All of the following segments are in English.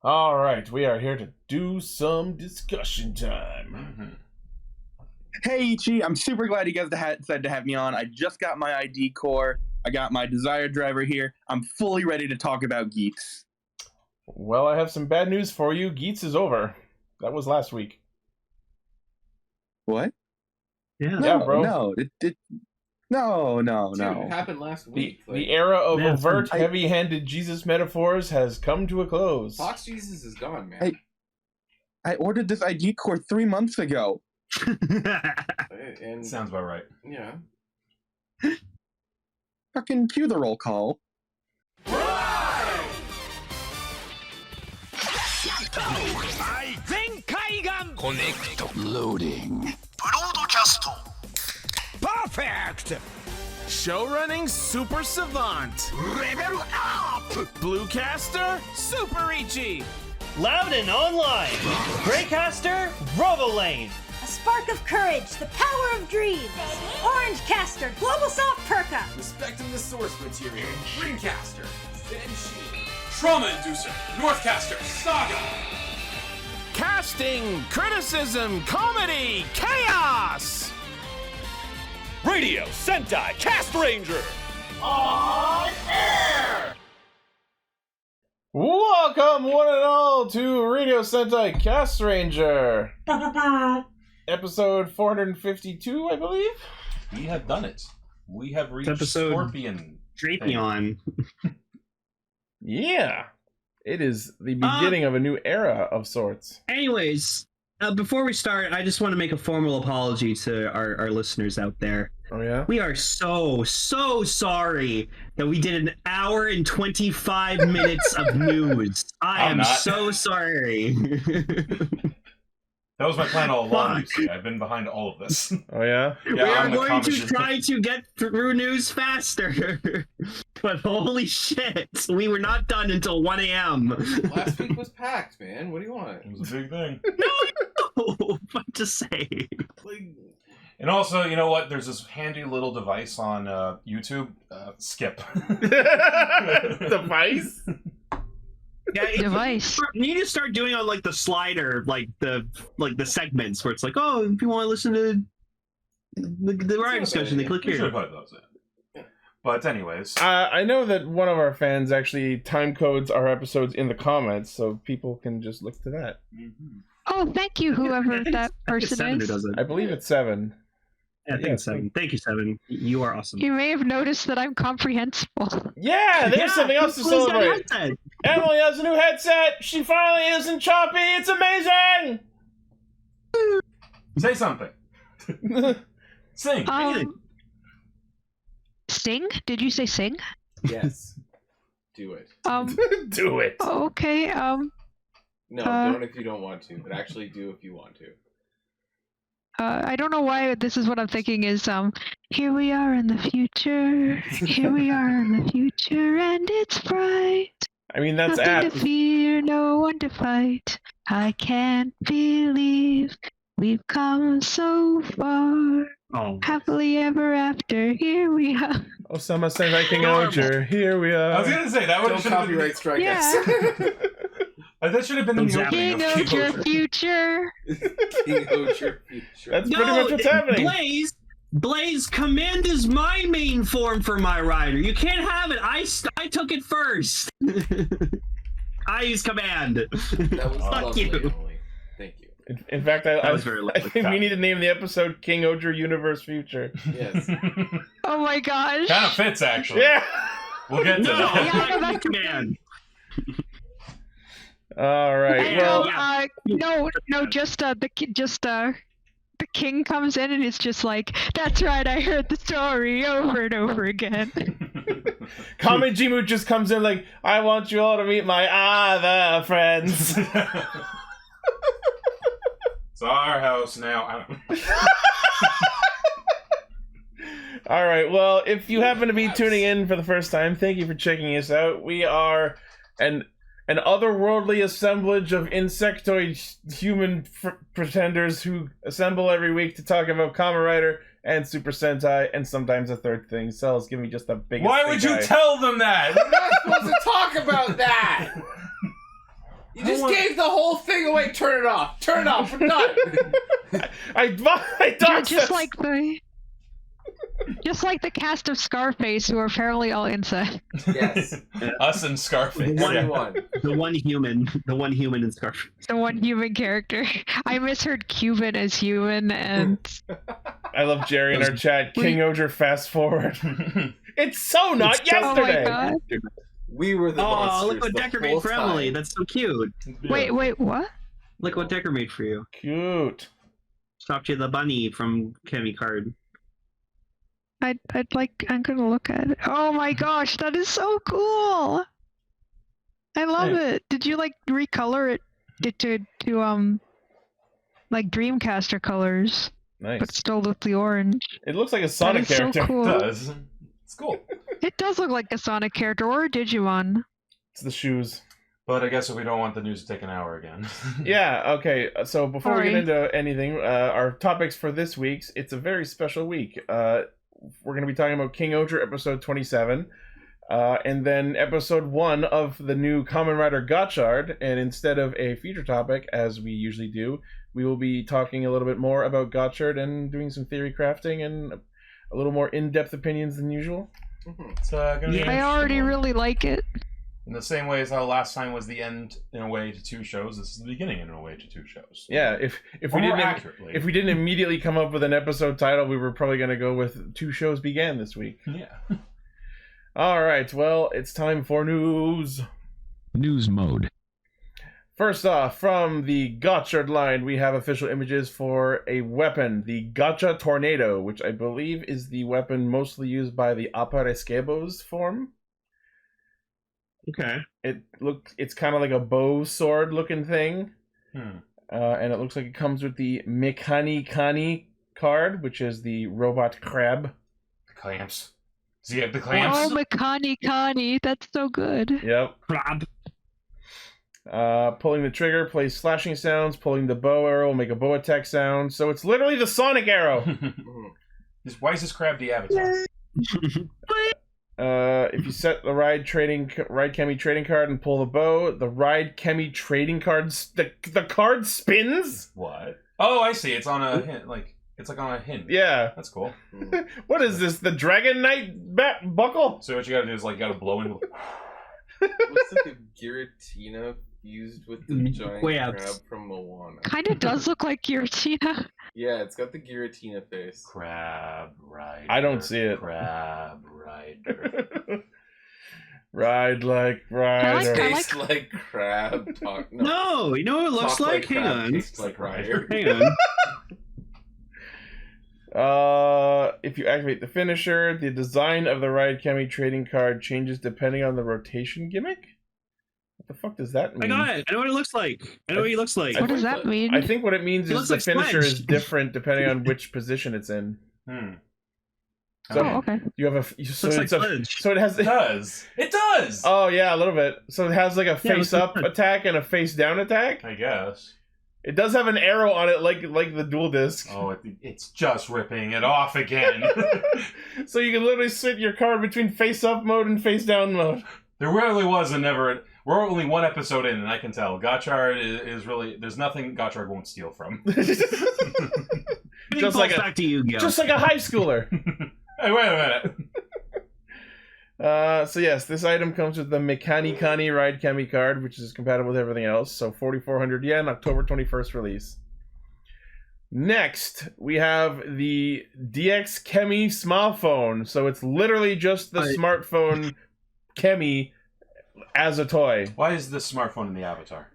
All right, we are here to do some discussion time. Mm-hmm. Hey Ichi, I'm super glad you guys decided to have me on. I just got my ID core. I got my Desire driver here. I'm fully ready to talk about Geats. Well, I have some bad news for you. Geats is over. That was last week. What? Yeah, bro. No, Dude, it happened last week. The era of Yeah, overt, heavy-handed Jesus metaphors has come to a close. Fox Jesus is gone, man. I ordered this ID core 3 months ago. And Sounds about right. yeah. Fucking cue the roll call. Connect. Loading. Broadcast. Perfect. Showrunning super savant. Level up. Bluecaster super Ichi. Loudon Online, Greycaster, Robolane. A spark of courage, the power of dreams. Orange Caster, Global Soft Perka. Respecting the source material. Greencaster. Zenshi. Trauma Inducer. Northcaster. Saga. Casting, criticism, comedy, chaos. Radio Sentai Castranger. Welcome, one and all, to Radio Sentai Castranger. Episode 452, I believe. We have done it. We have reached episode Scorpion. Drapion. Yeah. It is the beginning of a new era of sorts. Anyways, before we start, I just want to make a formal apology to our listeners out there. Oh, yeah? We are so sorry that we did an hour and 25 minutes of news. I am so sorry. That was my plan all along, you see. I've been behind all of this. Oh, yeah? We are going to try to get through news faster. But holy shit, we were not done until 1 a.m. Last week was packed, man. What do you want? It was a big thing. No, what to say? And also, you know what? There's this handy little device on YouTube. Skip. Device? Yeah, Device. You need to start doing on like the slider, like the segments where it's like, oh, if you want to listen to the riot discussion, they click We here. should put those in. But anyways. I know that one of our fans actually time codes our episodes in the comments, so people can just look to that. Mm-hmm. Oh, thank you, whoever that person is. I believe it's 7. Yeah, I think it's 7. Thank you, 7. You are awesome. You may have noticed that I'm comprehensible. Yeah, there's something else to celebrate. Emily has a new headset. She finally isn't choppy. It's amazing. Say something. Sing. Sing? Did you say sing? Yes. Do it. Do it. Okay. No, don't if you don't want to, but actually do if you want to. I don't know why this is what I'm thinking is, here we are in the future. Here we are in the future, and it's bright. I mean, that's Nothing to fear, no one to fight. I can't believe we've come so far. Oh. Happily ever after, here we are. Osama Sentai Kingohger, here we are. I was gonna say that would Don't copyright strike us. That should have been in the opening. Kingohger future. Kingohger future. That's pretty much what's happening. Blaze, command is my main form for my rider. You can't have it. I took it first. I use command. That was Fuck you. Emily. Thank you. In fact, I think we need to name the episode Kingohger Universe Future. Yes. Oh my gosh. Kind of fits, actually. Yeah. We'll get to that. I like command. All right. Well, no, just the king comes in and it's just like, that's right, I heard the story over and over again. Kamen Jimu just comes in like, I want you all to meet my other friends. It's our house now. All right. Well, if you happen to be tuning in for the first time, thank you for checking us out. We are an otherworldly assemblage of insectoid human pretenders who assemble every week to talk about Kamen Rider and Super Sentai and sometimes a third thing. Cells, give me just the biggest. Why would you tell them that? We're not supposed to talk about that. You just gave the whole thing away. Turn it off. Turn it off. We're done. I dodged Just this. like the cast of Scarface, who are apparently all insects. Yes. Us and Scarface. The one human in Scarface. The one human character. I misheard Cuban as human, and I love Jerry in our chat. Kingohger, fast forward. It's so not oh my yesterday. god! We were the monsters. Oh, look what Decker made for Emily. That's so cute. Wait, what? Look what Decker made for you. Cute. Stopped you the bunny from Kemi Card. I'm gonna look at it. Oh my gosh, that is so cool! I love it. Did you like recolor it to like Dreamcaster colors? Nice. But still with the orange. It looks like a Sonic That is character. So cool. It does. It's cool. It does look like a Sonic character or a Digimon. It's the shoes. But I guess if we don't want the news to take an hour again. Yeah, okay. So before we Sorry. get into anything, our topics for this week's, it's a very special week. We're going to be talking about Kingohger episode 27, and then episode 1 of the new Kamen Rider Gotchard. And instead of a feature topic, as we usually do, we will be talking a little bit more about Gotchard and doing some theory crafting and a little more in-depth opinions than usual. It's gonna be I already really like it. in the same way as how last time was the end in a way to 2 shows, this is the beginning in a way to 2 shows. Yeah, if we more didn't accurately. if we didn't immediately come up with an episode title, we were probably going to go with 2 shows began this week. Yeah. All right, well, it's time for news. News mode. First off, from the Gotchard line, we have official images for a weapon, the Gotcha Tornado, which I believe is the weapon mostly used by the Aparesquebos form. Okay. It's kind of like a bow sword looking thing. And it looks like it comes with the Mikani Kani card, which is the robot crab. The clamps. Does he have the clamps? Oh, Makani Kani, that's so good. Yep. Crab. Pulling the trigger plays slashing sounds. Pulling the bow arrow will make a bow attack sound. So it's literally the Sonic arrow. Why is this crab the avatar? If you set the Ride Chemi trading card and pull the bow, the Ride Chemi trading cards, the card spins. What? Oh, I see. It's on a hint. It's like on a hint. Yeah. That's cool. What is this? The Dragon Knight buckle? So what you gotta do is you gotta blow in. Looks like a Giratina fused with the giant Crabs. crab from Moana. Kind of does look like Giratina. Yeah, it's got the Giratina face. Crab rider. I don't see it. Crab rider. Ride like rider. Taste like crab. Talk No, you know what it looks talk like? Hang crab, on. Taste like rider. Hang on. If you activate the finisher, the design of the Ride Chemi trading card changes depending on the rotation gimmick? What the fuck does that mean? I got it. I know what it looks like. I know what he looks like. What does that mean? I think what it means It is looks the like finisher Sledge. is different depending on which position it's in. So Oh, okay. you have Looks like Sledge. so it has It does. It does. Oh yeah, a little bit. So it has like a Yeah, face it looks up like attack and a face down attack. I guess. It does have an arrow on it, like the dual disc. Oh, it's just ripping it off again. So you can literally switch your card between face up mode and face down mode. There really was a never. We're only 1 episode in, and I can tell Gotchard is really. There's nothing Gotchard won't steal from. Just like back to you, Gil. just like a high schooler. Hey, wait a minute. So yes, this item comes with the Mikani Kani Ride Chemi card, which is compatible with everything else. So 4,400 yen, October 21st release. Next, we have the DX Chemi smartphone. So it's literally just the smartphone Chemi as a toy. Why is this smartphone in the avatar?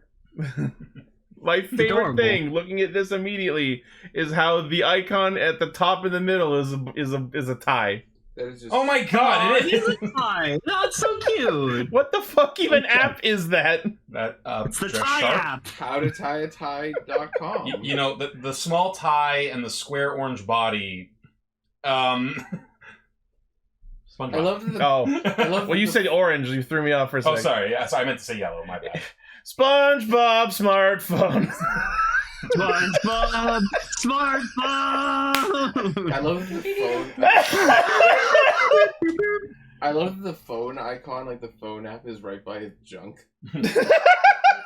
My favorite adorable. thing, looking at this immediately, is how the icon at the top in the middle is a tie. That is just Oh my god, it is! Hi. No, it's so cute. What the fuck even app is that? That, It's the Dress tie Sharp? app. howtotieatie.com. You know, the small tie and the square orange body. SpongeBob. I love that. Oh, I love well, you said orange. You threw me off for a Oh, second. sorry. Yeah, I meant to say yellow. My bad. SpongeBob smartphone. SpongeBob smartphone. I love the phone. I love the phone icon. Like the phone app is right by his junk.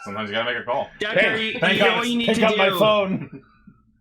Sometimes you gotta make a call. Decker, Hey, you pick know up- what you need pick to up do. my phone.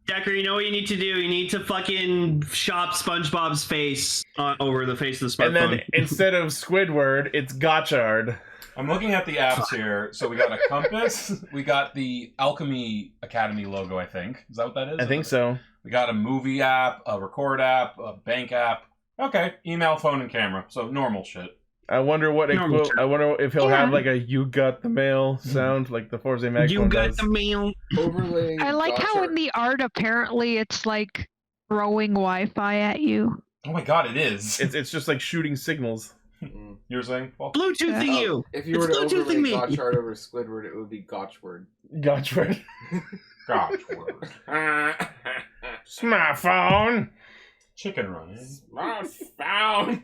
Decker, you know what you need to do? You need to fucking shop SpongeBob's face over the face of the smartphone. And then instead of Squidward, it's Gotchard. I'm looking at the apps here. So we got a compass. We got the Alchemy Academy logo, I think. Is that what that is? I think so. We got a movie app, a record app, a bank app. Okay, email, phone, and camera. So normal shit. I wonder what I wonder if he'll have like a "you got the mail" sound like the Forza Mag You phone got does. the mail. Overlaying. I like how Gotchard. in the art apparently it's like throwing Wi-Fi at you. Oh my god, it is. It's just like shooting signals. You were saying, Paul? Bluetoothing you. If you were to It's overlay Bluetoothing me. Gotchard over Squidward, it would be Gotchward. Gotchard. Gotchward. Smartphone. Chicken Run. Smartphone.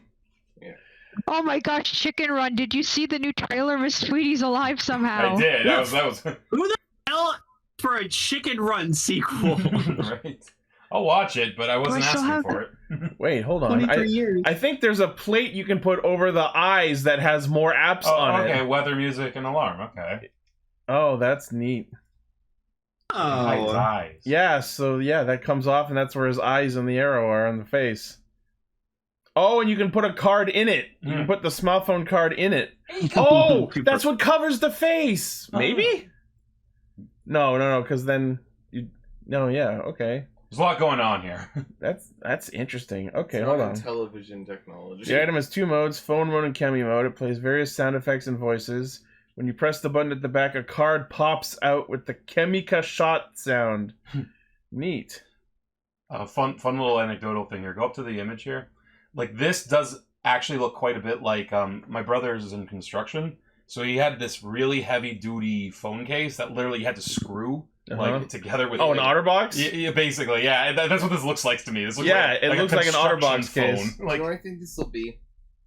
Oh my gosh, Chicken Run! Did you see the new trailer? Miss Sweetie's alive somehow. I did. That was. Who the hell for a Chicken Run sequel? Right. I'll watch it, but I wasn't still asking have for it. Wait, hold on. 23 years. I think there's a plate you can put over the eyes that has more apps on okay, it. weather, music, and alarm. Okay. Oh, that's neat. Hides Oh, eyes. Yeah, so yeah, that comes off, and that's where his eyes and the arrow are on the face. Oh, and you can put a card in it. You can put the smartphone card in it. Oh, that's what covers the face. Maybe? No, because then you. No, yeah, okay. There's a lot going on here. That's interesting. Okay, It's hold not on. television technology. The item has two modes: phone mode and Chemi mode. It plays various sound effects and voices. When you press the button at the back, a card pops out with the Chemica shot sound. Neat. Fun little anecdotal thing here. Go up to the image here. Like, this does actually look quite a bit like my brother's in construction. So he had this really heavy duty phone case that literally you had to screw like together with. Oh, an OtterBox? Yeah, basically, yeah. That's what this looks like to me. This looks Yeah, like, it looks like an construction OtterBox case. phone. Like, You know what I think this will be?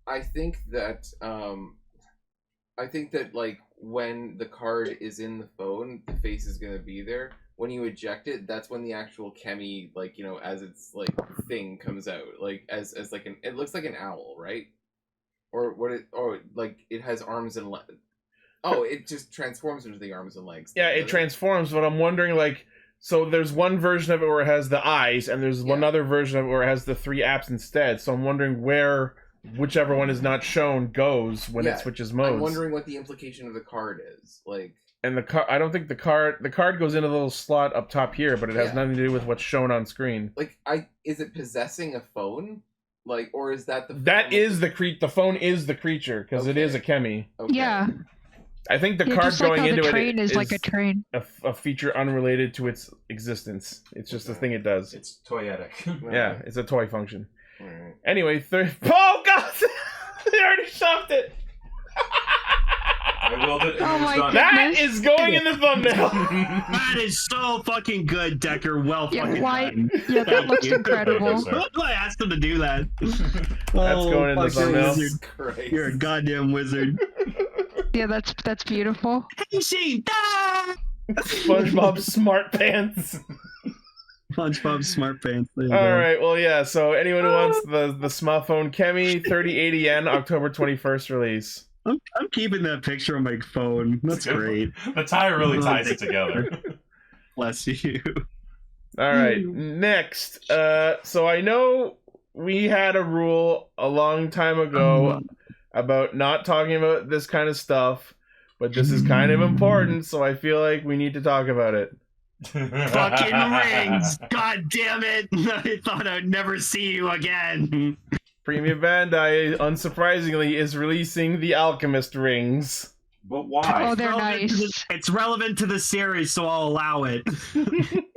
I think that like when the card is in the phone, the face is gonna be there. When you eject it, that's when the actual Chemi, like, you know, as its like thing comes out, like as like an, it looks like an owl, right? Or what it, or like it has arms and legs. Oh, it just transforms into the arms and legs. Yeah, it transforms, but I'm wondering, like, so there's one version of it where it has the eyes, and there's one other version of it where it has the three apps instead. So I'm wondering where whichever one is not shown goes when it switches modes. I'm wondering what the implication of the card is, like. And the card, I don't think the card goes in a little slot up top here, but it has nothing to do with what's shown on screen. Like, is it possessing a phone? Like, or is that the? That is the phone is the creature because it is a Chemi. Okay. Yeah. I think the Yeah, card just like going how into the it train is like a train. a feature unrelated to its existence. It's just a thing it does. it's toyetic. Yeah, it's a toy function. Alright. Anyway, oh god, they already shoved it. I willed it. Oh my done. That is going in the thumbnail. that is so fucking good, Decker. Well fucking done. Yeah, that looks you. incredible. I asked him to do that. That's going in the thumbnail. You're a goddamn wizard. Yeah, that's beautiful. Hey, she. SpongeBob Smart Pants. SpongeBob Smart Pants. All right, well, yeah. So anyone who wants the smartphone Chemi 3080 yen October 21st release. I'm keeping that picture on my phone. That's great. The tie really ties it together. Bless you. All right, next. So I know we had a rule a long time ago about not talking about this kind of stuff, but this is kind of important, so I feel like we need to talk about it. Fucking rings! God damn it! I thought I'd never see you again. Premium Bandai, unsurprisingly, is releasing the Alchemist rings. But why? Oh, they're nice. It's relevant to the series, so I'll allow it.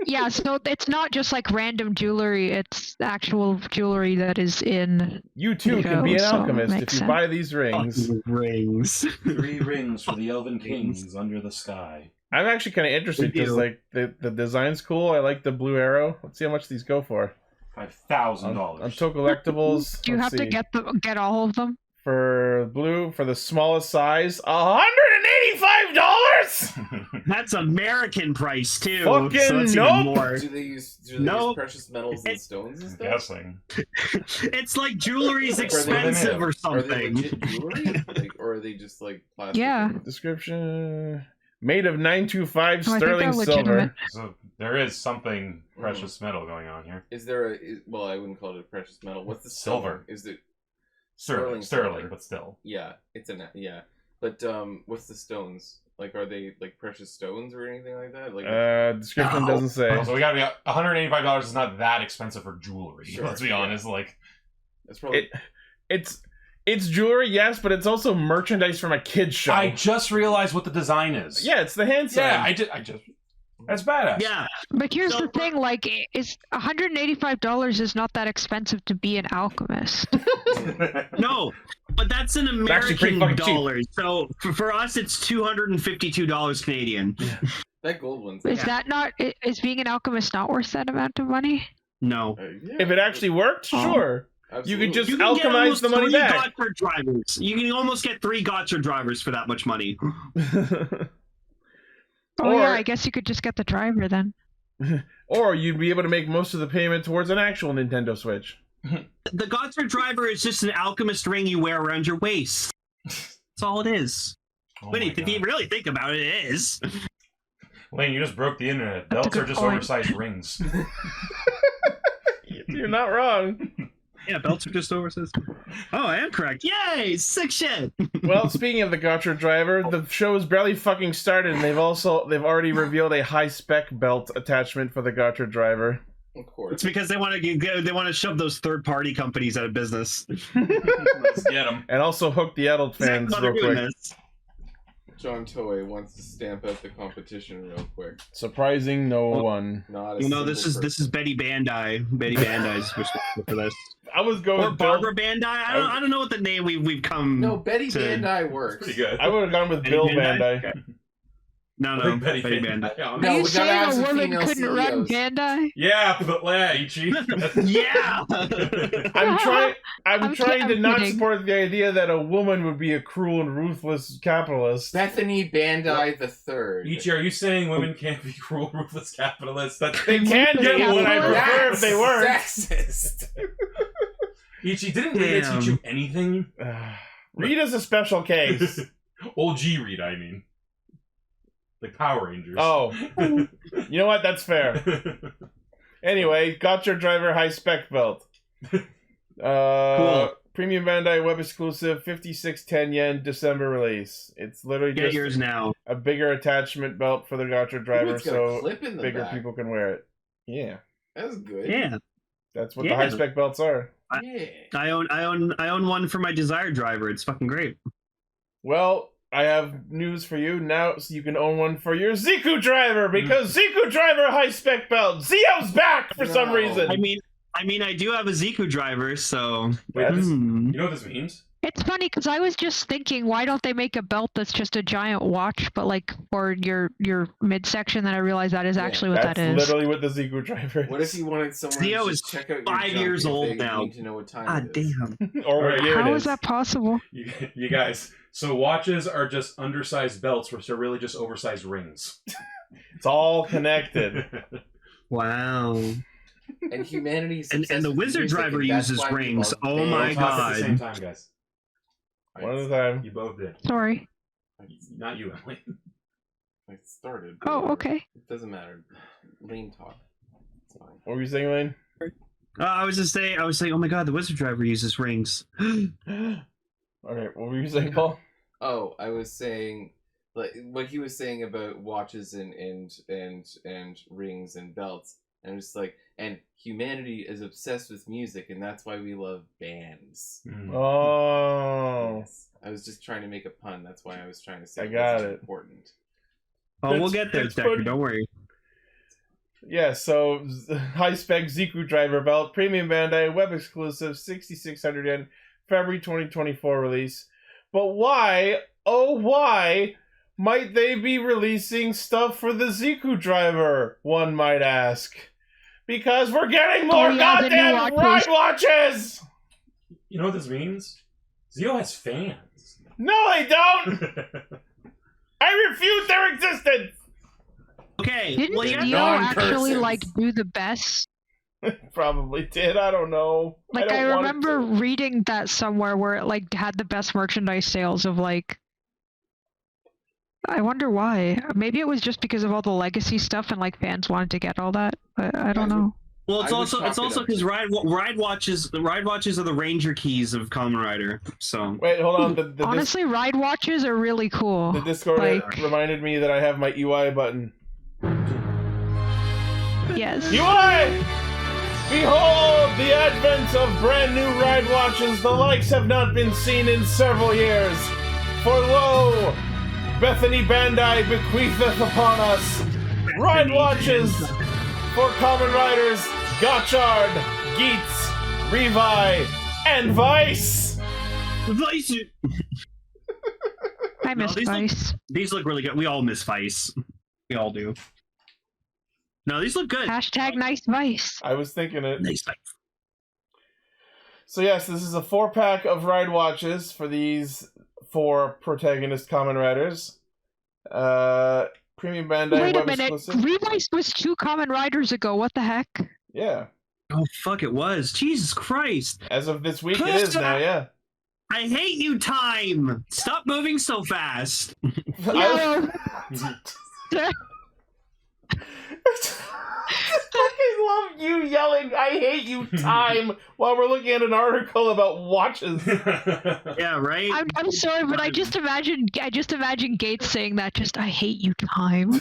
Yeah, so it's not just like random jewelry, it's actual jewelry that is in. You too can be an alchemist if you buy these rings. Rings. 3 rings for the Elven Kings under the sky. I'm actually kind of interested because like the design's cool. I like the blue arrow. Let's see how much these go for. $5,000 on Tokollectibles. Do you have to get all of them? For blue, for the smallest size, $185. That's American price too. Fucking so that's nope. Even more. Do they use precious metals and stones and stuff? Guessing. It's like jewelry's Like, are they expensive or Are they something. legit jewelry? Like, or are they just like plastic? Yeah. Description. Made of 925 Oh, I think sterling they're silver. legitimate. So there is something precious metal going on here. Is there a? Well, I wouldn't call it a precious metal. What's the Silver. stone? Is it Sterling, silver. but still. Yeah, it's a yeah. But what's the stones? Like, are they like precious stones or anything like that? Like, Description doesn't say. Oh, so we gotta be $185 is not that expensive for jewelry. Sure, Let's be honest. Like, that's probably. It's jewelry, yes, but it's also merchandise from a kid's show. I just realized what the design is. Yeah, it's the hand sign. Yeah, I just. That's badass. Yeah. But here's the thing, like, is $185 is not that expensive to be an alchemist. No, but that's an actually pretty American fucking cheap. dollar. So for us, it's $252 Canadian. That gold one's. Is that not, is being an alchemist not worth that amount of money? No. If it actually worked, sure. You could just You can get alchemize almost the money 3 back. Gotchard drivers. You can almost get 3 Gotchard drivers for that much money. Oh Or- yeah, I guess you could just get the driver then. Or you'd be able to make most of the payment towards an actual Nintendo Switch. The Gotchard driver is just an alchemist ring you wear around your waist. That's all it is. Oh But my if you God. really think about it, it is. Lane, you just broke the internet. That's a Belts are good just point. oversized rings. You're not wrong. Yeah, belts are just oversized. Oh, I am correct. Yay! Sick shit! Well, speaking of the Gotchard driver, the show has barely fucking started, and they've already revealed a high spec belt attachment for the Gotchard driver. Of course. It's because they want to shove those third-party companies out of business. Let's get them. And also hook the adult fans Exactly real why they're doing quick. this. John Toei wants to stamp out the competition real quick. Surprising no one. Not a You know, this single is Betty Bandai. Betty Bandai is responsible for this. I was going Or with Bill. Barbara Bandai. I don't know what the name we've come. No, Betty to... Bandai works. Pretty good. I would have gone with Betty Bill Bandai? Bandai. No, I think Betty Bandai. Yeah, Are No, you we gotta have saying a some woman female couldn't run CEOs. Bandai? yeah, but yeah, Ichi. Yeah. I'm trying to not kidding. support the idea that a woman would be a cruel and ruthless capitalist. Bethany Bandai the Third. Ichi, are you saying women can't be cruel, ruthless capitalists? That They can be, Ruthless but I capitalist? prefer if they weren't. Sexist. Ichi, didn't Rita Damn. teach you anything? Rita's a special case. OG Rita, I mean. Like Power Rangers. Oh. You know what? That's fair. Anyway, Gotchard driver high spec belt. Cool. Premium Bandai web exclusive, 5610 yen, December release. It's literally Get just yours now. a bigger attachment belt for the Gotchard driver, it's got a so clip in the bigger back. people can wear it. Yeah, That's good. Yeah. that's what the Yeah. high spec belts are. Yeah. I own one for my Desire driver. It's fucking great. Well, I have news for you now, so you can own one for your Ziku driver, because Ziku driver high spec belt. Zio's back for some No. reason. I mean, I do have a Ziku driver, so. That's- You know what this means? It's funny because I was just thinking, why don't they make a belt that's just a giant watch, but like for your midsection? Then I realized that is actually what That's that is. literally what the Ziku driver is. What if you wanted someone Theo to is just check out your 5 junk years if old they now. need to know what time God it is? damn. or what year How it is that possible? You guys. So watches are just undersized belts, which are really just oversized rings. It's all connected. Wow. And humanity's And obsessed the with wizard music, driver and that's uses why we rings. love Oh bands. my Don't talk at the same God. time, guys. One at a time. You both did. Sorry. Not you, Emily. I started. Oh, okay. It doesn't matter. Lane talk. It's fine. What were you saying, Lane? I was saying, oh my God, the wizard driver uses rings. Okay, what were you saying, Paul? Oh, I was saying, like what he was saying about watches and rings and belts, and just like, and humanity is obsessed with music, and that's why we love bands. Oh. Yes. I was just trying to make a pun. That's why I was trying to say I got that's it. important. Oh, we'll get there, That's Decker. funny. Don't worry. Yeah, so high spec Ziku driver belt, premium Bandai, web exclusive, 6,600 yen, February 2024 release. But why, oh why, might they be releasing stuff for the Ziku driver, one might ask? Because we're getting more yeah, the new goddamn watches. ride watches! You know what this means? Zio has fans. No, they don't! I refute their existence! Okay. Didn't Well, yeah. Dio actually like do the best? Probably did, I don't know. Like don't I want it remember to. reading that somewhere where it like had the best merchandise sales of like I wonder why. Maybe it was just because of all the legacy stuff and like fans wanted to get all that, but I don't know. Well, it's also because ride watches are the Ranger keys of Kamen Rider. So wait, hold on. Honestly, ride watches are really cool. The Discord reminded me that I have my UI button. Yes. UI! Behold the advent of brand new ride watches. The likes have not been seen in several years. For lo, Bethany Bandai bequeatheth upon us ride watches for Kamen Riders Gotchard, Geats, Revi, and Vice. Vice. I miss Vice. These look really good. We all miss Vice. We all do. No, these look good. Hashtag nice Vice. I was thinking it. Nice Vice. So yes, this is a 4-pack of ride watches for these 4 protagonist Kamen Riders. Premium Bandai Wait a web minute. exclusive. Revice was 2 Kamen Riders ago. What the heck? Yeah. Oh fuck! It was. Jesus Christ. As of this week, it is now. Yeah. I hate you, time. Stop moving so fast. I fucking love you yelling, I hate you, time, while we're looking at an article about watches. Yeah, right? I'm sorry, but I just imagine Gates saying that, I hate you, time.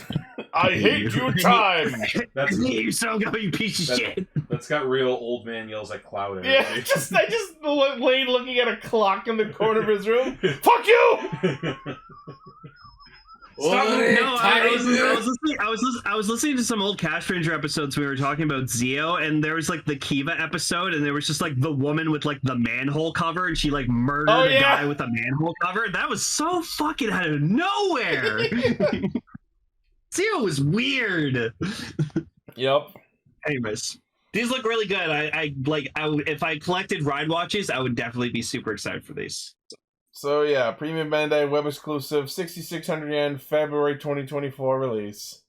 I hate you, time! I hate you so go, you piece of shit. That's got real old man yells at cloud. Yeah, I just laid looking at a clock in the corner of his room. Fuck you! Stop! No, I was listening to some old Castranger episodes. We were talking about Zio, and there was like the Kiva episode, and there was just like the woman with like the manhole cover, and she like murdered a guy with a manhole cover. That was so fucking out of nowhere. Zio was weird. Yep. Anyways, these look really good. If I collected ride watches, I would definitely be super excited for these. So yeah, Premium Bandai web exclusive, 6,600 yen, February 2024 release.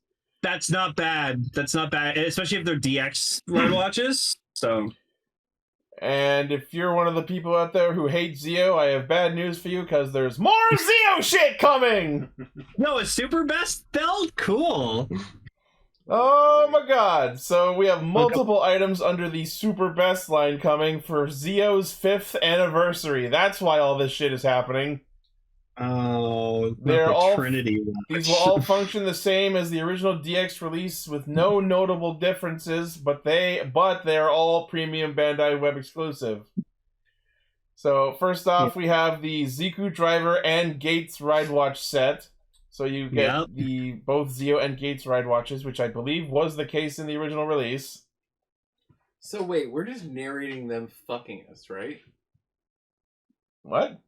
That's not bad. That's not bad, especially if they're DX ride watches. So, and if you're one of the people out there who hate Zio, I have bad news for you because there's more Zio shit coming. No, a super best belt, cool. Oh my god. So we have multiple items under the Super Best line coming for Zio's 5th anniversary. That's why all this shit is happening. Oh, they're all Trinity. These will all function the same as the original DX release with no notable differences, but they're all Premium Bandai web exclusive. So first off, we have the Ziku Driver and Gates Ride Watch set. So you get both Zio and Gates ride watches, which I believe was the case in the original release. So wait, we're just narrating them fucking us, right? What?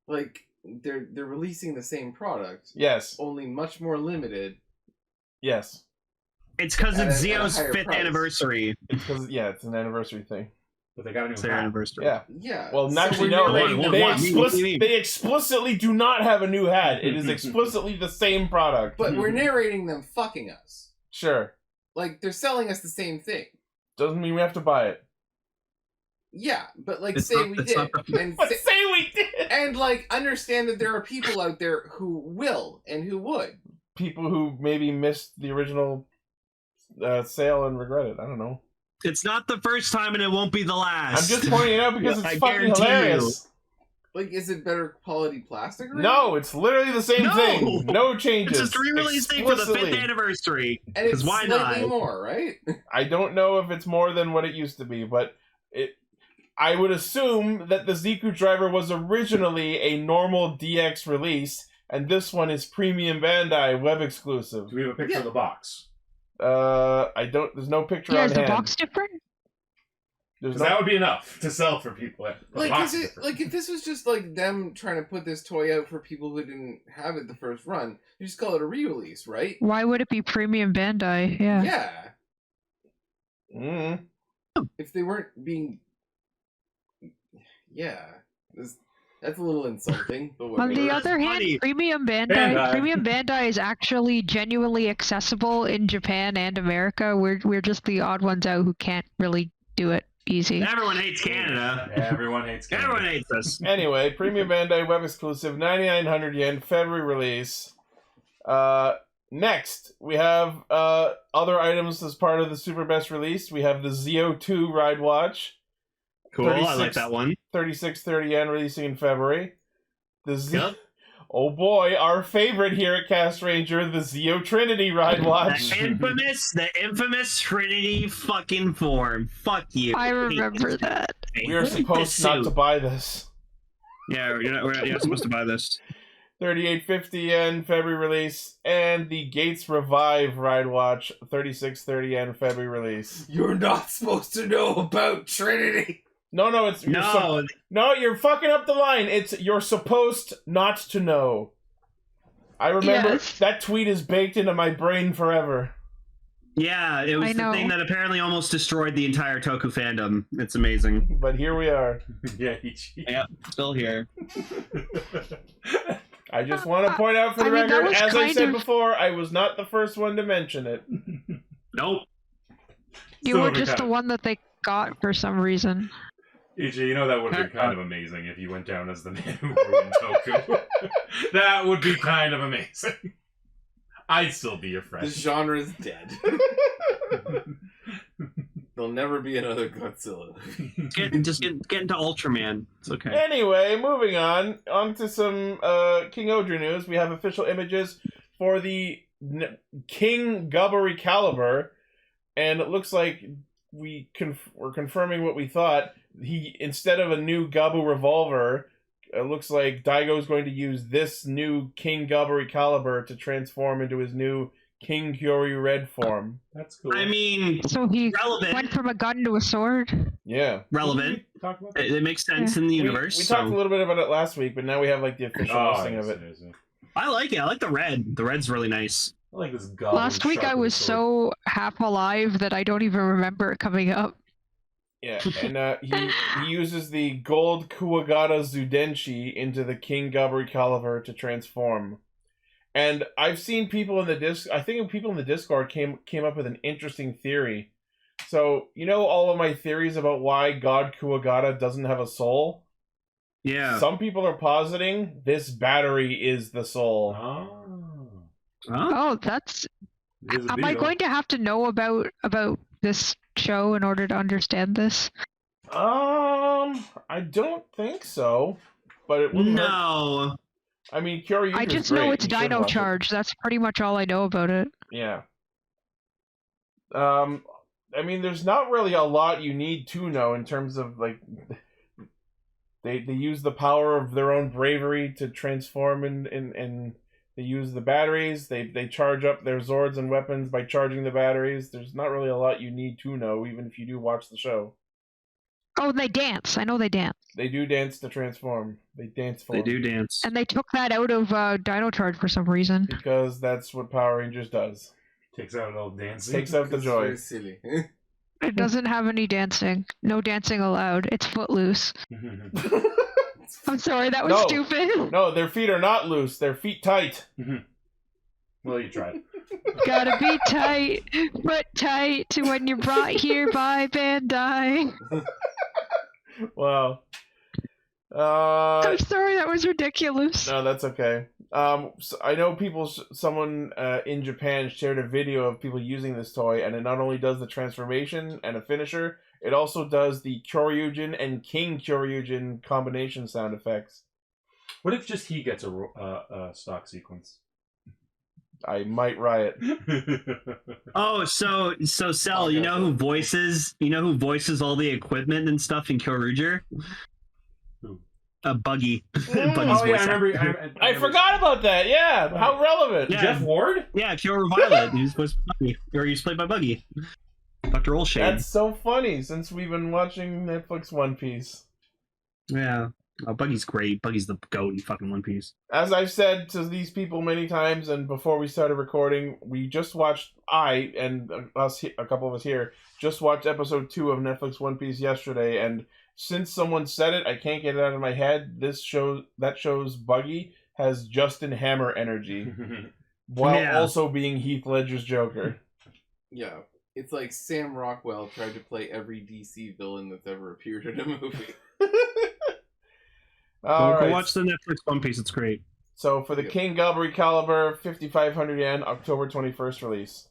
Like they're releasing the same product. Yes. Only much more limited. Yes. It's because it's Zio's 5th anniversary. It's because it's an anniversary thing. But they got a new hat. Anniversary. Yeah. Yeah. Well, actually, no. They explicitly do not have a new hat. It is explicitly the same product. But we're narrating them fucking us. Sure. Like, they're selling us the same thing. Doesn't mean we have to buy it. Yeah, but like, say we did. Say we did! And like, understand that there are people out there who will and who would. People who maybe missed the original sale and regret it. I don't know. It's not the first time, and it won't be the last. I'm just pointing it out because it's fucking hilarious. Like, is it better quality plastic? No, it's literally the same thing. No changes. It's a re-release thing for the 5th anniversary. And it's why slightly not? more, right? I don't know if it's more than what it used to be, but I would assume that the Ziku Driver was originally a normal DX release, and this one is Premium Bandai web exclusive. Do we have a picture of the box? There's no picture on hand. Is the box different? That would be enough to sell for people. Like, if this was just like them trying to put this toy out for people who didn't have it the first run, you just call it a re-release, right? Why would it be Premium Bandai? Yeah. Yeah. Mm-hmm. If they weren't being, that's a little insulting. But on the other hand, Premium Bandai is actually genuinely accessible in Japan and America. We're just the odd ones out who can't really do it easy. Everyone hates Canada. Everyone hates Canada. Everyone hates us. Anyway, Premium Bandai web exclusive, 9,900 yen, February release. Next, we have other items as part of the Super Best release. We have the ZO2 Ride Watch. Cool, I like that one. 3630 yen releasing in February. Oh boy, our favorite here at Castranger, the Zeo Trinity Ride Watch. The infamous Trinity fucking form. Fuck you. I remember that. We are supposed not to buy this. Yeah, we're not supposed to buy this. 3850 yen February release, and the Gates Revive Ride Watch, 3630 yen February release. You're not supposed to know about Trinity. No, it's no, you're fucking up the line. It's you're supposed not to know. I remember that tweet is baked into my brain forever. Yeah, it was the thing that apparently almost destroyed the entire Toku fandom. It's amazing. But here we are. Yeah, still here. I just want to point out for the record, as I said before, I was not the first one to mention it. Nope. You were just the one that they got for some reason. EJ, you know that would have been kind of amazing if you went down as the man who ruined Toku. That would be kind of amazing. I'd still be your friend. The genre's dead. There'll never be another Godzilla. Just get into Ultraman. It's okay. Anyway, moving on to some Kingohger news. We have official images for the Kingohger caliber, and it looks like we're confirming what we thought. Instead of a new Gabu revolver, it looks like Daigo's going to use this new Kingohger caliber to transform into his new King Kyoryu Red form. That's cool. I mean, so he relevant. went from a gun to a sword. Yeah, relevant. It makes sense in the universe. We talked a little bit about it last week, but now we have like the official listing of it. I like it. I like the red. The red's really nice. I like this. Last week I was so half alive that I don't even remember it coming up. Yeah, and he uses the gold Kuwagata Zudenshi into the Kingohger caliber to transform. And I've seen people in the I think people in the Discord came up with an interesting theory. So, you know all of my theories about why God Kuwagata doesn't have a soul? Yeah. Some people are positing this battery is the soul. Oh, that's... Am I going to have to know about this show in order to understand this? I don't think so. But it wouldn't hurt. I mean, Kyoryu I just know it's Dino Charge. That's pretty much all I know about it. Yeah. I mean, there's not really a lot you need to know in terms of, like, they use the power of their own bravery to transform and they use the batteries. They charge up their Zords and weapons by charging the batteries. There's not really a lot you need to know, even if you do watch the show. Oh, they dance. I know they dance. They do dance to transform. They dance for They do dance. And they took that out of Dino Charge for some reason. Because that's what Power Rangers does. Takes out all dancing. Takes out the joy. It's very silly. It doesn't have any dancing. No dancing allowed. It's footloose. I'm sorry, that was stupid. No, their feet are not loose. Their feet tight. Well, you tried. Gotta be tight, but tight to when you're brought here by Bandai. Wow. I'm sorry, that was ridiculous. No, that's okay. So I know someone in Japan shared a video of people using this toy, and it not only does the transformation and a finisher, it also does the Kyoryujin and King Kyoryujin combination sound effects. What if just he gets a stock sequence? I might riot. Oh, so Cell, you know who voices all the equipment and stuff in Kyoryuger? Who? Buggy. Oh yeah, I remember. I forgot about that. Yeah, how relevant. Yeah. Jeff Ward? Yeah, Kyoryuger Violet. He was supposed to be Buggy, or he was played by Buggy. Dr. Olshade. That's so funny since we've been watching Netflix One Piece. Yeah. Oh, Buggy's great. Buggy's the goat in fucking One Piece. As I've said to these people many times, and before we started recording, we just watched, I and a couple of us here, just watched episode 2 of Netflix One Piece yesterday, and since someone said it, I can't get it out of my head. That shows Buggy has Justin Hammer energy, while also being Heath Ledger's Joker. Yeah. It's like Sam Rockwell tried to play every DC villain that's ever appeared in a movie. Go watch the Netflix One Piece. It's great. So for the Kingohger caliber, 5,500 yen, October 21st release.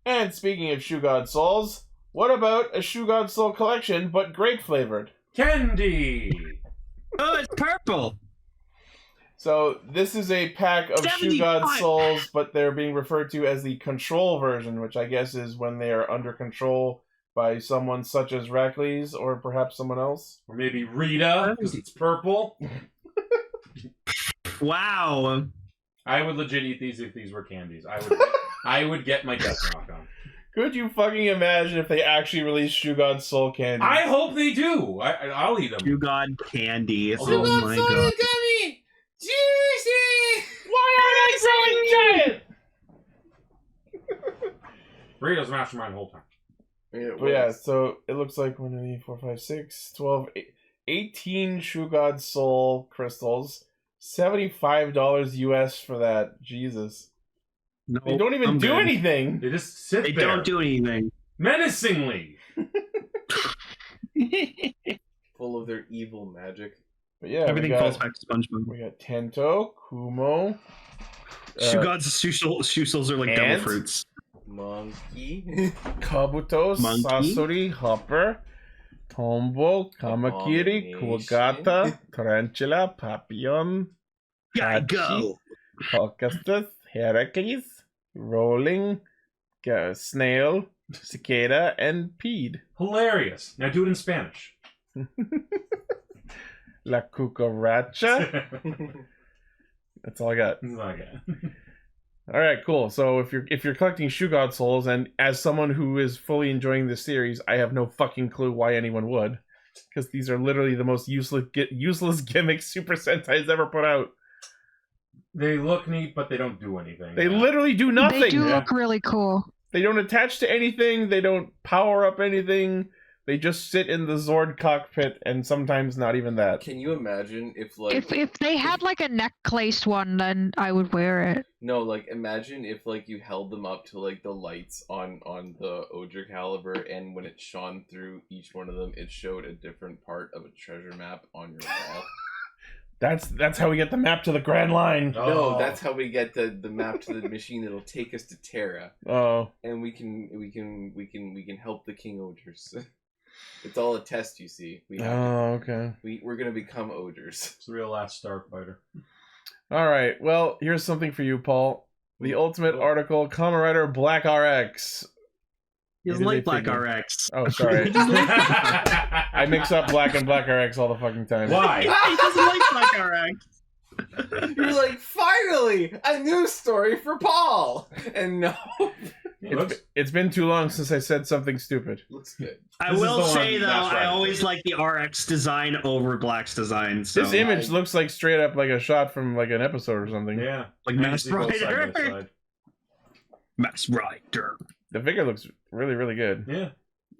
And speaking of Shoe God Souls, what about a Shoe God Soul collection, but grape flavored? Candy! Oh, it's purple! So this is a pack of Shoe God Souls, but they're being referred to as the control version, which I guess is when they are under control by someone such as Rackley's or perhaps someone else. Or maybe Rita, because it's purple. Wow. I would legit eat these if these were candies. I would get my death knock on. Could you fucking imagine if they actually released Shoe God Soul candy? I hope they do. I'll eat them. Shoe God candy. Shoe God my Soul god. gummy! Juicy! Why aren't I growing giant? Rita's mastermind the whole time. But yeah, so it looks like 1, 2, 3, 4, 5, 6, 12, 18 Shoe God Soul crystals. $75 US for that. Jesus. No, they don't even do anything. They just sit They there. don't do anything. Menacingly. Full of their evil magic. But yeah, Everything falls back to SpongeBob. We got Tento, Kumo. Shoe God's shoe soles are like double fruits. Monkey. Kabuto, Monkey. Sasori, Hopper, Tombo, Kamakiri, Kuwagata, Tarantula, Papillon, Go. Caucasus, Heracles, Rolling, Snail, Cicada, and Peed. Hilarious. Now do it in Spanish. La Cucaracha. That's all I got. That's all I got. All right, cool. So if you're collecting Shoe God Souls, and as someone who is fully enjoying this series, I have no fucking clue why anyone would, because these are literally the most useless gimmicks Super Sentai's ever put out. They look neat, but they don't do anything. They literally do nothing. They do look really cool. They don't attach to anything. They don't power up anything. They just sit in the Zord cockpit, and sometimes not even that. Can you imagine if like If they had like a necklaced one, then I would wear it. no, like imagine if like you held them up to like the lights on the Ohsama caliber, and when it shone through each one of them, it showed a different part of a treasure map on your wall. That's how we get the map to the Grand Line. No, that's how we get the map to the machine that'll take us to Terra. Oh. And we can help the Kingohgers. It's all a test, you see. Okay. We're gonna become ogres. It's the real last Starfighter. All right. Well, here's something for you, Paul. The ultimate article, Kamen Rider Black RX. He doesn't like Black RX. Oh, sorry. I mix up Black and Black RX all the fucking time. Why? He doesn't like Black RX. You're like, finally, a news story for Paul. And no, It's been too long since I said something stupid. looks good. I will say though, I always like the RX design over Black's design. So This image looks like straight up like a shot from like an episode or something. Yeah. like Mass Rider. Mass Rider. The figure looks really, really good. Yeah.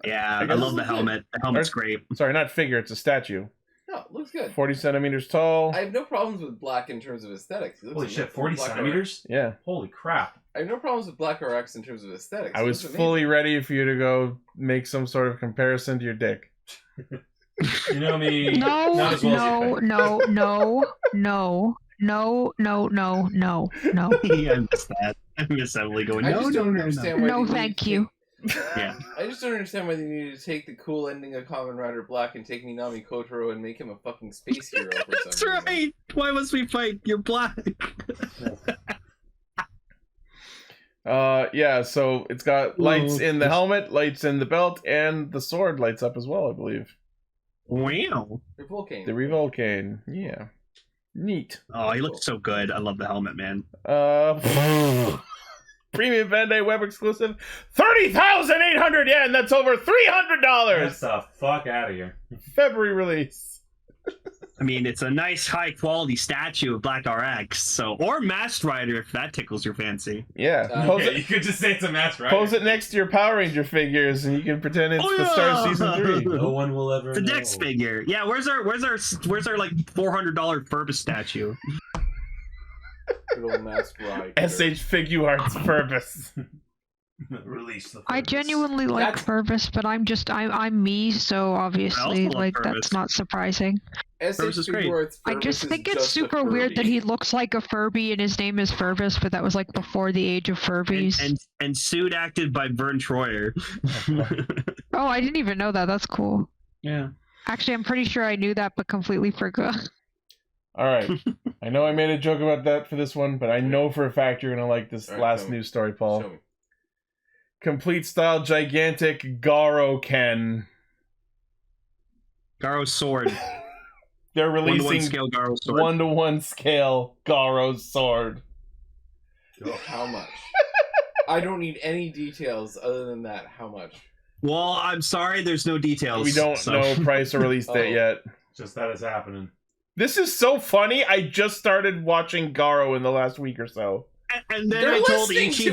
Yeah, I love the helmet. The helmet's great. Sorry, not figure, it's a statue. No, it looks good. 40 centimeters tall. I have no problems with Black in terms of aesthetics. He looks Holy like shit, 40 Black centimeters? Yeah. Holy crap. I have no problems with Black RX in terms of aesthetics. I He was looks fully ready for you to go make some sort of comparison to your dick. You know me. No, not as well as you no. Yeah, I missed that. I miss Emily going, I just don't understand why No, they thank need you. Yeah. I just don't understand why they needed to take the cool ending of Kamen Rider Black and take Minami Kotaro and make him a fucking space hero for some That's reason. right. Why must we fight? You're black. Yeah, so it's got lights in the helmet, lights in the belt, and the sword lights up as well, I believe. Wow. The Volcane. The Revolcane. Yeah. Neat. Oh, he looks so good. I love the helmet, man. Premium Bandai web exclusive, 30,800 yen. That's over $300. Get the fuck out of here. February release. I mean, it's a nice, high-quality statue of Black RX, or Masked Rider, if that tickles your fancy. Yeah. Okay, you could just say it's a Masked Rider. Pose it next to your Power Ranger figures, and you can pretend it's the start of season 3. No one will ever The know. Dex figure. Yeah, where's our like $400 Purpose statue? Good old Masked Rider. SH Figuarts Purpose. Release the. I genuinely like Fervus, but I'm me, so obviously like that's not surprising. Fervus is great. I just think it's super weird that he looks like a Furby and his name is Fervus, but that was like before the age of Furbies. And suit acted by Vern Troyer. Oh, I didn't even know that. That's cool. Yeah. Actually, I'm pretty sure I knew that, but completely forgot. All right. I know I made a joke about that for this one, but I know for a fact you're gonna like this last news story, Paul. Complete style gigantic Garo Ken. Garo's sword. They're releasing 1-to-1 scale Garo sword. 1-to-1 scale Garo's sword. How much? I don't need any details other than that. How much? Well, I'm sorry, there's no details. We don't know price or release date yet. Just that it's happening. This is so funny. I just started watching Garo in the last week or so. And then I told Ichi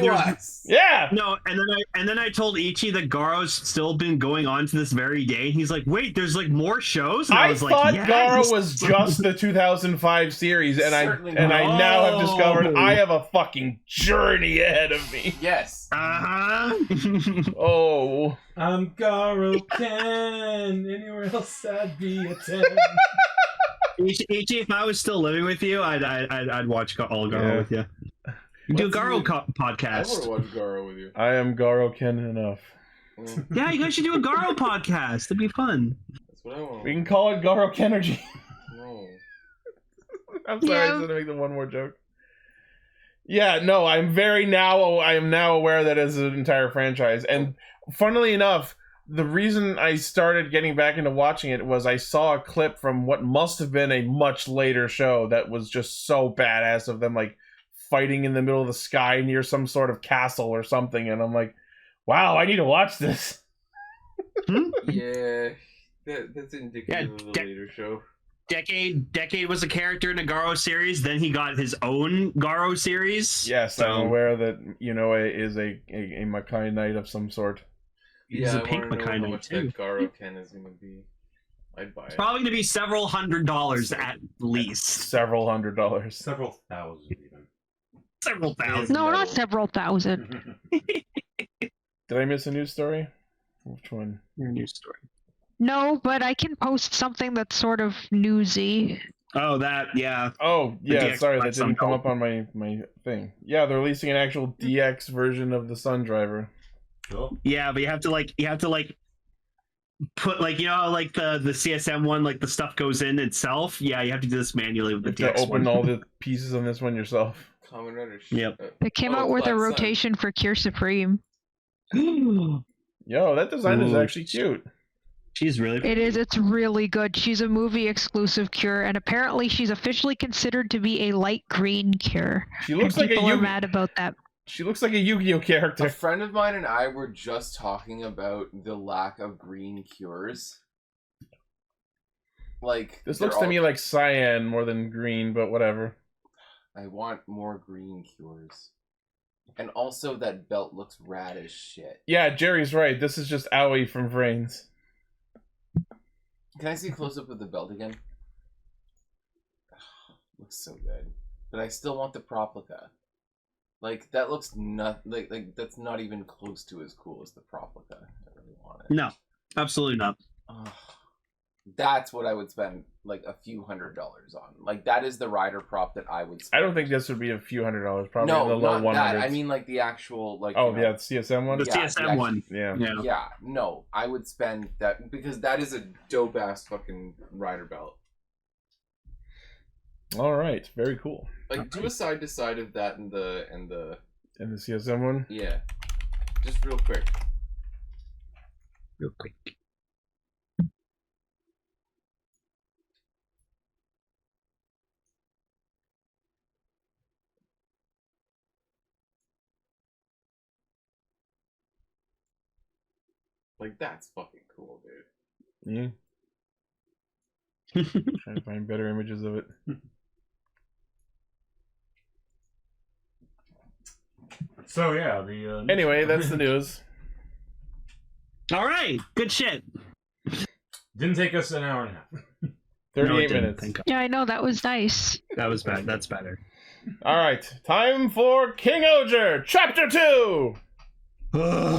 Yeah. No, and then I told Ichi that Garo's still been going on to this very day. And he's like, "Wait, there's like more shows." And I was thought like, yes. Garo was just the 2005 series, and I now have discovered I have a fucking journey ahead of me. Yes. Oh. I'm Garo Ken. Anywhere else I'd be a 10. Ichi, if I was still living with you, I'd watch all Garo with you. Do a Garo podcast. I want to watch Garo with you. I am Garo Ken enough. Yeah, you guys should do a Garo podcast. It'd be fun. That's what I want. We can call it Garo Kenergy. No. I'm sorry, I was gonna make the one more joke. Yeah, no, I am now aware that it's an entire franchise. And funnily enough, the reason I started getting back into watching it was I saw a clip from what must have been a much later show that was just so badass of them like fighting in the middle of the sky near some sort of castle or something, and I'm like, wow, I need to watch this. Yeah, that's indicative of the later show. Decade was a character in a Garo series, then he got his own Garo series. Yes, so... I'm aware that is a Makai Knight of some sort. He's a pink Makai Knight how much too. that Garo Ken is going to be. I'd buy it. It's probably going to be several $100s at least. Several $100. Several thousand even. Several thousand. No, not several thousand. Did I miss a news story? Which one? Your news story. No, but I can post something that's sort of newsy. Oh, that, yeah. Oh, yeah, sorry, that didn't come help. up on my thing. Yeah, they're releasing an actual DX version of the Sun Driver. Cool. Yeah, but you have to put like like the CSM one, like the stuff goes in itself. Yeah, you have to do this manually with the DX to open one. all the pieces on this one yourself. Kamen Rider. Yep. It came out with a rotation for Cure Supreme. Yo, that design is actually cute. She's really. It is. It's really good. She's a movie exclusive Cure, and apparently she's officially considered to be a light green Cure. She looks and like people a are mad about that. She looks like a Yu-Gi-Oh character. A friend of mine and I were just talking about the lack of green cures. Like This looks to me like cyan more than green, but whatever. I want more green cures. And also that belt looks rad as shit. Yeah, Jerry's right. This is just Owie from Vrains. Can I see a close-up of the belt again? Looks so good. But I still want the Proplica. Like, that looks not... Like that's not even close to as cool as the Proplica. I really want it. No, absolutely not. That's what I would spend, like, a few $100s on. Like, that is the rider prop that I would spend. I don't think this would be a few $100s. Probably no, in the low not 100s. that. I mean, like, the actual, like... Oh, yeah, the CSM one? The CSM one. Yeah. Yeah, no. I would spend that, because that is a dope-ass fucking rider belt. All right, very cool. Like, do a side-to-side of that and the... And the CSM one? Yeah. Just real quick. Real quick. Like, that's fucking cool, dude. Yeah. Trying to find better images of it. So yeah, the Anyway, that's the news. All right, good shit. Didn't take us an hour and a half. 38 minutes. Yeah, I know, that was nice. That was bad. That's better. All right, time for Kingohger, Chapter 2! Why?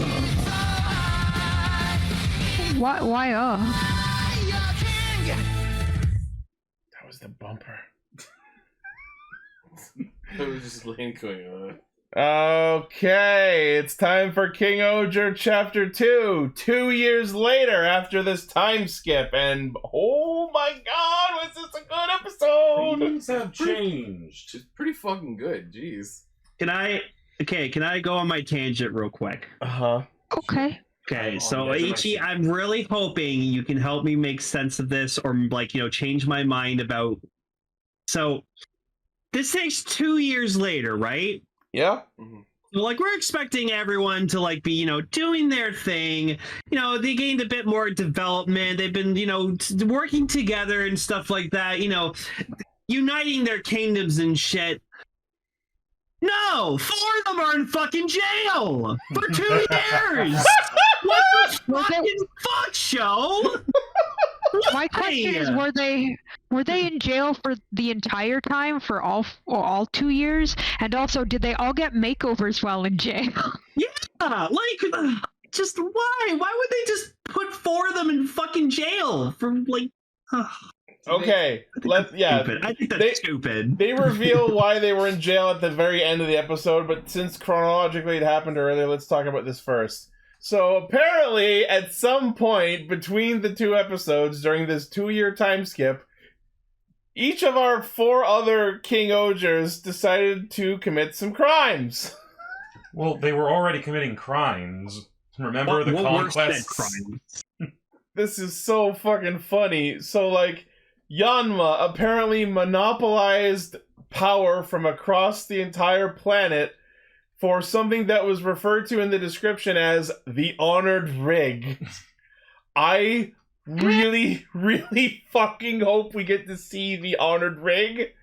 That was the bumper. I was just Lane going on. Okay, it's time for Kingohger Chapter 2. 2 years later after this time skip, and oh my god, was this a good episode? Things have changed. It's pretty fucking good, jeez. Can I go on my tangent real quick? Uh-huh. Okay. Okay, so Ichi, I'm really hoping you can help me make sense of this, or change my mind about. So, this takes 2 years later, right? Yeah. Mm-hmm. Like, we're expecting everyone to be doing their thing. They gained a bit more development. They've been working together and stuff like that. Uniting their kingdoms and shit. No, 4 of them are in fucking jail for 2 years. What the fucking fuck, show? My question is, were they in jail for the entire time for all 2 years? And also, did they all get makeovers while in jail? Yeah, just why? Why would they just put 4 of them in fucking jail for Okay, I think that's stupid. They reveal why they were in jail at the very end of the episode, but since chronologically it happened earlier, let's talk about this first. So apparently, at some point between the 2 episodes during this 2-year time skip, each of our 4 other Kingohgers decided to commit some crimes. Well, they were already committing crimes. Remember the conquests? This is so fucking funny. So, Yanma apparently monopolized power from across the entire planet for something that was referred to in the description as the Honored Rig. I really, really fucking hope we get to see the Honored Rig.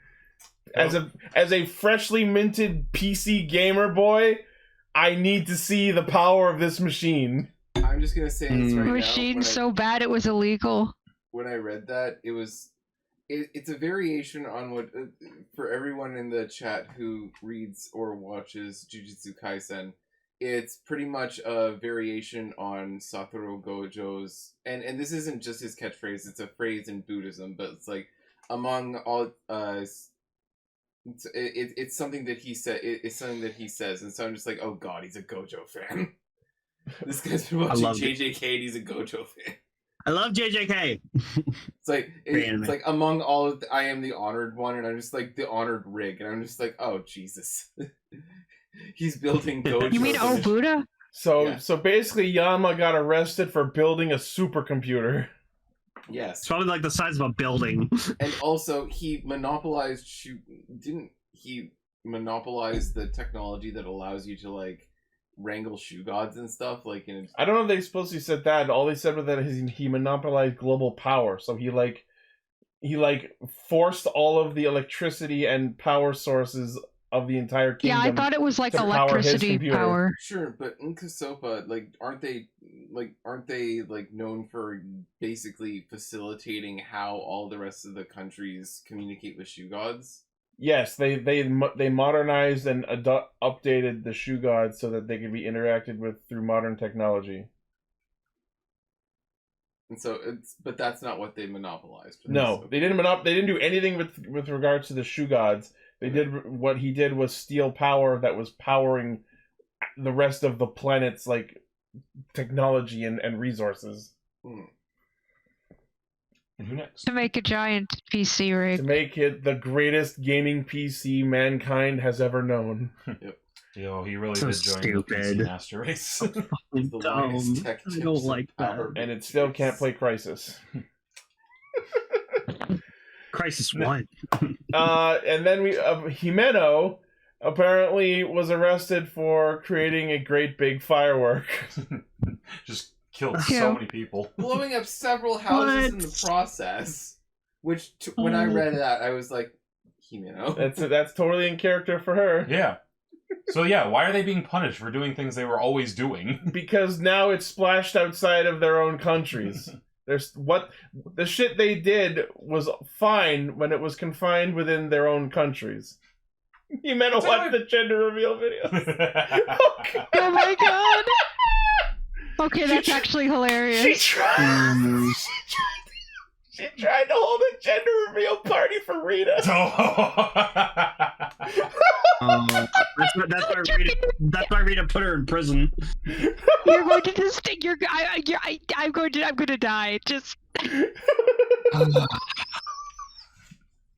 As a freshly minted PC gamer boy, I need to see the power of this machine. I'm just gonna say this right now. Machine so bad it was illegal. When I read that, it's a variation on what, for everyone in the chat who reads or watches Jujutsu Kaisen, it's pretty much a variation on Satoru Gojo's, and this isn't just his catchphrase, it's a phrase in Buddhism, but it's among all, it's something that he said, it's something that he says, and so I'm just oh god, he's a Gojo fan. This guy's been watching JJK and he's a Gojo fan. I love JJK. It's among all of I am the honored one, and I'm just the honored rig, and I'm just oh Jesus. He's building Gojo. You mean Buddha? So basically Yama got arrested for building a supercomputer. Yes. It's probably the size of a building. And also he monopolized the technology that allows you to wrangle shoe gods and stuff I don't know if they supposedly said that. All they said was that he monopolized global power. So he forced all of the electricity and power sources of the entire kingdom. Yeah, I thought it was electricity power. Sure, but in Kasopa, aren't they known for basically facilitating how all the rest of the countries communicate with shoe gods? Yes, they modernized and updated the shoe gods so that they could be interacted with through modern technology. And so but that's not what they monopolized. No, they didn't do anything with regards to the shoe gods. What he did was steal power that was powering the rest of the planet's technology and resources. And who next? To make a giant PC rig. To make it the greatest gaming PC mankind has ever known. Yep. Yo, he really did join the PC Master Race. I don't like that. And it still can't play Crisis. Crisis 1. And then Himeno apparently was arrested for creating a great big firework. Just killed so many people. Blowing up several houses in the process. Which, when I read that, I was Himeno. That's totally in character for her. Yeah. So why are they being punished for doing things they were always doing? Because now it's splashed outside of their own countries. The shit they did was fine when it was confined within their own countries. You meant to watch the gender reveal video. Oh my god. Okay, that's actually hilarious. She tried to hold a gender reveal party for Rita. That's why Rita put her in prison. You're going to just think I'm going to die. Just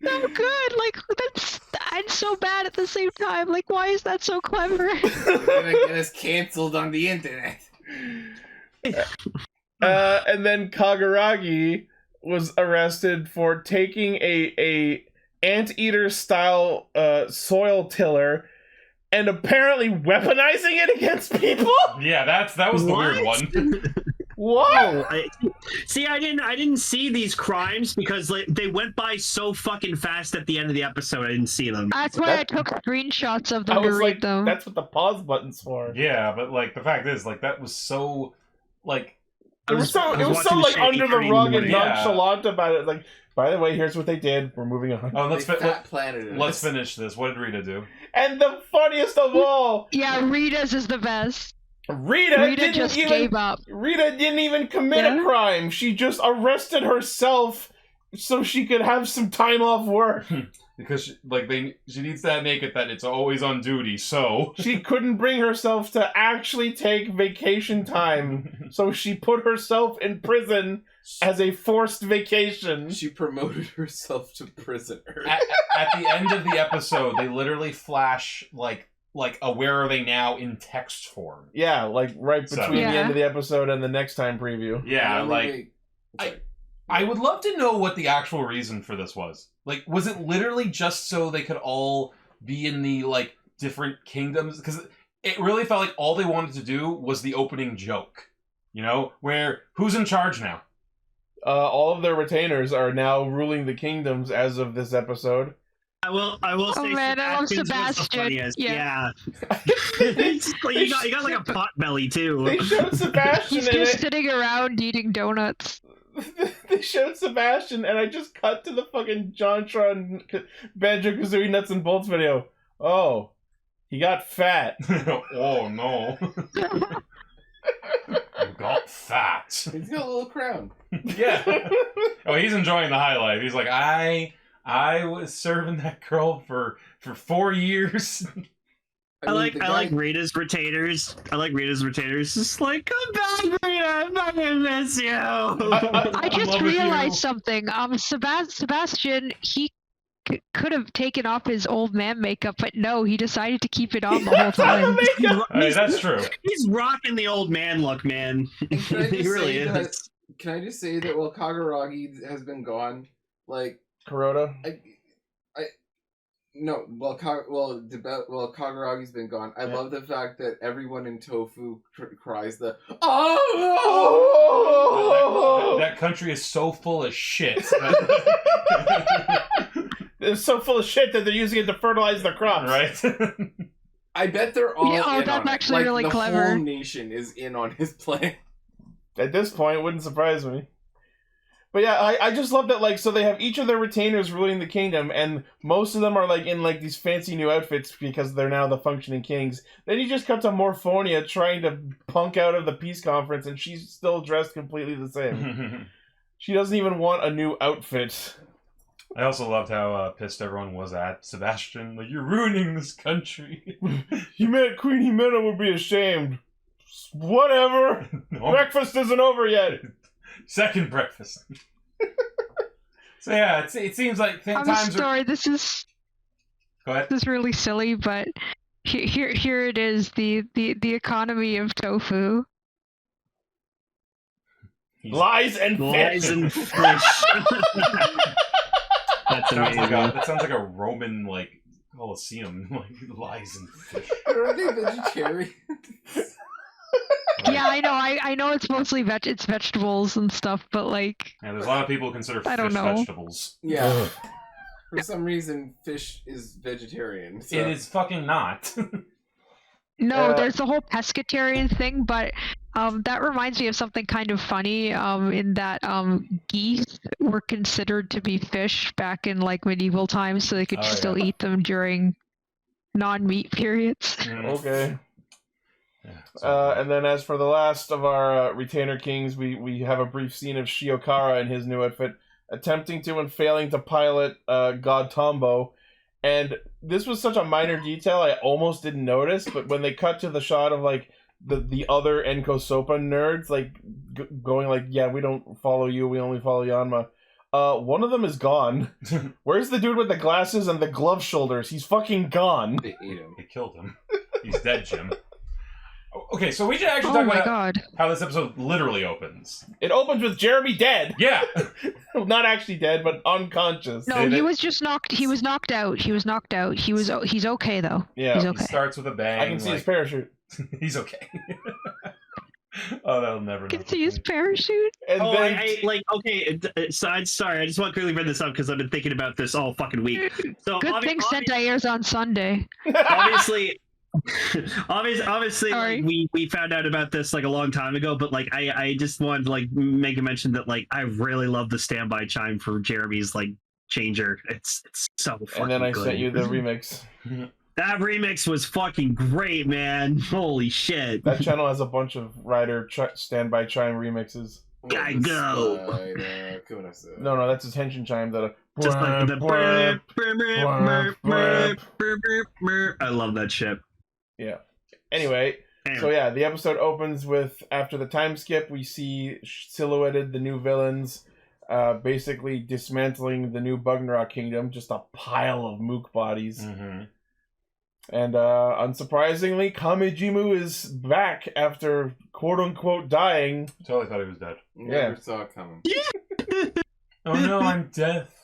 so good. Like that's and so bad at the same time. Like, why is that so clever? You're gonna get us canceled on the internet. And then Kagaragi was arrested for taking a anteater style soil tiller and apparently weaponizing it against people. Yeah, that was the weird one. What? I didn't see these crimes because they went by so fucking fast at the end of the episode. I didn't see them. That's why I took screenshots of them I to was read like, them. that's what the pause button's for. Yeah, but like the fact is, like that was so like It was so like under the rug and nonchalant about it. Like, by the way, here's what they did. We're moving on. Oh, let's let's finish this. What did Rita do? And the funniest of all, yeah, Rita's is the best. Rita just gave up. Rita didn't even commit a crime. She just arrested herself so she could have some time off work. Because she needs to make it that it's always on duty, so she couldn't bring herself to actually take vacation time, so she put herself in prison as a forced vacation. She promoted herself to prisoner. At the end of the episode, they literally flash like a where are they now in text form. Yeah, like right between the end of the episode and the next time preview. Yeah, I would love to know what the actual reason for this was. Like, was it literally just so they could all be in the, like, different kingdoms? Because it really felt like all they wanted to do was the opening joke. You know? Where, who's in charge now? All of their retainers are now ruling the kingdoms as of this episode. I will say. Oh man, I love Sebastian. Yeah. you got like a pot belly too. They showed Sebastian. He's just sitting around eating donuts. They showed Sebastian, and I just cut to the fucking JonTron Banjo-Kazooie Nuts and Bolts video. Oh, he got fat. Oh no. You got fat. He's got a little crown. Yeah. Oh, he's enjoying the high life. He's like, I was serving that girl for 4 years. I like Rita's retainers. Just like, come back, Rita. I'm not gonna miss you. I just realized something. Sebastian, he could have taken off his old man makeup, but no, he decided to keep it on the whole time. That's true. He's rocking the old man look, man. He really is. Can I just say that while Kagaragi has been gone, like Kuroda? No, well, Kaguragi's been gone. I love the fact that everyone in Tofu cries the oh. That country is so full of shit. It's so full of shit that they're using it to fertilize their crops. Right? I bet they're all in that's on actually it. really the clever. The whole nation is in on his plan. At this point, it wouldn't surprise me. But yeah, I just love that, like, so they have each of their retainers ruling the kingdom, and most of them are, like, in, like, these fancy new outfits because they're now the functioning kings. Then you just cut to Morphonia trying to punk out of the peace conference, and she's still dressed completely the same. She doesn't even want a new outfit. I also loved how pissed everyone was at Sebastian. Like, you're ruining this country. Queen Jimena would be ashamed. Whatever. No. Breakfast isn't over yet. Second breakfast. So yeah, it seems like I'm times sorry, are... this is... Go ahead. This is really silly, but here it is, the economy of tofu. Lies and fish. That's amazing. That sounds like a Roman, like, Colosseum. Like, lies and fish. Are they vegetarian? Yeah, I know it's mostly it's vegetables and stuff, but like... Yeah, there's a lot of people who consider fish vegetables. Yeah. For some reason, fish is vegetarian. So. It is fucking not. No, there's the whole pescatarian thing, but that reminds me of something kind of funny, in that geese were considered to be fish back in like medieval times, so they could still eat them during non-meat periods. Okay. And then as for the last of our retainer kings, we have a brief scene of Shiokara in his new outfit, attempting to and failing to pilot God Tombo. And this was such a minor detail, I almost didn't notice, but when they cut to the shot of, like, the other Enko Sopa nerds, like, going like, yeah, we don't follow you, we only follow Yanma. One of them is gone. Where's the dude with the glasses and the glove shoulders? He's fucking gone. They ate him. They killed him. He's dead, Jim. Okay, so we should actually talk about how this episode literally opens. It opens with Jeremy dead. Yeah. Not actually dead, but unconscious. No, he was just knocked. He was knocked out. He's okay though. Yeah. He's okay. He starts with a bang. I can see his parachute. He's okay. Oh, that'll never. I can see his parachute. And then... sorry. I just want to quickly bring this up because I've been thinking about this all fucking week. So good thing Sentai airs on Sunday. Obviously, like, we found out about this like a long time ago, but like I just wanted to like make a mention that like I really love the standby chime for Jeremy's like changer. It's so fucking And then I good. sent you the remix. That remix was fucking great, man. Holy shit. That channel has a bunch of Rider standby chime remixes. Gotta go. No, that's his henshin chime. That just like the I love that shit. Yeah. Anyway, so yeah, the episode opens with, after the time skip, we see silhouetted the new villains, basically dismantling the new Bugnarok Kingdom, just a pile of mook bodies. Mm-hmm. And unsurprisingly, Kamejimu is back after quote-unquote dying. Totally thought he was dead. Never saw it coming. Oh no, I'm death.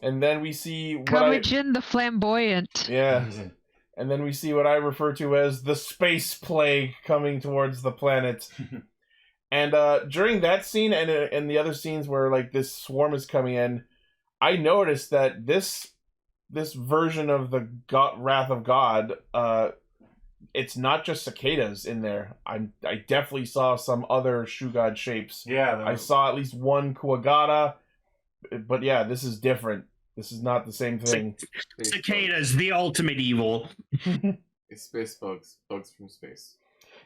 And then we see Kamijin the Flamboyant. Yeah. And then we see what I refer to as the space plague coming towards the planet. And during that scene and the other scenes where like this swarm is coming in, I noticed that this version of the Wrath of God, it's not just cicadas in there. I definitely saw some other Shugad shapes. Yeah. I saw at least one Kuwagata, but yeah, this is different. This is not the same thing. Cicadas, the ultimate evil. It's space bugs. Bugs from space.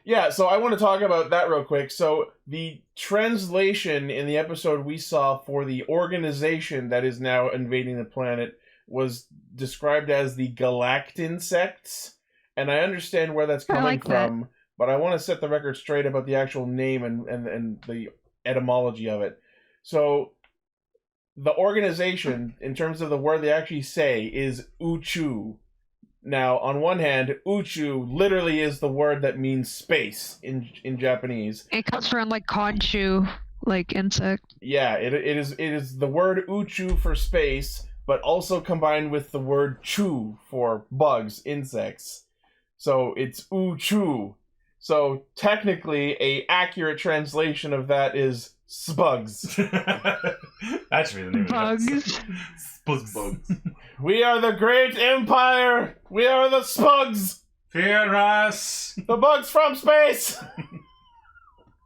Yeah, so I want to talk about that real quick. So the translation in the episode we saw for the organization that is now invading the planet was described as the Galactinsects. And I understand where that's coming from, but I want to set the record straight about the actual name and the etymology of it. So the organization, in terms of the word they actually say, is Uchu. Now, on one hand, Uchu literally is the word that means space in Japanese. It comes from like Khonshu, like insect. Yeah, it is the word Uchu for space, but also combined with the word chu for bugs, insects. So it's Uchu. So technically, a accurate translation of that is Spugs. That should be the name Bugs. of it. Bugs. We are the great empire. We are the Spugs. Fear us. The bugs from space.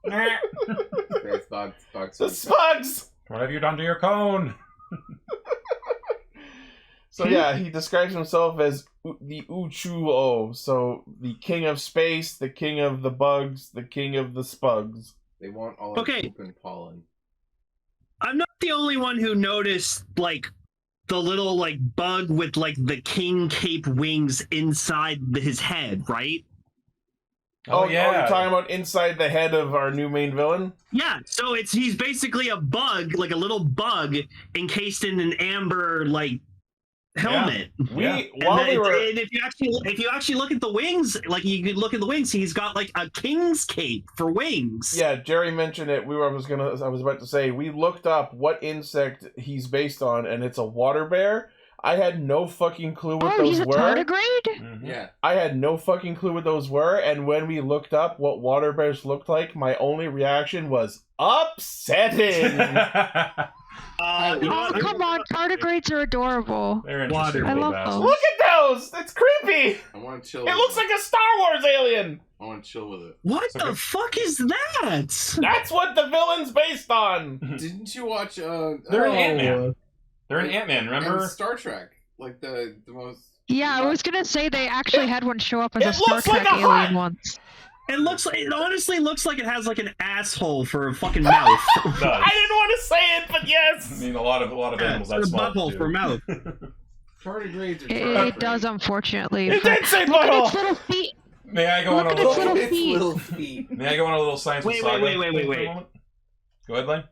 Space bugs. The Spugs. What have you done to your cone? So yeah, he describes himself as the Uchuo. So the king of space, the king of the bugs, the king of the Spugs. They want all the poop and pollen. I'm not the only one who noticed, like, the little, like, bug with, like, the king cape wings inside his head, right? Oh, yeah. You're talking about inside the head of our new main villain? Yeah, so he's basically a bug, like a little bug, encased in an amber, like, helmet. Yeah. And if you actually look at the wings, like you could look at the wings, he's got like a king's cape for wings. Yeah, Jerry mentioned it. I was about to say we looked up what insect he's based on, and it's a water bear. I had no fucking clue what those were. Oh, he's a tardigrade? Mm-hmm. Yeah. I had no fucking clue what those were, and when we looked up what water bears looked like, my only reaction was upsetting. Oh, come on. Tardigrades are adorable. They're interesting. I love those. Look at those! It's creepy! I want to chill. It looks like a Star Wars alien! I want to chill with it. What the fuck is that? That's what the villain's based on! Didn't you watch They're an Ant-Man. They're an Ant-Man, remember? And Star Trek. Like the most Yeah, I was gonna say they actually had one show up as a Star looks like Trek a alien hut! once. It honestly looks like it has like an asshole for a fucking mouth. I didn't want to say it, but yes. I mean, a lot of animals that a small. butthole too. for mouth. Tardigrades are It does, unfortunately. It did say Look at butthole! its little feet. May I go on a Look at its little? little Its feet. little feet. May I go on a little science with Saga? Wait. for a moment? Go ahead, Lane.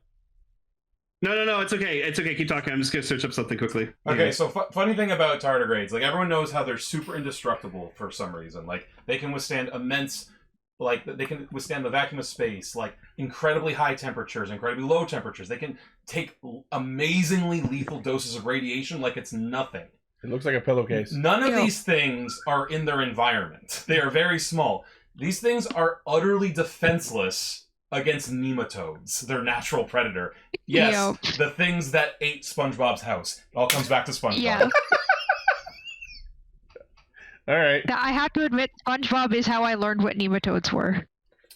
No, it's okay. It's okay. Keep talking. I'm just gonna search up something quickly. Okay, so funny thing about tardigrades, like everyone knows how they're super indestructible for some reason. Like they can withstand immense, like they can withstand the vacuum of space, like incredibly high temperatures, incredibly low temperatures. They can take amazingly lethal doses of radiation like it's nothing. It looks like a pillowcase. None of these things are in their environment. They are very small. These things are utterly defenseless against nematodes, their natural predator. Yes, the things that ate SpongeBob's house. It all comes back to SpongeBob. Yeah. All right. I have to admit, SpongeBob is how I learned what nematodes were.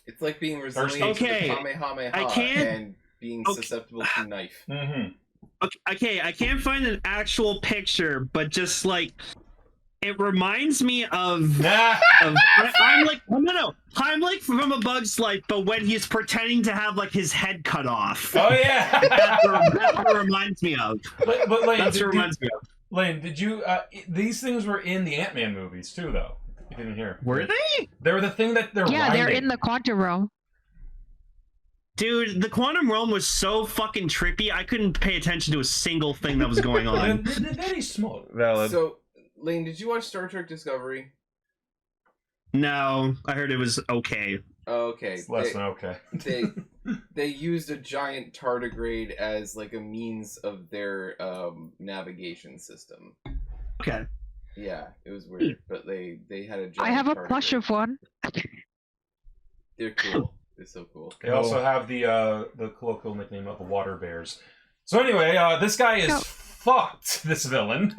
It's like being resilient to the Kamehameha and being susceptible to knife. Mm-hmm. Okay, I can't find an actual picture, but just like it reminds me of I'm like from A Bug's Life, but when he's pretending to have like his head cut off. Oh yeah, that's what it reminds me of. But Lane, that's what it reminds me of. Lane, did you? These things were in the Ant-Man movies too, though. You didn't hear? Were they? They were the thing that they're. Yeah, riding. they're in the quantum realm. Dude, the quantum realm was so fucking trippy. I couldn't pay attention to a single thing that was going on. They're very small. Valid. So, Lane, did you watch Star Trek Discovery? No, I heard it was okay. Okay. It's less than okay. They used a giant tardigrade as like a means of their navigation system. Okay. Yeah, it was weird, but they had a giant I have a tardigrade. plush of one. They're cool. They're so cool. They also have the colloquial nickname of the water bears. So anyway, this guy is fucked. This villain.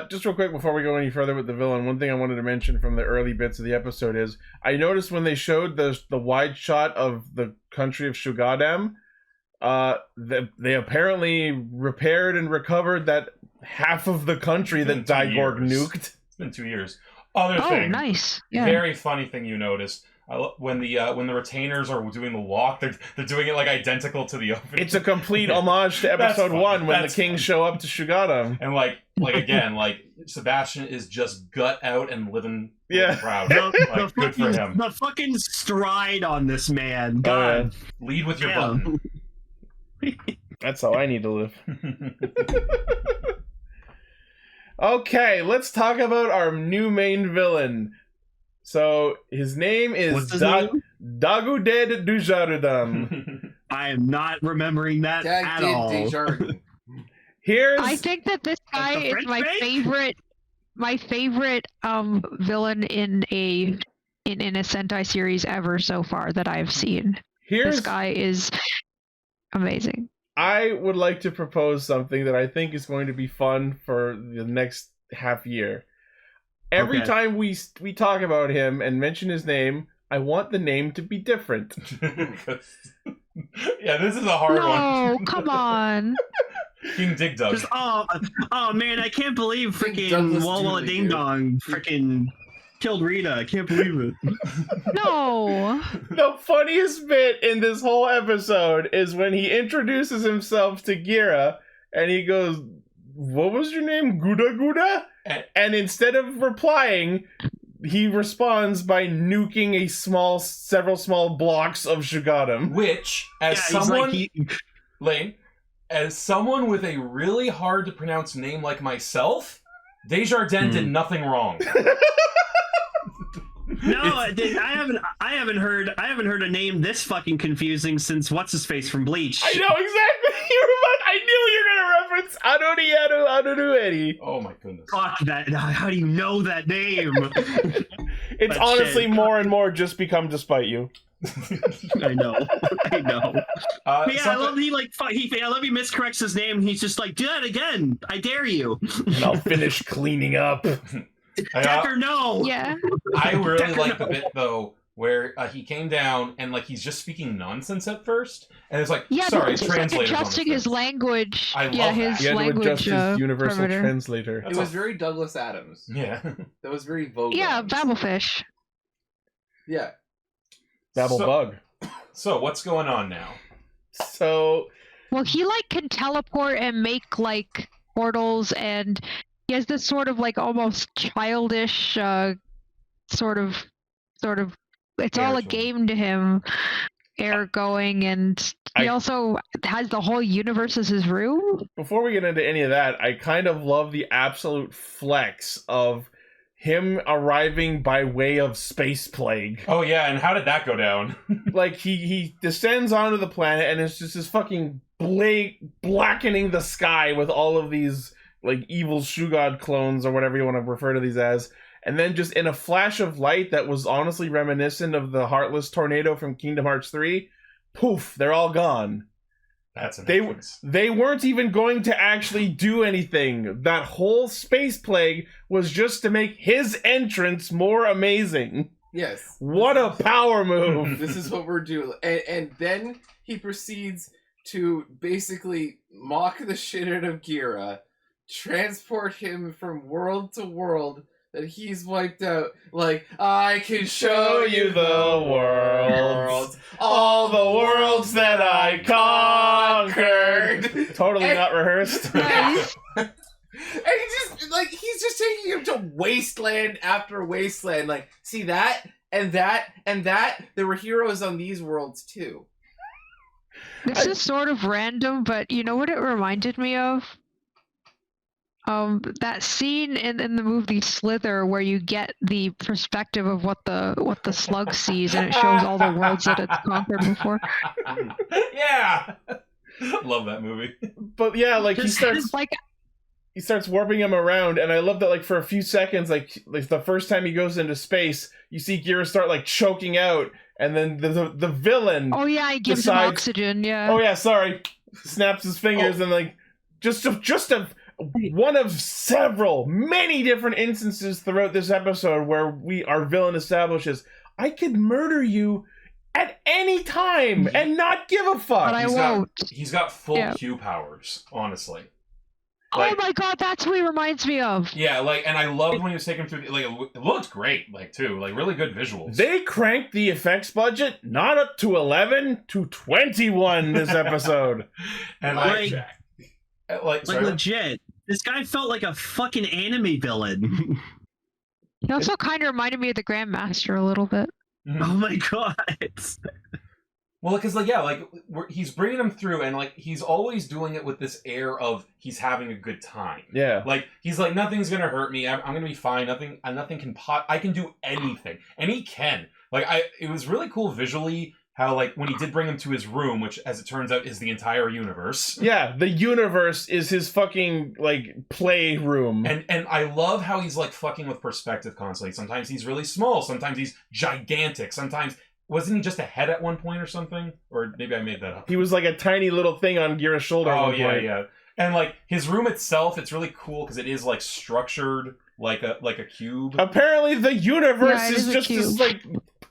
Just real quick before we go any further with the villain, one thing I wanted to mention from the early bits of the episode is I noticed when they showed the wide shot of the country of Shugadam, they apparently repaired and recovered that half of the country that Digorg nuked. It's been 2 years. Other thing, nice. Yeah. Very funny thing you noticed. When the retainers are doing the walk, they're doing it like identical to the opening. It's a complete homage to episode 1 when the kings show up to Shugadam. And like again, like Sebastian is just gut out and living proud. Good for him. The fucking stride on this man. God. Lead with your button. That's how I need to live. Okay, let's talk about our new main villain. So his name is Daguded Dujardam. I am not remembering that at all. I think that this guy is my favorite villain in a Sentai series ever so far that I've seen. This guy is amazing. I would like to propose something that I think is going to be fun for the next half year. Every time we talk about him and mention his name, I want the name to be different. Yeah, this is a hard one. No, come on. King Dig Dug. Oh man, I can't believe freaking Walla Ding Dong freaking killed Rita. I can't believe it. No. The funniest bit in this whole episode is when he introduces himself to Gira and he goes, "What was your name? Gouda Gouda?" And instead of replying, he responds by nuking several small blocks of Shugadam. Which, as Lane, as someone with a really hard to pronounce name like myself, Desjardins did nothing wrong. No, I haven't heard a name this fucking confusing since what's his face from Bleach. I know exactly. I knew you were gonna reference Adoniyaru. Oh my goodness! Fuck that! How do you know that name? It's honestly more and more just become despite you. I know. Yeah, I love he miscorrects his name. And he's just like, do that again. I dare you. And I'll finish cleaning up. Decker, no. Yeah. I really like the bit though where he came down and like he's just speaking nonsense at first, and it's like, Yeah, sorry, it's just like translators on this adjusting thing. his language. I love yeah, that. his He had to language. adjust his universal parameter. translator. It was very Douglas Adams. Yeah. That was very Vogue. Yeah, Adams. Babblefish. Yeah. Babble bug. So what's going on now? So Well, he like can teleport and make like portals, and he has this sort of like almost childish sort of it's all a game to him air going, and he also has the whole universe as his room. before we get into any of that, I kind of love the absolute flex of him arriving by way of space plague. Oh yeah, and how did that go down? Like he descends onto the planet and it's just this fucking blackening the sky with all of these like evil shoe god clones or whatever you want to refer to these as, and then just in a flash of light that was honestly reminiscent of the Heartless tornado from Kingdom Hearts 3, poof, they're all gone. That's an They entrance. they weren't even going to actually do anything. That whole space plague was just to make his entrance more amazing. Yes. What a power move. This is what we're doing. And then he proceeds to basically mock the shit out of Gira, transport him from world to world that he's wiped out. Like, I can show you the world. All the worlds that I conquered. Totally not rehearsed. And he just, like, he's just taking him to wasteland after wasteland. Like, see that? And that? And that? There were heroes on these worlds, too. This is sort of random, but you know what it reminded me of? That scene in the movie Slither where you get the perspective of what the slug sees, and it shows all the worlds that it's conquered before. Yeah. Love that movie. But yeah, like he starts warping him around, and I love that like for a few seconds, like the first time he goes into space, you see Gira start like choking out, and then the villain. Oh yeah, he gives him oxygen. Yeah. Oh yeah, sorry. Snaps his fingers and like just one of many different instances throughout this episode where our villain establishes, I could murder you at any time and not give a fuck. But I won't. He's got full Q powers, honestly. Oh my god, that's what he reminds me of. Yeah, like, and I loved when he was taking through. Like, it looked great, like too, like really good visuals. They cranked the effects budget not up to 11 to 21 this episode, and like legit, this guy felt like a fucking anime villain. He also kind of reminded me of the Grandmaster a little bit. Oh my god. Well, because like he's bringing him through, and like he's always doing it with this air of he's having a good time. Yeah, like he's like, nothing's gonna hurt me. I'm gonna be fine. Nothing can I can do anything, and he can. Like it was really cool visually how like when he did bring him to his room, which as it turns out is the entire universe. Yeah, the universe is his fucking like playroom. And I love how he's like fucking with perspective constantly. Sometimes he's really small. Sometimes he's gigantic. Sometimes. Wasn't he just a head at one point or something? Or maybe I made that up. He was like a tiny little thing on Gira's shoulder. Oh, at one point. yeah. And like his room itself, it's really cool because it is like structured like a cube. Apparently the universe is just this like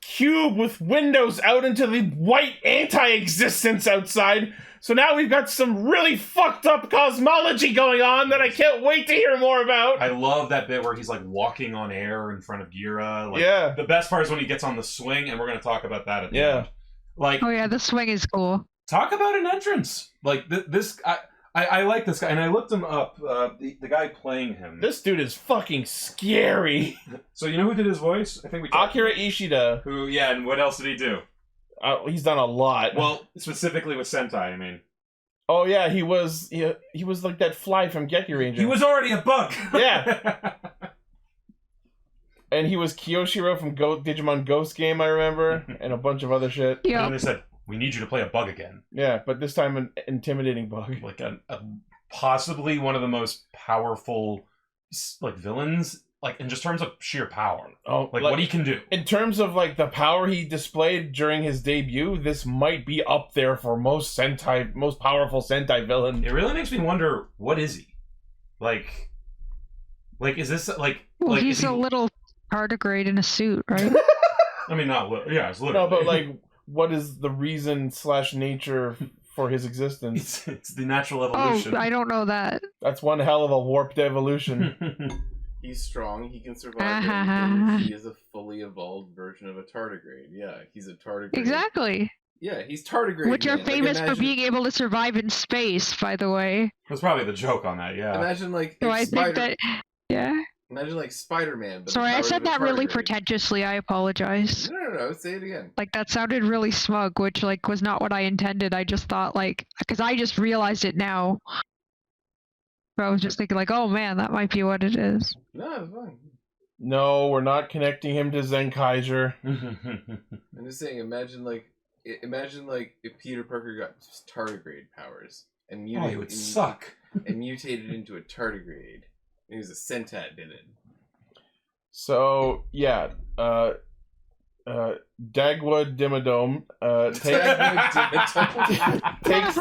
cube with windows out into the white anti-existence outside. So now we've got some really fucked up cosmology going on that I can't wait to hear more about. I love that bit where he's like walking on air in front of Gira. Like, yeah. The best part is when he gets on the swing, and we're going to talk about that at the end. Like, oh yeah, the swing is cool. Talk about an entrance. Like this, I like this guy, and I looked him up. The guy playing him. This dude is fucking scary. So you know who did his voice? I think we Akira Ishida. Who? Yeah, and what else did he do? He's done a lot. Well, specifically with Sentai, I mean. Oh yeah, he was like that fly from Geki Ranger. He was already a bug. Yeah. And he was Kyoshiro from Digimon Ghost Game, I remember, and a bunch of other shit. Yeah. And then they said, "We need you to play a bug again." Yeah, but this time an intimidating bug, like a possibly one of the most powerful like villains. Like, in just terms of sheer power. Oh, like what he can do. In terms of, like, the power he displayed during his debut, this might be up there for most powerful Sentai villain. It really makes me wonder, what is he? Like, is this, like... Well, like, he's a little tardigrade in a suit, right? I mean, it's literally. No, but like, what is the reason / nature for his existence? It's the natural evolution. Oh, I don't know that. That's one hell of a warped evolution. He's strong. He can survive anything. He is a fully evolved version of a tardigrade. Yeah, he's a tardigrade. Exactly. Yeah, he's tardigrade. Which are famous for being able to survive in space, by the way. That's probably the joke on that, yeah. Imagine like So I think that, yeah. Imagine like Spider-Man. But Sorry, I said that really pretentiously. I apologize. No. Say it again. Like that sounded really smug, which like was not what I intended. I just thought like, because I just realized it now. So I was just thinking like, oh man, that might be what it is. No, it's fine. No, we're not connecting him to Zenkaiser. I'm just saying, imagine like if Peter Parker got tardigrade powers and mutated. Oh, it would suck. And mutated into a tardigrade. He was a Sentai villain. So yeah, Dagwood Dimmadome takes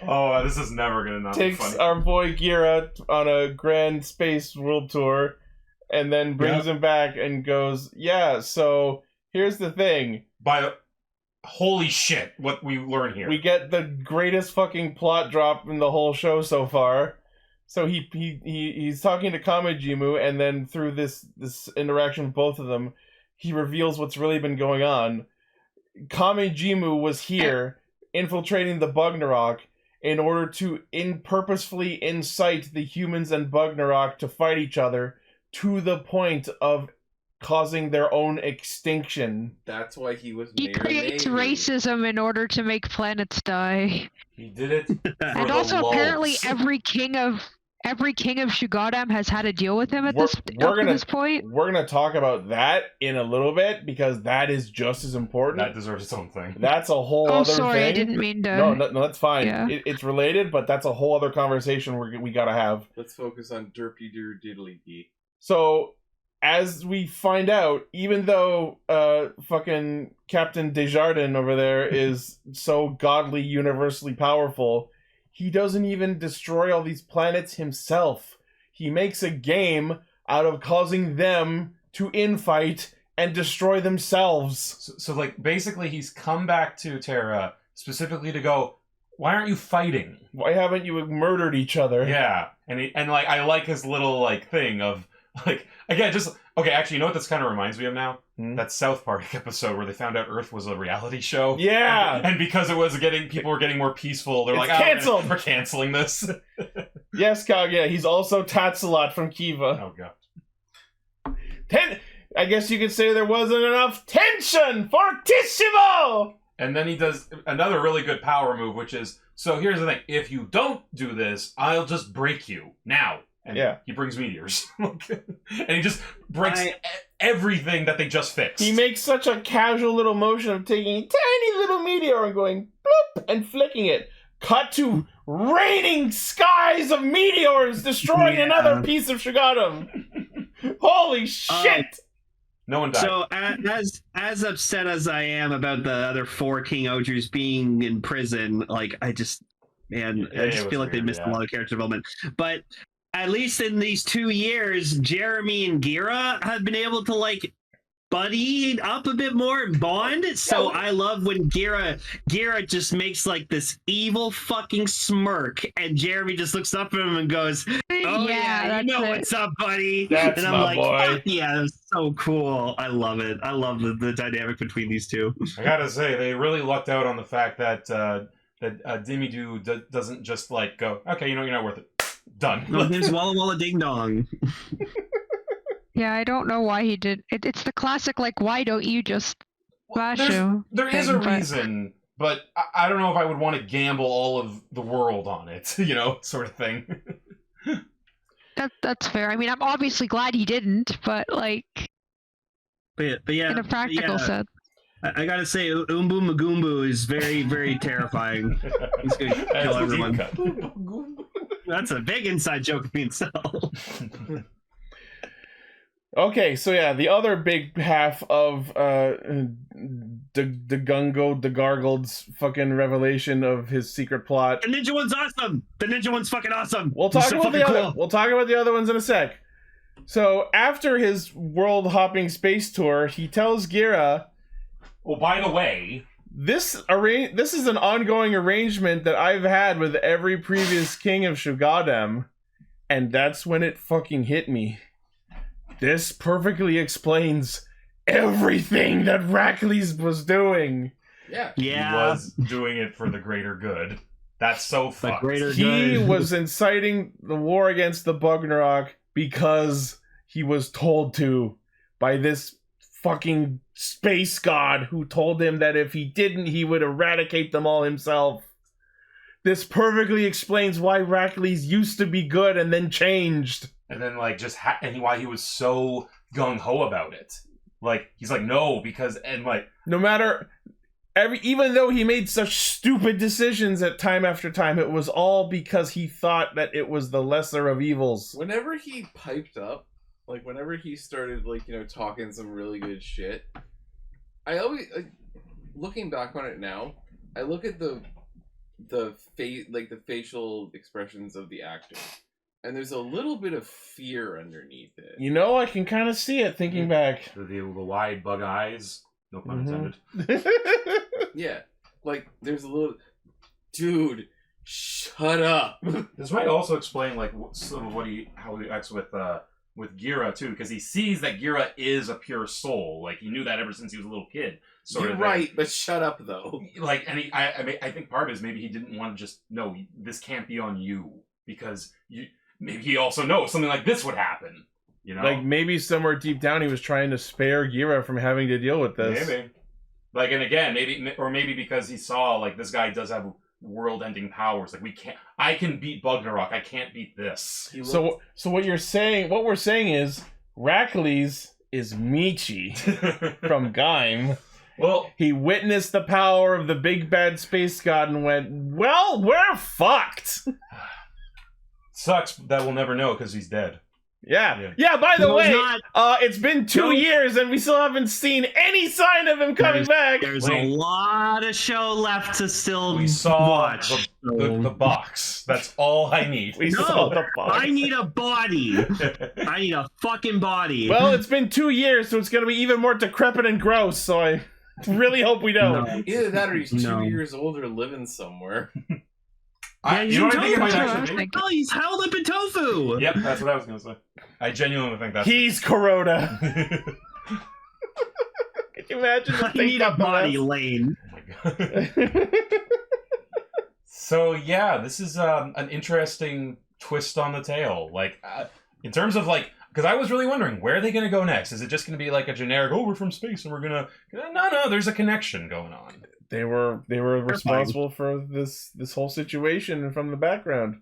oh, this is never gonna not takes be funny. our boy Gira on a grand space world tour, and then brings him back and goes, yeah. So here's the thing. Holy shit! What we learn here. We get the greatest fucking plot drop in the whole show so far. So he's talking to Kamejimu, and then through this interaction with both of them, he reveals what's really been going on. Kamejimu was here, infiltrating the Bugnarok, in order to purposefully incite the humans and Bugnarok to fight each other, to the point of causing their own extinction. That's why he was He creates racism in order to make planets die. He did it And also apparently every king of Shugadam has had to deal with him at this point. We're gonna talk about that in a little bit, because that is just as important. That deserves its own thing. That's a whole other thing. I didn't mean to. No, that's fine. Yeah. It's related, but that's a whole other conversation we gotta have. Let's focus on Derpy Doo Diddly Dee. So, as we find out, even though fucking Captain Desjardins over there is so godly, universally powerful, he doesn't even destroy all these planets himself. He makes a game out of causing them to infight and destroy themselves. So like, basically he's come back to Terra specifically to go, why aren't you fighting? Why haven't you murdered each other? Yeah. And like, I like his little like thing of like, again, just, okay, actually, you know what this kind of reminds me of now? That South Park episode where they found out Earth was a reality show. Yeah! And because it was people were getting more peaceful, they're It's like, canceled! We're canceling this. Yes, Kaguya, he's also Tatsalot from Kiva. Oh, God. I guess you could say there wasn't enough tension, fortissimo! And then he does another really good power move, which is, so here's the thing, if you don't do this, I'll just break you, now. And he brings meteors. And he just breaks everything that they just fixed. He makes such a casual little motion of taking a tiny little meteor and going bloop and flicking it. Cut to raining skies of meteors destroying another piece of Shugadam. Holy shit! No one died. So as upset as I am about the other 4 King Ogers being in prison, like I just feel like they missed a lot of character development. But at least in these 2 years, Jeremy and Gira have been able to like buddy up a bit more and bond. So I love when Gira just makes like this evil fucking smirk, and Jeremy just looks up at him and goes, "Oh yeah, you know what's up, buddy." That's and I'm my like, boy. Fuck yeah, that's so cool. I love it. I love the dynamic between these two. I gotta say, they really lucked out on the fact that Dimmy doesn't just like go, okay, you know, you're not worth it. Done. No, there's Walla Walla Ding Dong. Yeah, I don't know why he did. It's the classic, like, why don't you just bash him? There is a reason, but I don't know if I would want to gamble all of the world on it, you know, sort of thing. That's fair. I mean, I'm obviously glad he didn't, but like, but yeah, in a practical sense. I gotta say, Umbu Magumbu is very, very terrifying. He's gonna kill everyone. That's a big inside joke of himself. Okay, so yeah, the other big half of the Gargled's fucking revelation of his secret plot. The ninja one's awesome. The ninja one's fucking awesome. We'll talk about the other ones in a sec. So after his world hopping space tour, he tells Gira, "Oh, by the way, this is an ongoing arrangement that I've had with every previous king of Shugadem," and that's when it fucking hit me. This perfectly explains everything that Rackley's was doing. Yeah. He was doing it for the greater good. That's so fucked. He was inciting the war against the Bugnarok because he was told to by this fucking space god who told him that if he didn't, he would eradicate them all himself. This perfectly explains why Rackley's used to be good and then changed. And then, like, and why he was so gung-ho about it. Like, he's like, no, because, and like... No matter... Even though he made such stupid decisions at time after time, it was all because he thought that it was the lesser of evils. Whenever he piped up, like whenever he started, like, you know, talking some really good shit, I always, like, looking back on it now, I look at the facial expressions of the actor, and there's a little bit of fear underneath it. You know, I can kind of see it thinking back. The wide bug eyes. No pun intended. Yeah, like there's a little, dude, shut up. This might also explain like how he acts with Gira too, because he sees that Gira is a pure soul. Like he knew that ever since he was a little kid. You're right, but shut up though. Like, and I think part of it is maybe he didn't want to just no, this can't be on you because maybe he also knows something like this would happen. You know? Like, maybe somewhere deep down he was trying to spare Gira from having to deal with this. Maybe. Like, and again, maybe because he saw, like, this guy does have world-ending powers. Like, I can beat Bugnarok, I can't beat this. So what we're saying is, Rackley's is Michi from Gaim. Well, he witnessed the power of the big bad space god and went, well, we're fucked. Sucks that we'll never know because he's dead. Yeah, by the way, it's been 2 years and we still haven't seen any sign of him coming back. There's a lot of show left to still watch. The box. That's all I need. Saw the box. I need a body. I need a fucking body. Well, it's been 2 years, so it's going to be even more decrepit and gross, so I really hope we don't. No. Either that or he's 2 years older living somewhere. You know what I think it might actually be? Oh, he's held up in tofu. Yep, that's what I was going to say. I genuinely think that's... He's Kuroda. Could you imagine? I need a body, Lane. Oh my god. So, yeah, this is an interesting twist on the tale. Like, in terms of, like... Because I was really wondering, where are they going to go next? Is it just going to be like a generic, we're from space and we're going to... No, there's a connection going on. They were responsible for this whole situation from the background.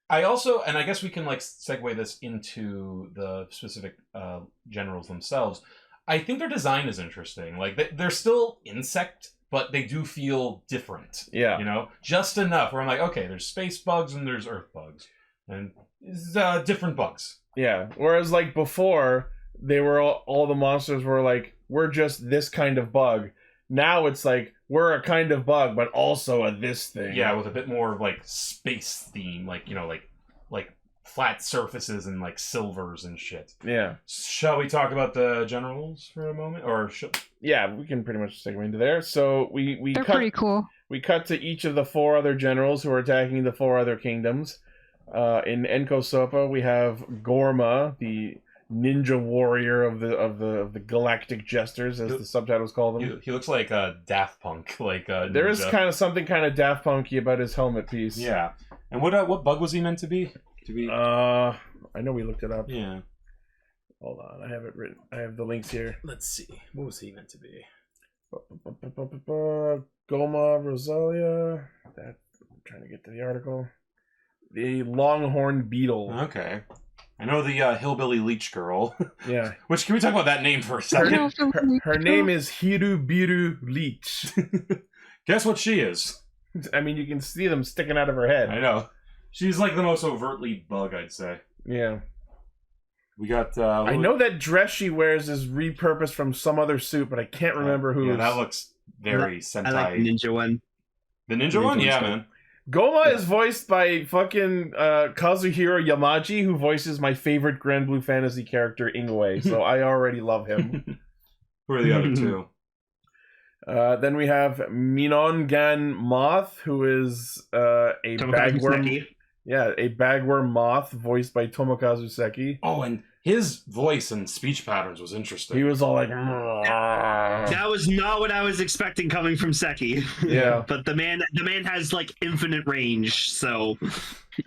I also, and I guess we can like segue this into the specific generals themselves. I think their design is interesting. Like they're still insect, but they do feel different. Yeah, you know, just enough where I'm like, okay, there's space bugs and there's earth bugs, and different bugs. Yeah. Whereas like before, they were all the monsters were like, we're just this kind of bug. Now it's like, we're a kind of bug, but also a this thing. Yeah, with a bit more of like space theme, like, you know, like flat surfaces and like silvers and shit. Yeah. Shall we talk about the generals for a moment, or yeah, we can pretty much segue into there. So they're pretty cool. We cut to each of the 4 other generals who are attacking the 4 other kingdoms. In Enko Sopa, we have Gorma, the ninja warrior of the galactic jesters, as the subtitles call them. He looks like a Daft Punk, like there is kind of something kind of Daft Punky about his helmet piece. Yeah. And what bug was he meant to be? I know we looked it up. Yeah. Hold on, I have it written. I have the links here. Let's see. What was he meant to be? Goma Rosalia. I'm trying to get to the article. The longhorn beetle. Okay. I know the hillbilly leech girl. Yeah. Which, can we talk about that name for a second? Her name is Hirubiru Leech. Guess what she is? I mean, you can see them sticking out of her head. I know. She's like the most overtly bug, I'd say. Yeah. We got... I know that dress she wears is repurposed from some other suit, but I can't remember who. Yeah, that looks very Sentai. I like the ninja one. The ninja one? Yeah, man. Goma is voiced by fucking Kazuhiro Yamaji, who voices my favorite Grand Blue Fantasy character, Ingwe, so I already love him. Who are the other two? Then we have Minongan Moth, who is a bagworm. Yeah, a bagworm moth voiced by Tomokazu Seki. Oh, and his voice and speech patterns was interesting. He was all like... That was not what I was expecting coming from Seki. Yeah. But the man has like infinite range, so...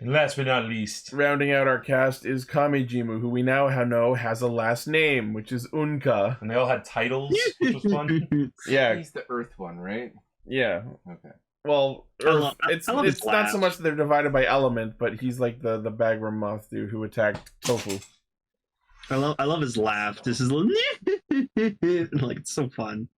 And last but not least, rounding out our cast is Kamejimu, who we now know has a last name, which is Unka. And they all had titles, which was fun. Yeah. He's the Earth one, right? Yeah. Okay. Well, Earth, it's I love his it's not laugh. so much that they're divided by element, but he's like the bagworm moth dude who attacked Tofu. I love his laugh. This is like it's so fun.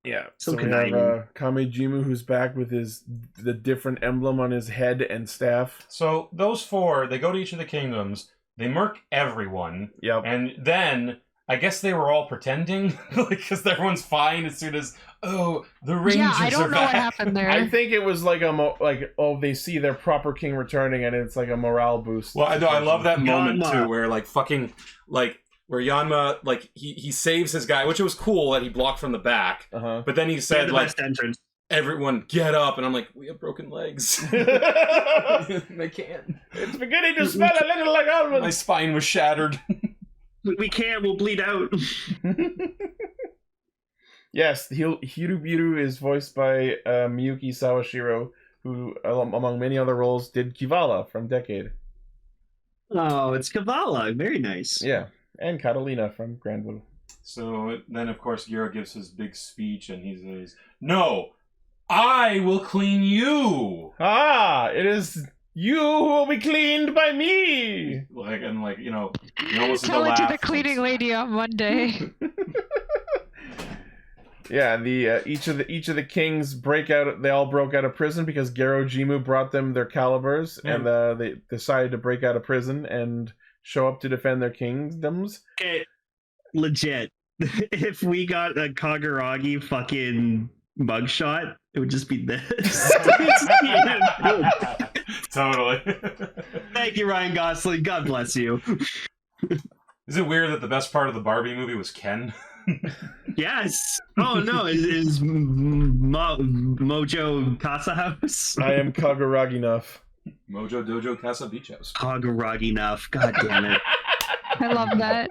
Yeah. So So we conniving. have Kamejimu, who's back with the different emblem on his head and staff. So those four, they go to each of the kingdoms, they murk everyone, Yep. and then I guess they were all pretending, because everyone's fine as soon as, oh, the Rangers Yeah, I don't are know back. what happened there. I think it was like they see their proper king returning, and it's like a morale boost. Well, I know, I love that moment Yanma. too, where where Yanma, he saves his guy, which it was cool that he blocked from the back, Uh-huh. but then he They had said, the like, best entrance. everyone get up, and I'm like, we have broken legs. They can. It's beginning to smell a little like My almonds. spine was shattered. We can't. We'll bleed out. Yes, Hirubiru is voiced by Miyuki Sawashiro, who, among many other roles, did Kivala from Decade. Oh, it's Kavala. Very nice. Yeah, and Catalina from Grand Blue. So then, of course, Giro gives his big speech, and he says, "No, I will clean you." Ah, it is you who will be cleaned by me. You almost Tell it to the laugh. cleaning lady on Monday. Yeah, each of the kings break out. They all broke out of prison because Gero Jimu brought them their calibers, and they decided to break out of prison and show up to defend their kingdoms. Okay, legit. If we got a Kaguragi fucking mugshot, it would just be this. Totally. Thank you, Ryan Gosling. God bless you. Is it weird that the best part of the Barbie movie was Ken? Yes. Oh no, it is Mojo Casa House. I am Kaguragi enough. Mojo Dojo Casa Beach House. Kaguragi enough. God damn it. I love that.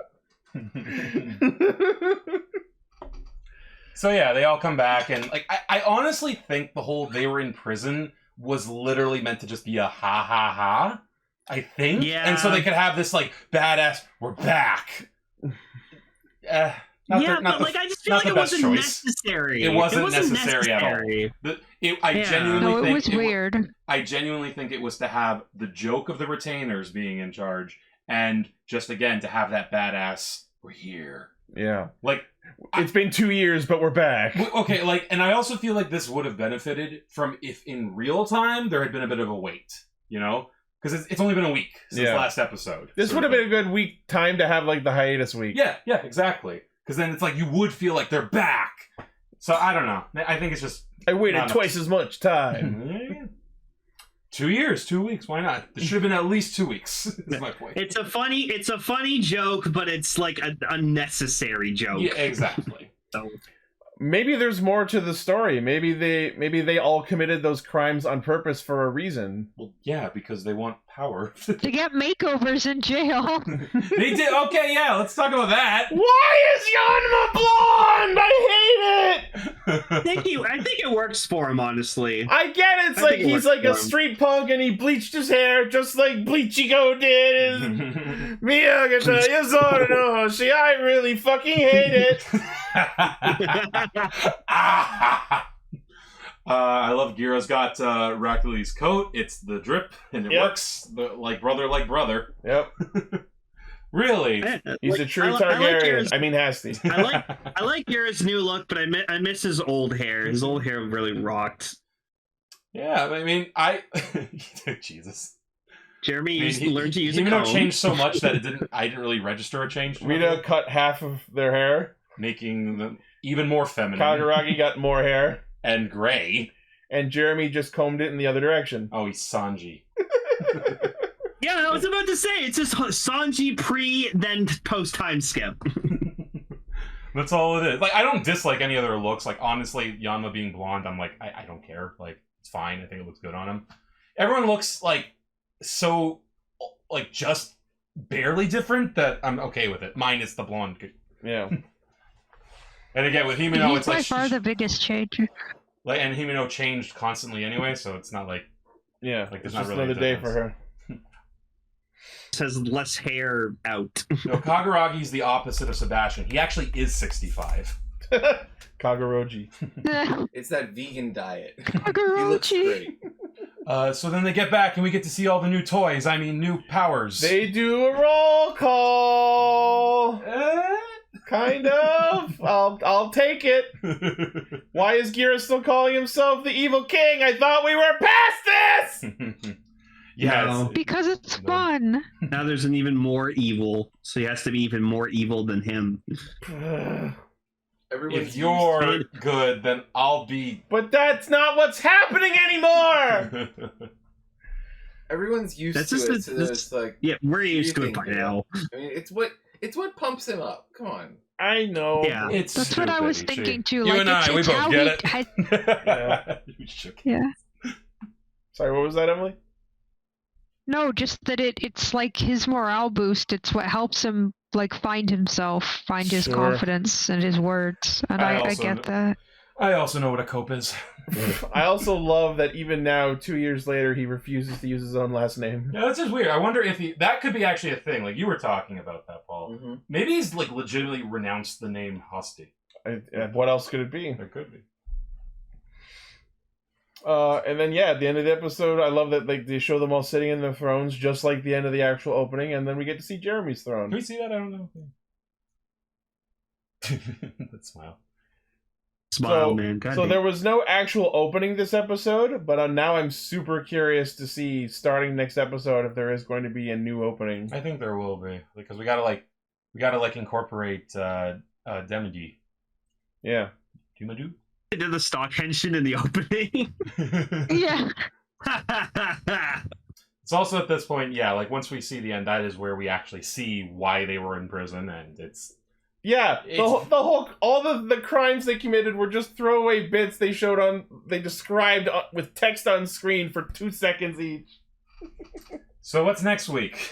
So yeah, they all come back, and I honestly think the whole they were in prison was literally meant to just be a ha ha ha. I think. Yeah. And so they could have this badass, we're back. I just feel like it wasn't necessary. It wasn't necessary at all. I genuinely think it was weird. I genuinely think it was to have the joke of the retainers being in charge, and just again to have that badass. We're here. Yeah. It's been 2 years, but we're back. Okay, and I also feel like this would have benefited from if in real time there had been a bit of a wait, Because it's only been a week since the last episode. This would have been a good week time to have the hiatus week. Yeah, exactly. Because then it's you would feel like they're back. So I don't know. I think it's just I waited twice as much time. 2 years, 2 weeks. Why not? There should have been at least 2 weeks. That's my point. It's a funny joke, but it's an unnecessary joke. Yeah, exactly. So maybe there's more to the story. Maybe they all committed those crimes on purpose for a reason. Well, yeah, because they want power. To get makeovers in jail. They did. Okay, yeah, let's talk about that. Why is Yanma blonde? I hate it. I think it works for him, honestly. I get it. It's he's like a street punk and he bleached his hair just like Bleachigo did. Miyagata, Yazora no Hoshi. I really fucking hate it. I love Giro's got Rakuli's coat. It's the drip, and it works. Like brother. Yep. Really? He's a true Targaryen. I mean, Hasty. I like Giro's new look, but I miss his old hair. His old hair really rocked. Yeah, I mean, Jesus. Jeremy learned to use a comb. comb. Changed so much that I didn't really register a change. Rita cut half of their hair, making them even more feminine. Kaguragi got more hair and gray. and Jeremy just combed it in the other direction. Oh, he's Sanji. Yeah, I was about to say, it's just Sanji pre, then post time skip. That's all it is. Like, I don't dislike any other looks. Like, honestly, Yanma being blonde, I'm like, I don't care. Like, it's fine. I think it looks good on him. Everyone looks, like, so, like, just barely different that I'm okay with it. Minus the blonde. Yeah. And again, with Himeno, He's it's by like... far the biggest change. Like, and Himeno changed constantly anyway, so it's not like... Yeah, like, it's there's not just really another day for her. Has less hair out. No, Kaguragi's the opposite of Sebastian. He actually is 65. Kaguraji. It's that vegan diet. Kagurachi. He looks great. So then they get back and we get to see all the new toys. I mean, new powers. They do a roll call. Kind of. I'll take it. Why is Gira still calling himself the evil king? I thought we were past this. Yeah, No. Because it's fun. Now there's an even more evil, so he has to be even more evil than him. Everyone's If you're good, then I'll be... But that's not what's happening anymore. Everyone's used That's to just it, a- so that's- it's like... Yeah, we're used to it you by think, now. I mean, it's what pumps him up. Come on. I know. Yeah. It's That's what I stupid, was Ichi. thinking too. You Like, and I, we it's both how get we, it. Yeah. We shook yeah. Sorry, what was that, Emily? No, just that it's like his morale boost. It's what helps him like find himself, find his Sure. confidence and his words. And I also get that. I also know what a cope is. I also love that even now, 2 years later, he refuses to use his own last name. Yeah, that's just weird. I wonder if he... That could be actually a thing. Like, you were talking about that, Paul. Mm-hmm. Maybe he's, like, legitimately renounced the name Husty. What else could it be? There could be. And then at the end of the episode, I love that they show them all sitting in their thrones, just like the end of the actual opening, and then we get to see Jeremy's throne. Can we see that? I don't know. That smile. Smile, man. God So damn. there was no actual opening this episode, but now I'm super curious to see, starting next episode, if there is going to be a new opening. I think there will be, because we gotta incorporate Demidi. Yeah. Dumadu? They did the stock henshin in the opening. Yeah. It's also at this point, like once we see the end, that is where we actually see why they were in prison, and it's... Yeah, the whole all the crimes they committed were just throwaway bits they described with text on screen for 2 seconds each. So what's next week?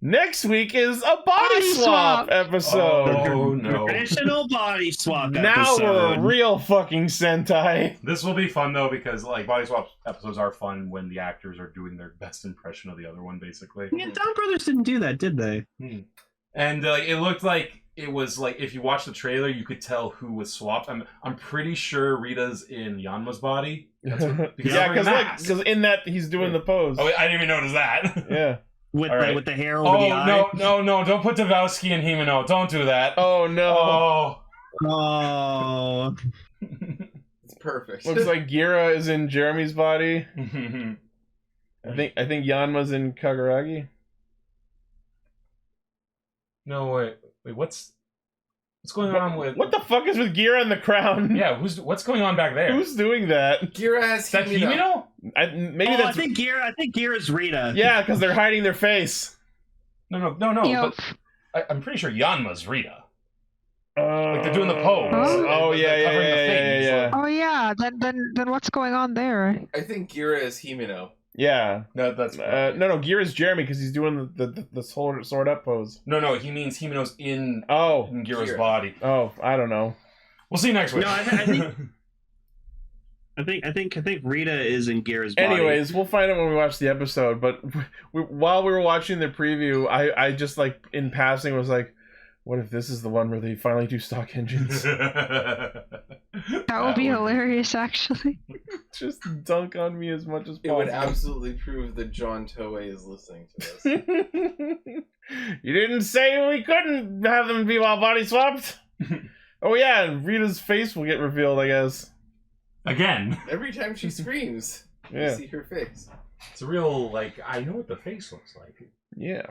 Next week is a body swap episode. Oh no. Traditional body swap Now episode. we're real fucking Sentai. This will be fun though, because like body swap episodes are fun when the actors are doing their best impression of the other one, basically. Yeah, Don Brothers didn't do that, did they? And it looked like it was like if you watch the trailer, you could tell who was swapped. I'm pretty sure Rita's in Yanma's body. That's what, because in that he's doing the pose. Oh, I didn't even notice that. Yeah. With the hair over the eye. No! Don't put Devolves and Himeno. Don't do that. Oh no! Oh. It's perfect. Looks like Gira is in Jeremy's body. I think Yanma's in Kaguragi. No, wait, what's going on with... What the fuck is with Gira and the crown? Yeah, what's going on back there? Who's doing that? Gira has Is that Himeno? That's... I think Gira's Rita. Yeah, because they're hiding their face. No, Yep. but I'm pretty sure Yanma's Rita. Like they're doing the pose. Oh and yeah, they're covering the things, yeah. Oh yeah. Then what's going on there? I think Gira is Himeno. Yeah. No, that's no. Gira's Jeremy because he's doing the sword up pose. No. He means Himeno's in Gira's Gira. body. Oh, I don't know. We'll see you next week. No, I think Rita is in Gira's body. Anyways, we'll find out when we watch the episode. But while we were watching the preview, I just like in passing was like, what if this is the one where they finally do stock engines? That would be hilarious, actually. Just dunk on me as much as It possible. would absolutely prove that John Toei is listening to us. You didn't say we couldn't have them be all body swapped. Oh yeah, and Rita's face will get revealed, I guess. Again. Every time she screams, Yeah. you see her face. It's a real, like, I know what the face looks like. Yeah.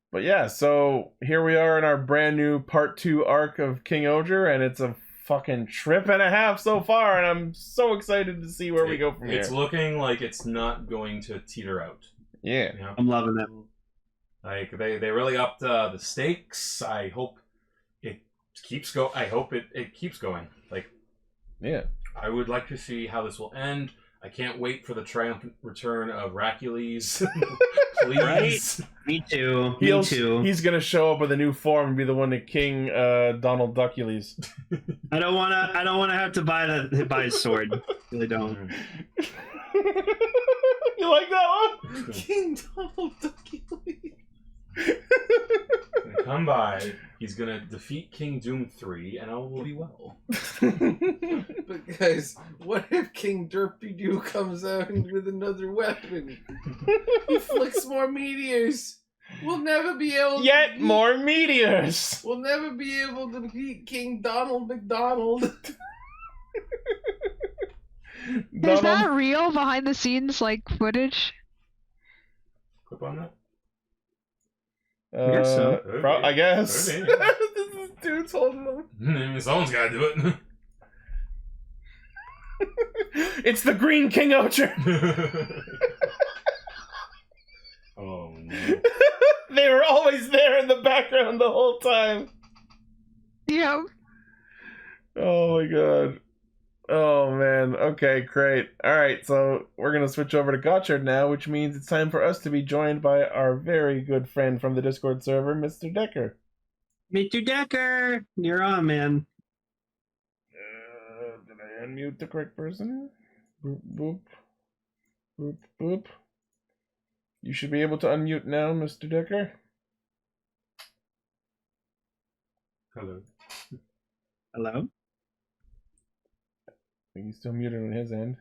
But yeah, so here we are in our brand new part 2 arc of Kingohger, and it's a fucking trip and a half so far, and I'm so excited to see where we go from here. It's looking like it's not going to teeter out. Yeah. You know? I'm loving it. Like they really upped the stakes. I hope it keeps go. I hope it keeps going. Like, yeah. I would like to see how this will end. I can't wait for the triumphant return of Racules. Please. Right? Me too. He's gonna show up with a new form and be the one to king Donald Duckules. I don't wanna have to buy his sword. Really don't. You like that one? King Donald Duckules. Come by. He's gonna defeat King Doom 3, and all will be well. But guys, what if King Derpy Doo comes out with another weapon? He flicks more meteors. We'll never be able. Yet more meteors. We'll never be able to beat King Donald McDonald. Is that real behind the scenes like footage? Clip on that. I guess so. I guess. This dude's holding them. Someone's gotta do it. It's the Green Kingohger. Oh no. They were always there in the background the whole time. Yep. Oh my god. Oh man. Okay, great. Alright, so we're gonna switch over to Gotchard now, which means it's time for us to be joined by our very good friend from the Discord server, Mr. Decker. Mr. Decker! You're on, man. Did I unmute the correct person? Boop, boop. Boop, boop. You should be able to unmute now, Mr. Decker. Hello. Hello? I think he's still muted on his end.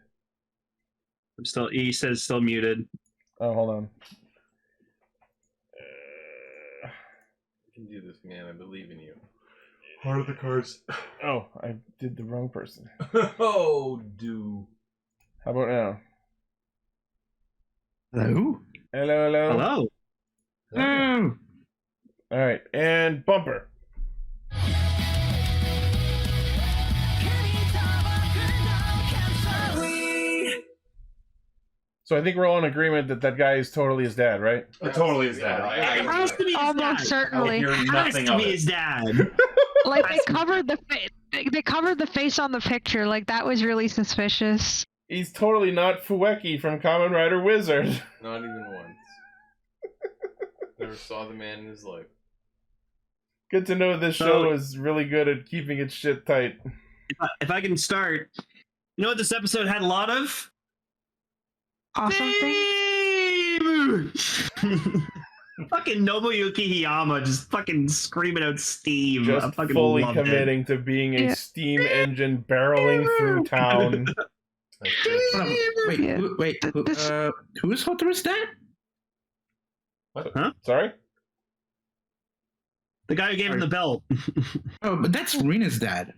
He says still muted. Oh, hold on. You can do this, man. I believe in you. Heart of the cards. Oh, I did the wrong person. Oh, do. How about now? Hello? Hello, hello. Hello? Hello. Alright, and bumper. So I think we're all in agreement that that guy is totally his dad, right? Totally his dad. It has to be his Almost dad. certainly. You're It has nothing to of be it. his dad. Like they covered the face on the picture. Like that was really suspicious. He's totally not Fueki from Kamen Rider Wizard. Not even once. Never saw the man in his life. Good to know this show is really good at keeping its shit tight. If I can start, you know what this episode had a lot of? Awesome things. Fucking Nobuyuki Hiyama just fucking screaming out steam. I Just fucking fully loved committing to being a steam engine barreling through town. Wait. Who's Hotaru's dad? What? Huh? Sorry? The guy who gave him the belt. Oh, but that's Rina's dad.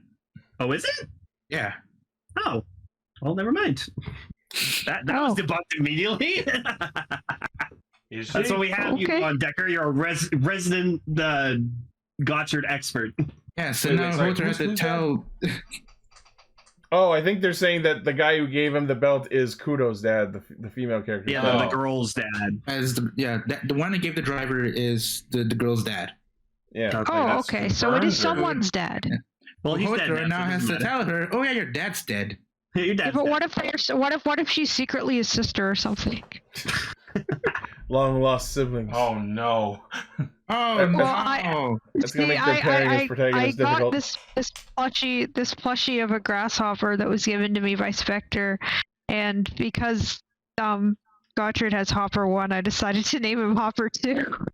Oh, is it? Yeah. Oh. Well, never mind. That was debunked immediately. That's what we have you on, Decker. You're a resident Gotchard expert. Yeah, so now Hotaru has to tell... Oh, I think they're saying that the guy who gave him the belt is Kudo's dad, the female character. Yeah, the girl's dad. The one that gave the driver is the girl's dad. Yeah. Oh, okay. So it is someone's dad. Yeah. Well, he's dead Hotaru now has to matter. tell her, "Oh yeah, your dad's dead." Your dad's But dead. what if she's secretly his sister or something? Long lost siblings. Oh no. Oh no. That's gonna make the pairing as protagonist I got difficult. this plushie of a grasshopper that was given to me by Spectre, and because Gotchard has Hopper 1, I decided to name him Hopper 2.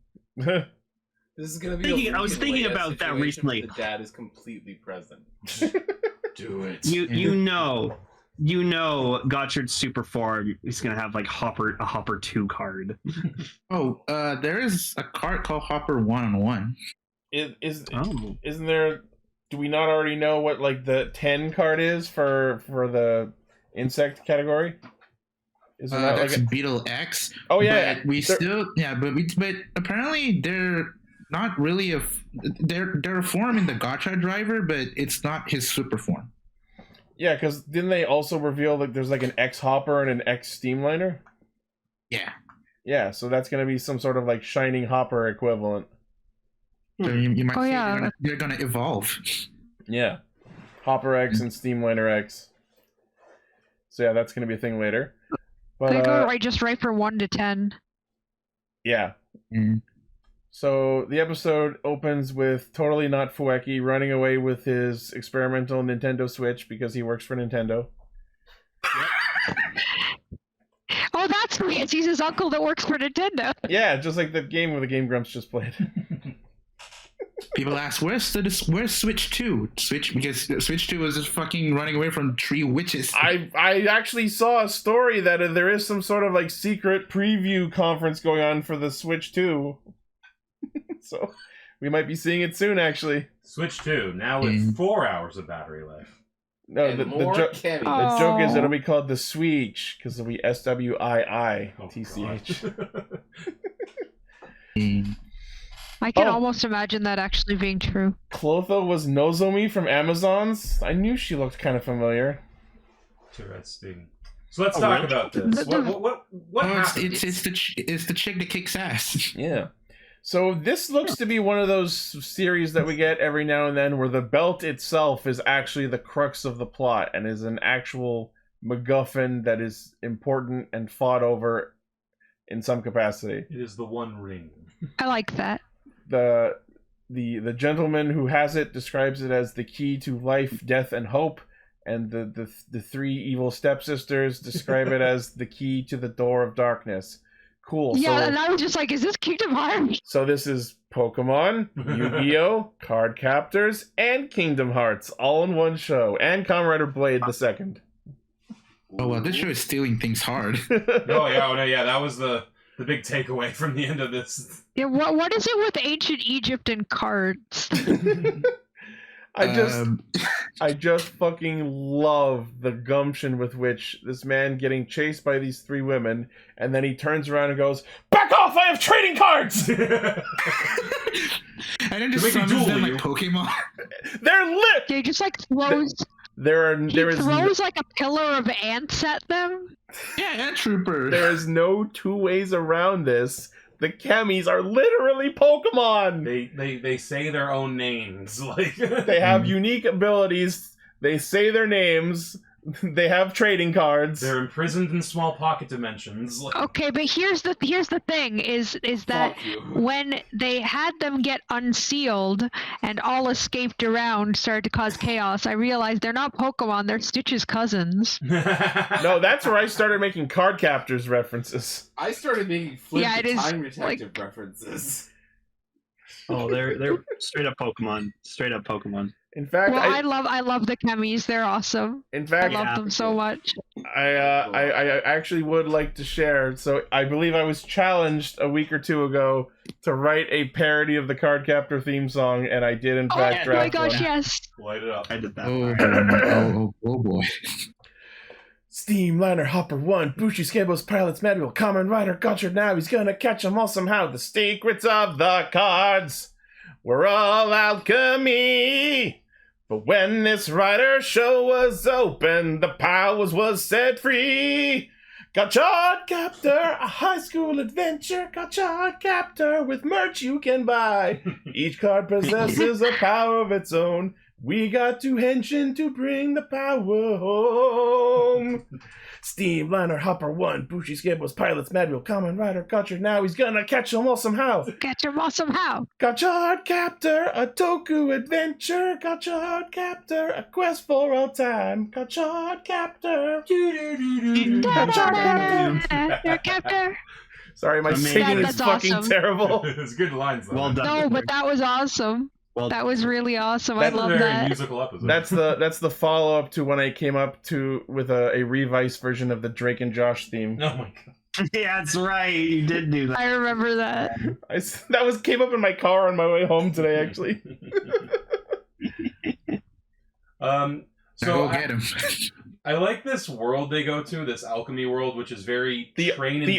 This is gonna be. I was thinking about that recently. The dad is completely present. Do it. You know, Gotchard's super form. He's gonna have like a Hopper 2 card. Oh, there is a card called Hopper 1-on-1. Isn't there? Do we not already know what like the 10 card is for the insect category? Isn't that That's like Beetle X. Oh yeah, but but apparently not really they're a form in the Gotchard driver, but it's not his super form. Yeah, because didn't they also reveal that there's like an X Hopper and an X Steamliner? Yeah. Yeah, so that's going to be some sort of like Shining Hopper equivalent. So you might say they're gonna evolve. Yeah. Hopper X and Steamliner X. So yeah, that's going to be a thing later. But, they go right for 1 to 10. Yeah. So the episode opens with Totally Not Fueki running away with his experimental Nintendo Switch because he works for Nintendo. Oh, that's weird. He's his uncle that works for Nintendo. Yeah, just like the game where the Game Grumps just played. People ask, where's Switch 2? Because Switch 2 was just fucking running away from 3 witches. I actually saw a story that there is some sort of like secret preview conference going on for the Switch 2. So we might be seeing it soon, actually. Switch 2, now with 4 hours of battery life. No, the joke is it'll be called the Switch, because it'll be SWIITCH. I can almost imagine that actually being true. Clotho was Nozomi from Amazons. I knew she looked kind of familiar. Interesting. So let's talk about this. What happened? It's the chick that kicks ass. Yeah. So this looks to be one of those series that we get every now and then where the belt itself is actually the crux of the plot and is an actual MacGuffin that is important and fought over in some capacity. It is the One Ring. I like that. The gentleman who has it describes it as the key to life, death, and hope, and the 3 evil stepsisters describe it as the key to the door of darkness. Cool. Yeah, so, and I was just like, is this Kingdom Hearts? So this is Pokemon, Yu-Gi-Oh!, Card Captors, and Kingdom Hearts all in one show, and Kamen Rider Blade the Second. Oh well, this show is stealing things hard. Yeah, that was the big takeaway from the end of this. Yeah, what is it with ancient Egypt and cards? I just fucking love the gumption with which this man getting chased by these 3 women, and then he turns around and goes, "Back off! I have trading cards!" And then just summons them like Pokemon. They're lit. He just like throws. He throws like a pillar of ants at them. Yeah, Ant Trooper. There is no 2 ways around this. The Chemis are literally Pokemon. They say their own names. Like they have unique abilities. They say their names. They have trading cards. They're imprisoned in small pocket dimensions. Okay, but here's the thing is that when they had them get unsealed and all escaped around, started to cause chaos, I realized they're not Pokemon, they're Stitch's cousins. No, that's where I started making Card Captors references. I started making Flip the Time Detective references. Oh, they're straight up Pokemon. Straight up Pokemon. In fact, well, I love the Chemis. They're awesome. In fact, I love them so much. I actually would like to share. So I believe I was challenged a week or 2 ago to write a parody of the Card Captor theme song, and I did in fact draft one. Oh my gosh, yes! Light it up. I did that. Oh boy. Steamliner Hopper 1, Bushi Scabo's Pilot's Manual, Kamen Rider Gotchard now, he's gonna catch them all somehow. The secrets of the cards were all alchemy. But when this Rider show was open, the powers was set free. Gotchard Captor, a high school adventure. Gotchard Captor with merch you can buy. Each card possesses a power of its own. We got 2 henshin to bring the power home. Steamliner Hopper 1, Bushi Scabo's Pilot's Manual, Kamen Rider Gotchard now, he's gonna catch them all somehow. Catch them all somehow. Gotchard Captor, a toku adventure. Gotchard Captor, a quest for all time. Gotchard Captor. Gotchard Captor. Sorry, my singing is fucking awesome. Terrible. It's good lines though. Well done. No, but that was awesome. Well, that was really awesome. That's I love a very that. musical episode. That's the follow up to when I came up with a revised version of the Drake and Josh theme. Oh my god. Yeah, that's right. You did do that. I remember that. That came up in my car on my way home today, actually. So go get him. I like this world they go to, this alchemy world, which is very the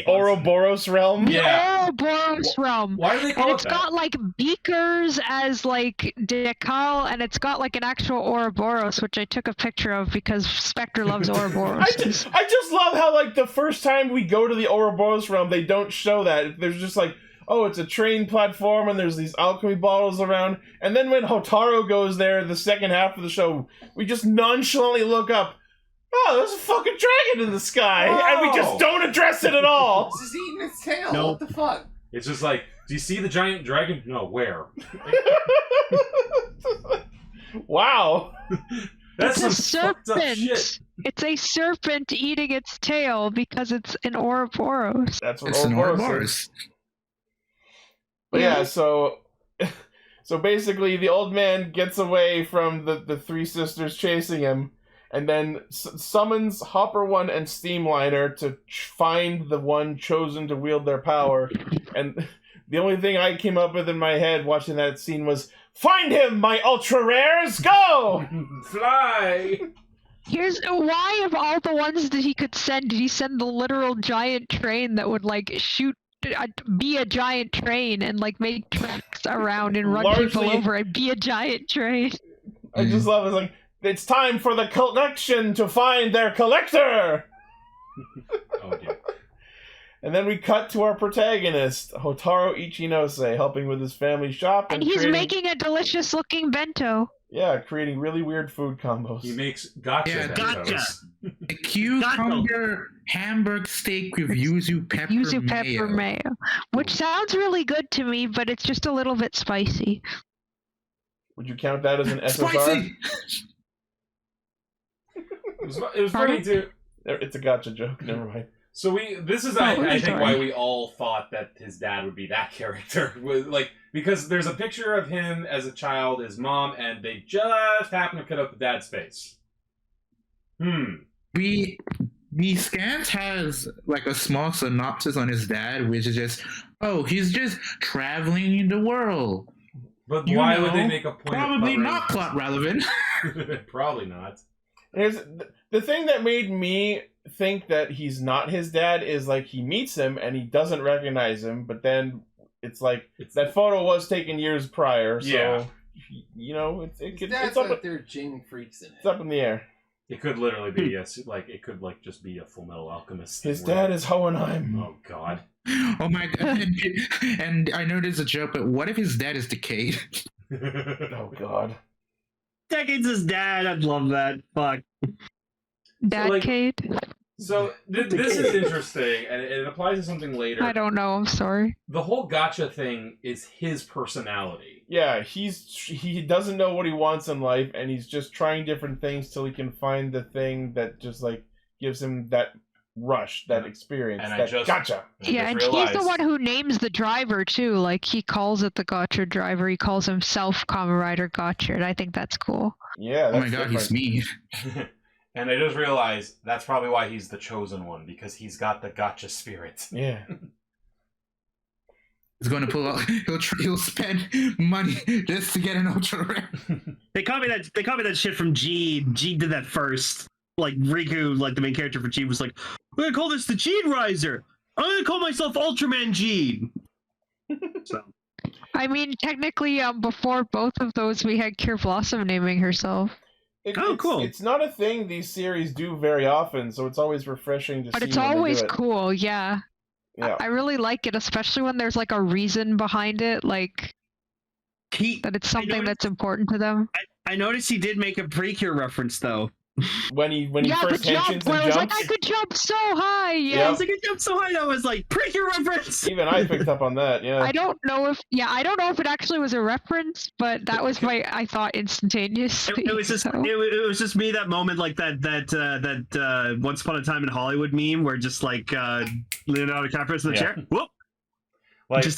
Ouroboros realm. Yeah. The Ouroboros realm. Why do they call and it it's that? got like beakers as like decal, and it's got like an actual Ouroboros, which I took a picture of because Spectre loves Ouroboros. I just love how like the first time we go to the Ouroboros realm, they don't show that. There's just like, oh, it's a train platform, and there's these alchemy bottles around. And then when Hotaru goes there, the second half of the show, we just nonchalantly look up. Oh, there's a fucking dragon in the sky, and we just don't address it at all. It's just eating its tail. Nope. What the fuck? It's just like, do you see the giant dragon? No, where? Wow. That's it's a some fucked up serpent. shit. It's a serpent eating its tail because it's an Ouroboros. That's what It's an Ouroboros Ouroboros. is. But yeah, so basically the old man gets away from the three sisters chasing him, and then summons Hopper 1 and Steamliner to find the one chosen to wield their power. And the only thing I came up with in my head watching that scene was, find him, my ultra rares, go! Fly! Here's why of all the ones that he could send, did he send the literal giant train that would like shoot, be a giant train and like make tracks around and run people over and be a giant train? I just love it. It's like, it's time for the collection to find their collector! Oh, dear. And then we cut to our protagonist, Hotaru Ichinose, helping with his family shop. And he's making a delicious looking bento. Yeah, creating really weird food combos. He makes gotcha. Gotcha. A cucumber hamburg steak with yuzu pepper mayo. Which sounds really good to me, but it's just a little bit spicy. Would you count that as an SSR? Spicy! It was funny too. It's a gotcha joke. Never mind. So this is I think why we all thought that his dad would be that character, was like, because there's a picture of him as a child, his mom, and they just happen to cut out the dad's face. The scans has like a small synopsis on his dad, which is just, oh, he's just traveling in the world. But why would they make a point? Probably not plot relevant. Probably not. Here's the thing that made me think that he's not his dad is like he meets him and he doesn't recognize him, but then it's like that photo was taken years prior, so Yeah. you know It's up out there Jing freaks in it. it's up in the air. It could literally be it could like just be a Full Metal Alchemist. His dad is Hohenheim. Oh God. Oh my god! And I know there's a joke, but what if his dad is decayed? Oh God. Decade's his dad. I'd love that. Fuck. Decade? So this is interesting, and it applies to something later. I don't know. I'm sorry. The whole gotcha thing is his personality. Yeah, he doesn't know what he wants in life, and he's just trying different things till he can find the thing that just like gives him that rush, that experience, And that gotcha. Yeah, and he's the one who names the driver too. Like he calls it the Gotchard driver. He calls himself Kamen Rider Gotchard. I think that's cool. Yeah. Oh my god, he's me. And I just realized that's probably why he's the chosen one, because he's got the gotcha spirit. Yeah. He's going to pull out. He'll spend money just to get an ultra rare. They copied that shit from Gene. Gene did that first. Like Riku, like the main character for Gene, was like, "We're gonna call this the Gene Riser. I'm gonna call myself Ultraman Gene." So. I mean, technically, before both of those, we had Cure Blossom naming herself. Cool. It's not a thing these series do very often, so it's always refreshing to see. But it's when they do always it. cool, yeah. Yeah. I really like it, especially when there's like a reason behind it, like that it's something that's important to them. I noticed he did make a Precure reference though. When he Yeah, the first jump mentions where and I was jumps. like, I could jump so high. Yeah, Yep. I was like, I jumped so high. That was like Precure reference. Even I picked up on that. Yeah. I don't know if it actually was a reference, but that was I thought instantaneously. It was just it was just me that moment like that Once Upon a Time in Hollywood meme where just like Leonardo DiCaprio's in the chair. Whoop. Like, Just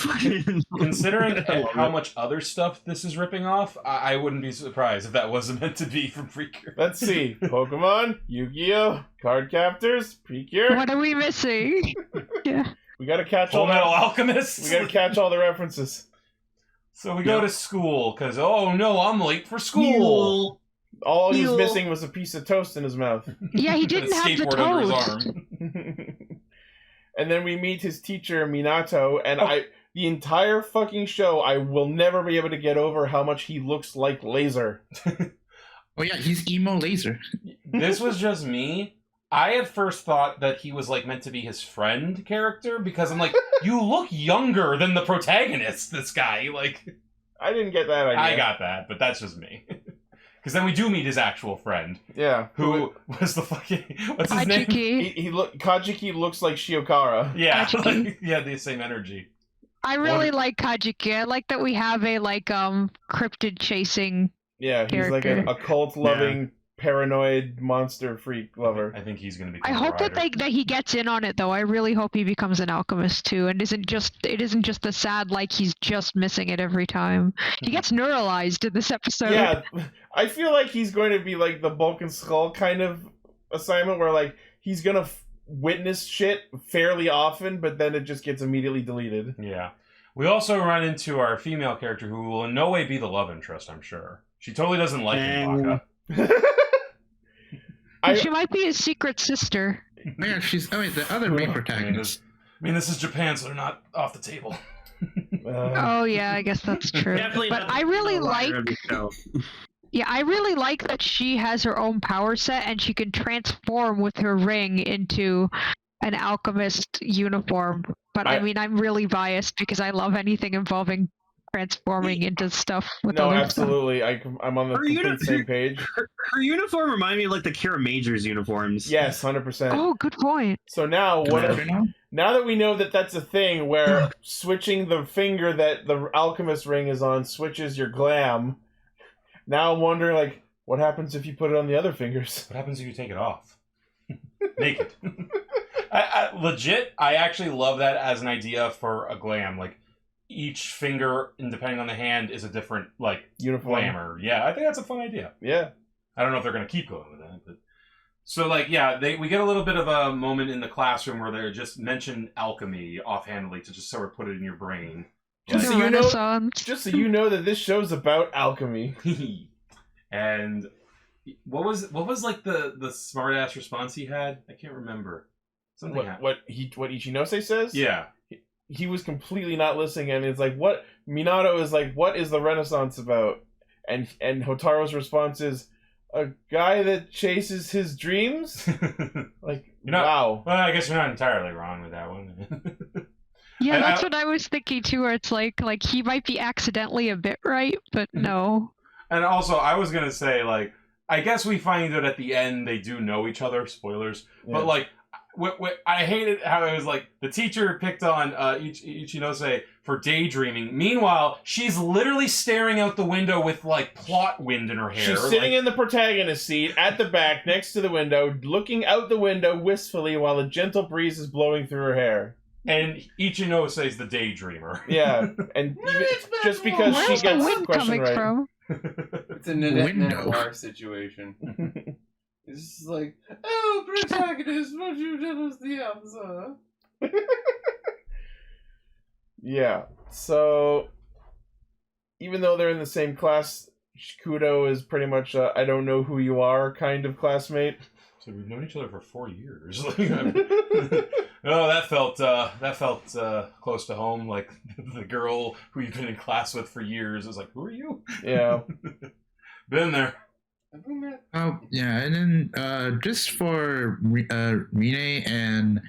considering how much other stuff this is ripping off, I wouldn't be surprised if that wasn't meant to be from Precure. Let's see. Pokemon, Yu-Gi-Oh, Card Captors, Precure. What are we missing? Yeah. We gotta catch Full all Metal the Alchemist. We gotta catch all the references. So we go to school because oh no, I'm late for school. All he was missing was a piece of toast in his mouth. Yeah, he didn't have the skateboard under his toast. arm. And then we meet his teacher Minato, and the entire fucking show, I will never be able to get over how much he looks like Laser. Oh yeah, he's emo Laser. This was just me. I at first thought that he was like meant to be his friend character because I'm like, you look younger than the protagonist. This guy, like, I didn't get that idea. I got that, but that's just me. Because then we do meet his actual friend. Yeah, who was the fucking what's his name? Kajiki looks like Shiokara. Yeah, like, yeah, the same energy. I really like Kajiki. I like that we have a cryptid chasing. Yeah, he's character. like a cult loving. Paranoid monster freak lover. I think he's gonna be. I hope that he gets in on it though. I really hope he becomes an alchemist too, and isn't just the sad like he's just missing it every time. He gets neuralized in this episode. Yeah, I feel like he's going to be like the Bulk and Skull kind of assignment where like he's gonna witness shit fairly often, but then it just gets immediately deleted. Yeah. We also run into our female character who will in no way be the love interest. I'm sure she totally doesn't like Baka. She might be his secret sister. Yeah, she's the other main protagonist. I mean, this is Japan, so they're not off the table. Oh yeah, I guess that's true. Definitely but not I really the like. writer of the show. Yeah, I really like that she has her own power set and she can transform with her ring into an alchemist uniform. But I mean, I'm really biased because I love anything involving transforming into stuff with No, other absolutely. I'm on the complete same page. Her uniform reminded me of like the Kira Majors uniforms. Yes, 100%. Oh, good point. So now, now that we know that that's a thing where switching the finger that the alchemist ring is on switches your glam, now I'm wondering, like, what happens if you put it on the other fingers? What happens if you take it off? Naked. I actually love that as an idea for a glam. Like, each finger, and depending on the hand, is a different, like, uniform. Glamour. Yeah, I think that's a fun idea. Yeah. I don't know if they're going to keep going with that, but... So, like, yeah, we get a little bit of a moment in the classroom where they just mention alchemy offhandedly to just sort of put it in your brain. Just so you know that this show's about alchemy. And what was like the smart ass response he had? I can't remember. Something what Ichinose says? Yeah. He was completely not listening, and it's like, what Minato is like, what is the Renaissance about? And Hotaro's response is, a guy that chases his dreams? Like, wow. Well, I guess you're not entirely wrong with that one. Yeah, that's what I was thinking too, where it's like he might be accidentally a bit right, but no. And also, I was going to say, like, I guess we find out at the end they do know each other, spoilers, but like, I hated how it was like the teacher picked on Ichinose for daydreaming. Meanwhile, she's literally staring out the window with like plot wind in her hair. She's sitting in the protagonist seat at the back next to the window, looking out the window wistfully while a gentle breeze is blowing through her hair. And Ichinose is the daydreamer. Yeah, and just because she gets the question right. From? It's a Nanette Noir situation. It's just like, oh, protagonist, won't you tell us the answer? Yeah, so even though they're in the same class, Kudo is pretty much I don't know who you are kind of classmate. So we've known each other for 4 years. Oh, that felt close to home. Like the girl who you've been in class with for years is like, who are you? Yeah, been there. Oh yeah, and then just for Rine and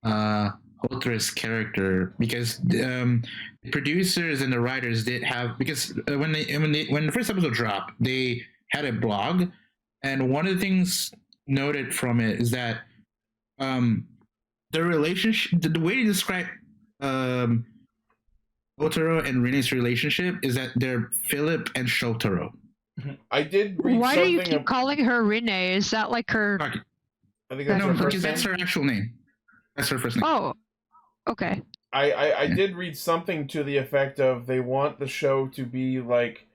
Hotra's character, because the producers and the writers did have, because when the first episode dropped, they had a blog, and one of the things noted from it is that the relationship, the way to describe Otaro and Rine's relationship is that they're Philip and Shotaro. I did read Why do you keep calling her Rine? Is that like her... I think that's her first name. That's her actual name. That's her first name. Oh, okay. I did read something to the effect of they want the show to be like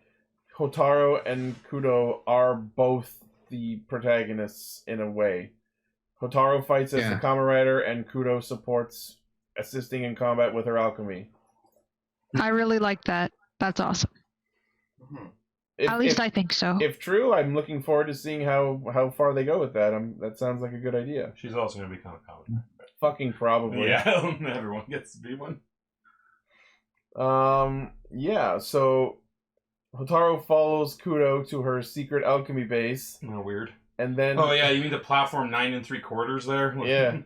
Hotaro and Kudo are both the protagonists in a way. Hotaro fights as the Kamen Rider and Kudo supports assisting in combat with her alchemy. I really like that. That's awesome. At least I think so. If true, I'm looking forward to seeing how far they go with that. That sounds like a good idea. She's also going to become a comic. Fucking probably. Yeah, everyone gets to be one. Yeah, so Hotaru follows Kudo to her secret alchemy base. Oh, weird. And then... Oh, yeah, you mean the platform 9 3/4 there? Yeah.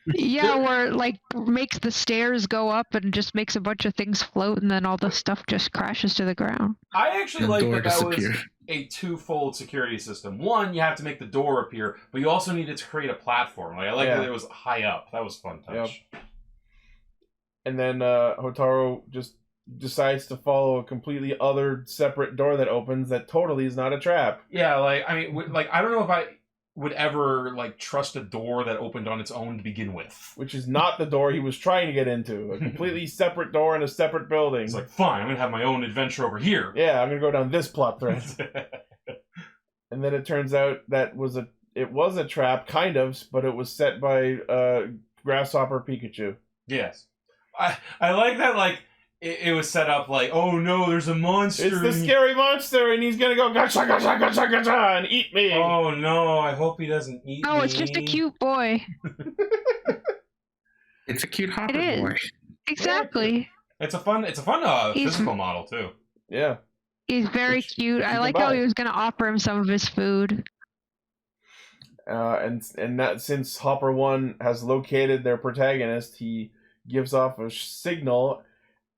Yeah, where it, like, makes the stairs go up and just makes a bunch of things float, and then all the stuff just crashes to the ground. I actually like that disappear. was a twofold security system. One, you have to make the door appear, but you also needed to create a platform. Like, I like that it was high up. That was a fun touch. Yep. And then Hotaru just decides to follow a completely other separate door that opens that totally is not a trap. Yeah, like, I mean, like, I don't know if I would ever, like, trust a door that opened on its own to begin with. Which is not the door he was trying to get into. A completely separate door in a separate building. It's like, fine, I'm gonna have my own adventure over here. Yeah, I'm gonna go down this plot thread. And then it turns out that it was a trap, kind of, but it was set by Grasshopper Pikachu. Yes. I like that, like, it was set up like, oh no, there's a monster. It's the scary monster, and he's gonna go gacha, gacha, gacha, gacha, and eat me. Oh no, I hope he doesn't eat me. Oh, it's just a cute boy. It's a cute hopper It is. boy. Exactly. It's a fun physical model too. Yeah. He's very cute. I like how he was gonna offer him some of his food. And that since Hopper 1 has located their protagonist, he gives off a signal,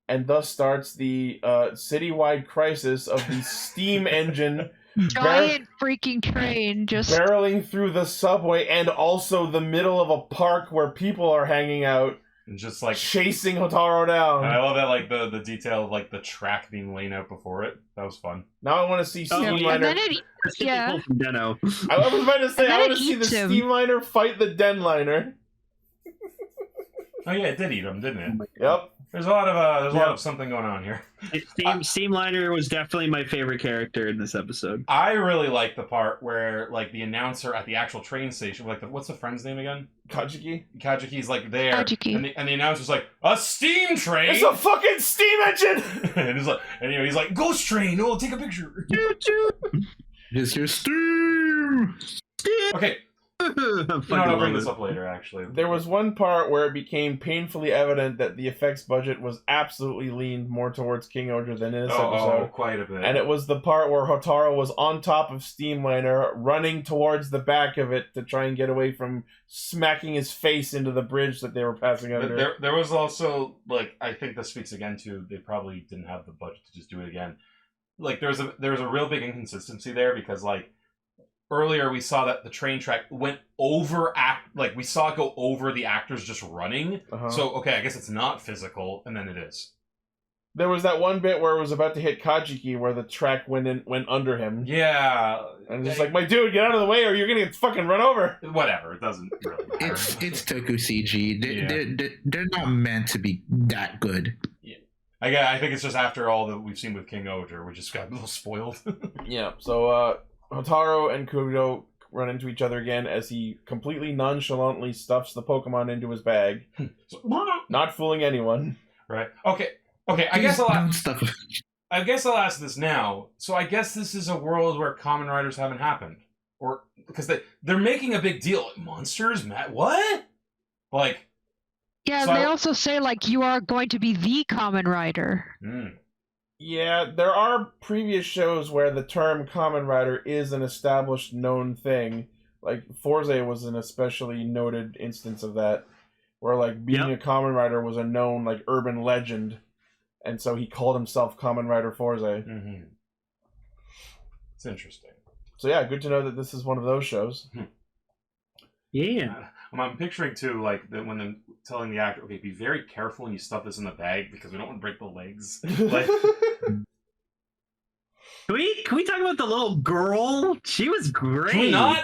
and thus starts the citywide crisis of the steam engine Giant freaking train just barreling through the subway and also the middle of a park where people are hanging out. And just like chasing Hotaru down. And I love that, like the detail of like the track being laid out before it. That was fun. Now I want to see Steamliner. Yeah. Deno. I was about to say I want to see the Steamliner fight the Denliner. Oh yeah, it did eat him, didn't it? Yep. There's a lot of something going on here. Steamliner was definitely my favorite character in this episode. I really like the part where like the announcer at the actual train station, like what's the friend's name again? Kajiki. Kajiki's like there, Kajiki. and the announcer's like, a steam train. It's a fucking steam engine. And he's like, he's like, ghost train. Oh, take a picture. Choo choo. It's your steam. Okay. I'll bring this up later, actually. There was one part where it became painfully evident that the effects budget was absolutely leaned more towards Kingohger than in this episode. Oh, quite a bit. And it was the part where Hotaru was on top of Steamliner, running towards the back of it to try and get away from smacking his face into the bridge that they were passing under. There was also, like, I think this speaks again to, they probably didn't have the budget to just do it again. Like, there was a real big inconsistency there, because, like, earlier we saw that the train track went over we saw it go over the actors just running. So okay, I guess it's not physical, and then it is. There was that one bit where it was about to hit Kajiki where the track went under him. Yeah. And it's like, my dude, get out of the way or you're gonna get fucking run over. Whatever, it doesn't really matter. It's Toku CG. They're not meant to be that good. Yeah. I think it's just after all that we've seen with Kingohger, we just got a little spoiled. Yeah, so Hotaru and Kudo run into each other again as he completely nonchalantly stuffs the Pokemon into his bag. Not fooling anyone. Right. Okay, I guess I'll ask this now. So I guess this is a world where Kamen Riders haven't happened. Or because they're making a big deal. Monsters, Matt, what? Like, yeah, they also say like you are going to be the Kamen Rider. Yeah, there are previous shows where the term Kamen Rider is an established known thing. Like, Forze was an especially noted instance of that, where, like, being a Kamen Rider was a known, like, urban legend, and so he called himself Kamen Rider Forze. Mm-hmm. It's interesting. So yeah, good to know that this is one of those shows. Yeah. I'm picturing, too, like, that when they're telling the actor, okay, be very careful when you stuff this in the bag, because we don't want to break the legs. Like... Can we talk about the little girl? She was great. Can we not?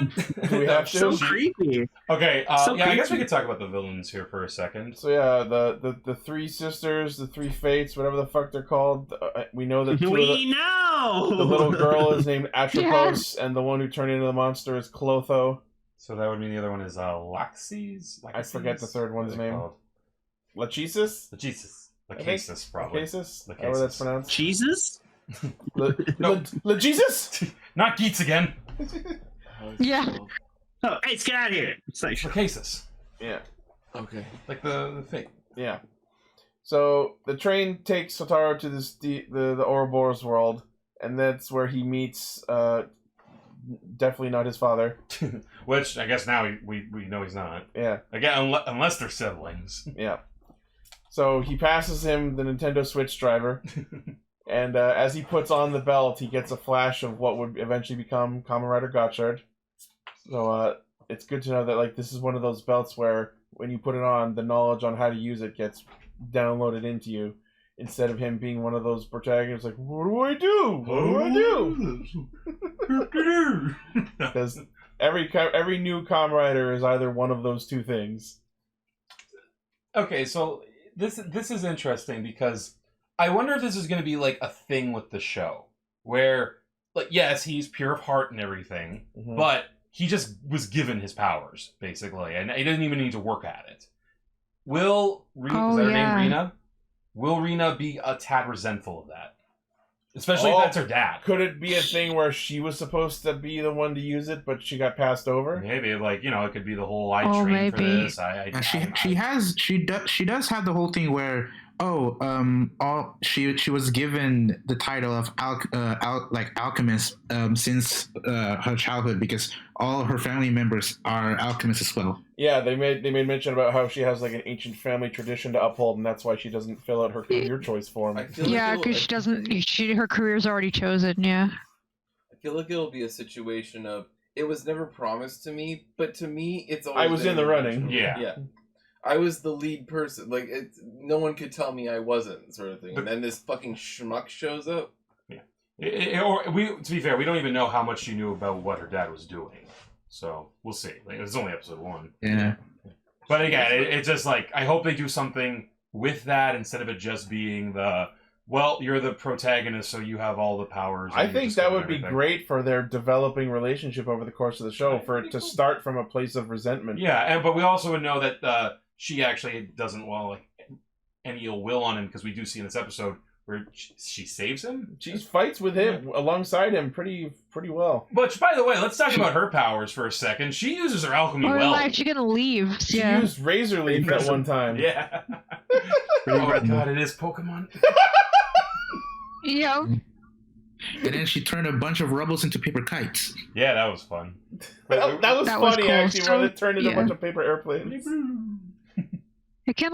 Do we have to? So creepy. Okay, creepy. I guess we could talk about the villains here for a second. So yeah, the three sisters, the three fates, whatever the fuck they're called. We know that know. The little girl is named Atropos, and the one who turned into the monster is Clotho. So that would mean the other one is Laxes? I forget the third one's name. Lachesis? Lachesis, probably. Lachesis? However that's pronounced. Jesus? Jesus? Not Geets again. Yeah. Oh, hey, let's get out of here. Lachesis. Yeah. Okay. Like the fake. Yeah. So the train takes Hotaru to the Ouroboros world, and that's where he meets definitely not his father. Which I guess now we know he's not. Yeah. Again, unless they're siblings. Yeah. So he passes him the Nintendo Switch driver, and as he puts on the belt, he gets a flash of what would eventually become Kamen Rider Gotchard. So it's good to know that like this is one of those belts where when you put it on, the knowledge on how to use it gets downloaded into you, instead of him being one of those protagonists like, what do I do? What do I do? Because every new Kamen Rider is either one of those two things. Okay, so this is interesting because I wonder if this is going to be like a thing with the show where, like, yes, he's pure of heart and everything, but he just was given his powers basically, and he didn't even need to work at it. Will Rena, is that her name, Rena? Will Rena be a tad resentful of that? Especially if that's her dad. Could it be a thing where she was supposed to be the one to use it, but she got passed over? Maybe, like, you know, it could be the whole I trained for this. She does have the whole thing where she was given the title of alchemist since her childhood because all her family members are alchemists as well. Yeah, they made mention about how she has like an ancient family tradition to uphold, and that's why she doesn't fill out her career choice form. Yeah, because she doesn't. Her career's already chosen. Yeah. I feel like it'll be a situation of it was never promised to me, but to me, it's always I was in the running. Yeah. I was the lead person. Like, no one could tell me I wasn't, sort of thing. And then this fucking schmuck shows up. Yeah. To be fair, we don't even know how much she knew about what her dad was doing. So, we'll see. Like, it's only episode 1. Yeah. But again, it's just like, I hope they do something with that instead of it just being well, you're the protagonist, so you have all the powers. I think that would be great for their developing relationship over the course of the show, for it to start from a place of resentment. Yeah, but we also would know that she actually doesn't any ill will on him, because we do see in this episode where she saves him. She fights with him alongside him pretty well. But by the way, let's talk about her powers for a second. She uses her alchemy well. Like she gonna leave. She used Razor Leaf at one time. Yeah. Oh my god, it is Pokemon. Yeah. And then she turned a bunch of rubbles into paper kites. Yeah, that was fun. that was funny, cool. Actually, where they turned into a bunch of paper airplanes. It can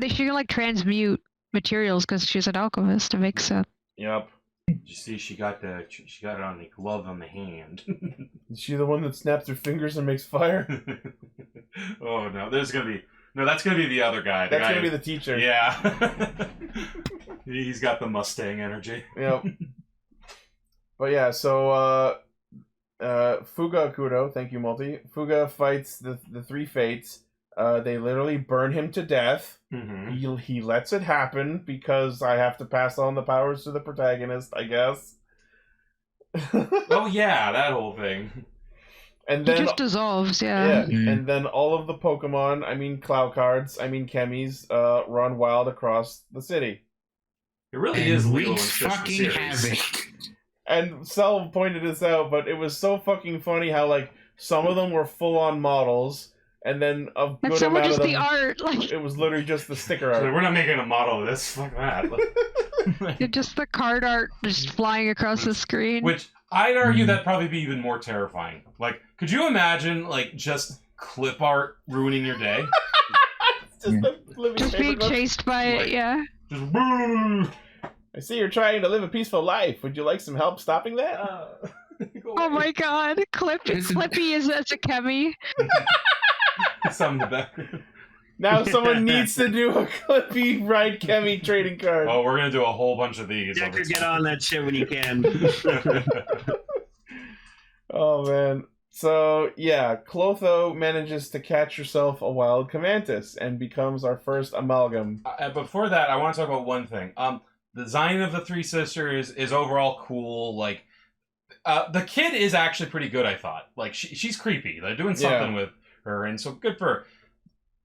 she can transmute materials because she's an alchemist. It makes sense. Yep. You see, she got it on the glove on the hand. Is she the one that snaps her fingers and makes fire? Oh no, that's gonna be the other guy. That's gonna be the teacher. Yeah. He's got the Mustang energy. Yep. But yeah, so Fuga Akudo, thank you, Multi. Fuga fights the three fates. They literally burn him to death. Mm-hmm. He lets it happen because I have to pass on the powers to the protagonist, I guess. Oh yeah, that whole thing. And then he just dissolves, yeah. And then all of the Pokemon, I mean Cloud Cards, I mean Chemis, run wild across the city. It really is Lilo and wreaks Stitch fucking series. havoc. And Sal pointed this out, but it was so fucking funny how like some of them were full on models, and then a good some were amount just of them, the art. Like it was literally just the sticker art. So we're not making a model of this. Fuck that. just the card art just flying across the screen. Which I'd argue that'd probably be even more terrifying. Like, could you imagine like just clip art ruining your day? just being chased by it, yeah. Just boom. I see you're trying to live a peaceful life. Would you like some help stopping that? Oh my god, Clippy is as a Chemi. Some in the background. Now someone needs to do a Clippy Ride Chemi trading card. Oh, we're gonna do a whole bunch of these. Get on that shit when you can. Oh man. So yeah, Clotho manages to catch herself a wild Camantis and becomes our first amalgam. Before that, I want to talk about one thing. The design of the three sisters is overall cool. Like, the kid is actually pretty good, I thought. Like, she's creepy. They're doing something with her, and so good for her.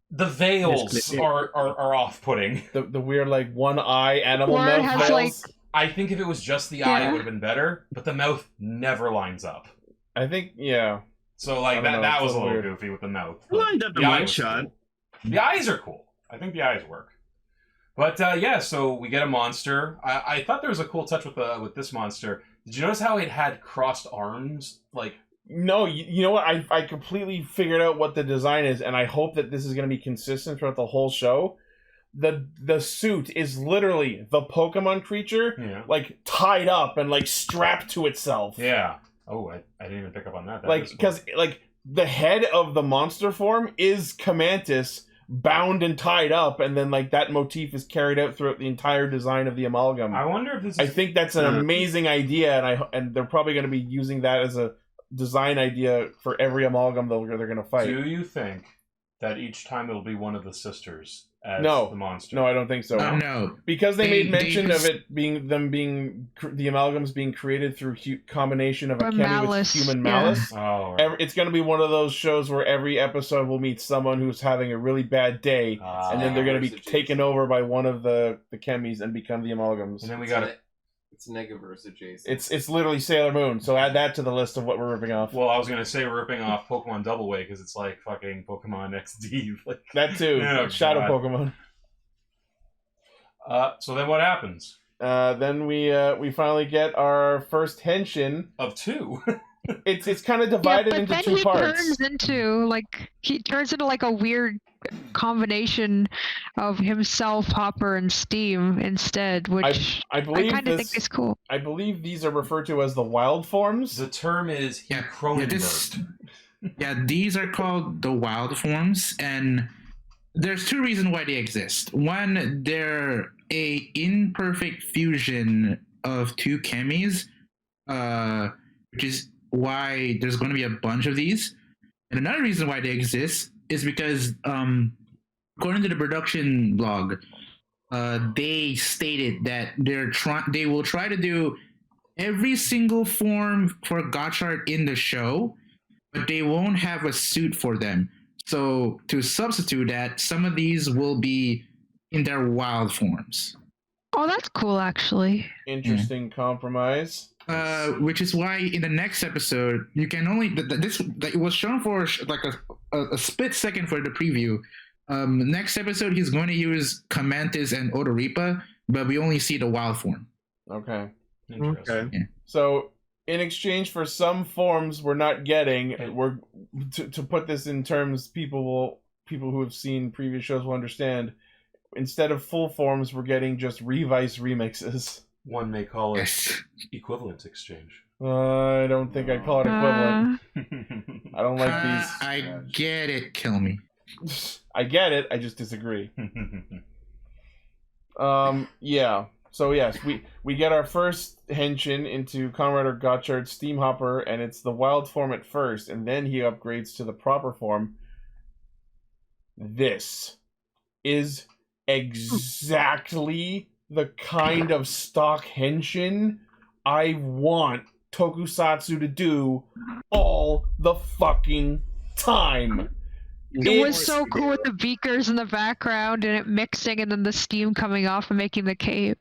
The veils are off-putting. The weird, like, one-eye animal mouth veils. I think if it was just the eye, it would have been better, but the mouth never lines up. I think, yeah. So, like, that was a little goofy with the mouth. Lined up in one shot. Cool. The eyes are cool. I think the eyes work. But yeah, so we get a monster. I thought there was a cool touch with this monster. Did you notice how it had crossed arms? Like, no, you know what? I completely figured out what the design is, and I hope that this is going to be consistent throughout the whole show. The suit is literally the Pokemon creature, like tied up and like strapped to itself. Yeah. Oh, I didn't even pick up on that. Like, because like the head of the monster form is Camantis, bound and tied up, and then like that motif is carried out throughout the entire design of the amalgam. I wonder if this is... I think that's an amazing idea, and they're probably going to be using that as a design idea for every amalgam they're going to fight. Do you think that each time it'll be one of the sisters as the monster? No, I don't think so. No, because they made mention of it being the amalgams being created through combination of a chemi with human malice. Oh, right. It's going to be one of those shows where every episode will meet someone who's having a really bad day, and then they're going to be taken over by one of the chemis and become the amalgams. And then we got it. It's Negaverse adjacent. It's literally Sailor Moon, so add that to the list of what we're ripping off. Well, I was gonna say we're ripping off Pokemon Double Way because it's like fucking Pokemon XD. Like that too. Shadow Pokemon. So then what happens? Then we finally get our first henshin of 2. It's kind of divided into 2 parts. He turns into like a weird combination of himself, Hopper, and Steam instead, which I kind of think is cool. I believe these are referred to as the wild forms. The term is Cronenberg. Yeah, these are called the wild forms, and there's 2 reasons why they exist. One, they're a imperfect fusion of 2 chemis, which is why there's going to be a bunch of these. And another reason why they exist is because, according to the production blog, they stated that they will try to do every single form for Gotchard in the show, but they won't have a suit for them. So to substitute that, some of these will be in their wild forms. Oh, that's cool, actually. Interesting compromise. Which is why in the next episode you can only it was shown for like a split second for the preview. Next episode he's going to use Camantis and Odoripa, but we only see the wild form. Okay. Interesting. Yeah. So in exchange for some forms we're not getting, we're to put this in terms people who have seen previous shows will understand. Instead of full forms, we're getting just Revice remixes. One may call it equivalent exchange. I don't think I'd call it equivalent. I don't like these. I get it. Kill me. I get it. I just disagree. Yeah. So yes, we get our first henshin into Kamen Rider Gotchard Steam Hopper, and it's the wild form at first, and then he upgrades to the proper form. This is exactly the kind of stock henshin I want tokusatsu to do all the fucking time. It was so cool with the beakers in the background and it mixing and then the steam coming off and making the cape.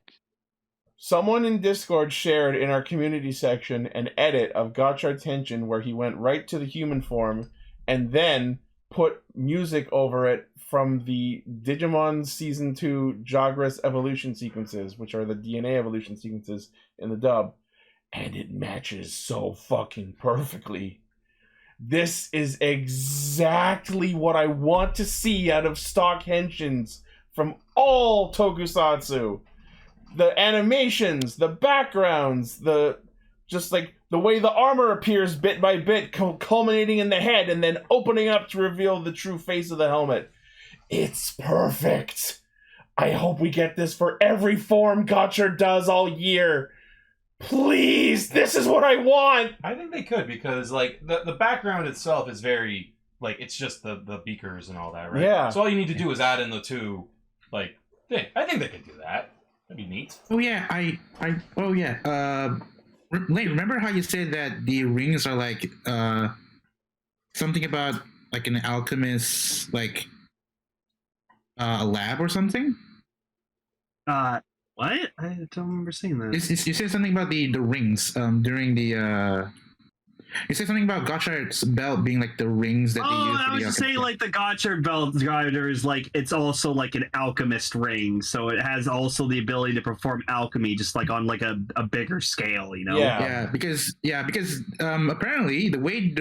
Someone in Discord shared in our community section an edit of Gotchard's henshin where he went right to the human form and then put music over it from the Digimon Season 2 Jagras evolution sequences, which are the DNA evolution sequences in the dub, and it matches so fucking perfectly. This is exactly what I want to see out of stock henshins from all tokusatsu. The animations, the backgrounds, just like the way the armor appears bit by bit, culminating in the head and then opening up to reveal the true face of the helmet. It's perfect. I hope we get this for every form Gotchard does all year. Please, this is what I want. I think they could because like the background itself is very like it's just the beakers and all that, right? Yeah. So all you need to do is add in the 2 like thing. I think they could do that. That'd be neat. Oh yeah, Lane, remember how you said that the rings are like something about like an alchemist, like a lab or something? What? I don't remember seeing that. You said something about the rings during the You said something about Gotchard's belt being like the rings that they use. I for was the just saying, like, the Gotchard belt rider is like, it's also like an alchemist ring, so it has also the ability to perform alchemy, just like on like a bigger scale, you know? Yeah, because apparently the way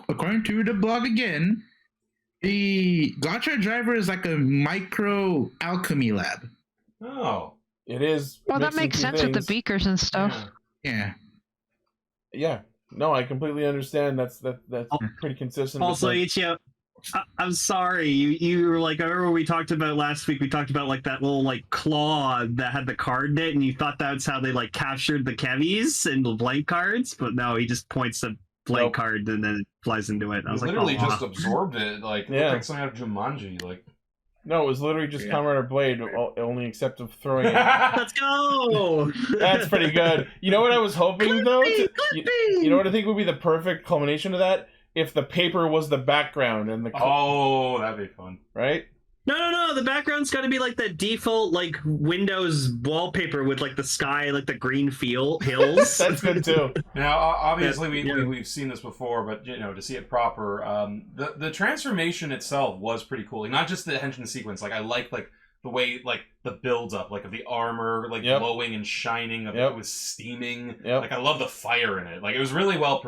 according to the blog again, the Gotchard driver is like a micro alchemy lab. Oh, it is. Well, that makes sense with the beakers and stuff. Yeah. Yeah. No, I completely understand. That's pretty consistent. Also, with Ichio, I'm sorry. You were like, I remember we talked about last week. We talked about like that little like claw that had the card in it, and you thought that's how they like captured the Kevis and the blank cards. But no, he just points a blank card and then it flies into it. I was like, literally just absorbed it. Like, Yeah. like something out of Jumanji. Like, No, it was literally just Kamen Rider Blade, only except of throwing it. Let's go! That's pretty good. You know what I was hoping, though? You know what I think would be the perfect culmination of that? If the paper was the background and the... Oh, that'd be fun. Right? No. The background's got to be like the default like Windows wallpaper with like the sky, like the green hills. That's good too. Now, obviously, we've seen this before, but you know, to see it proper, the transformation itself was pretty cool. Like, not just the henshin sequence. Like, I like the way like the build up, like of the armor, like glowing and shining, of it was steaming. Like, I love the fire in it. Like, it was really well.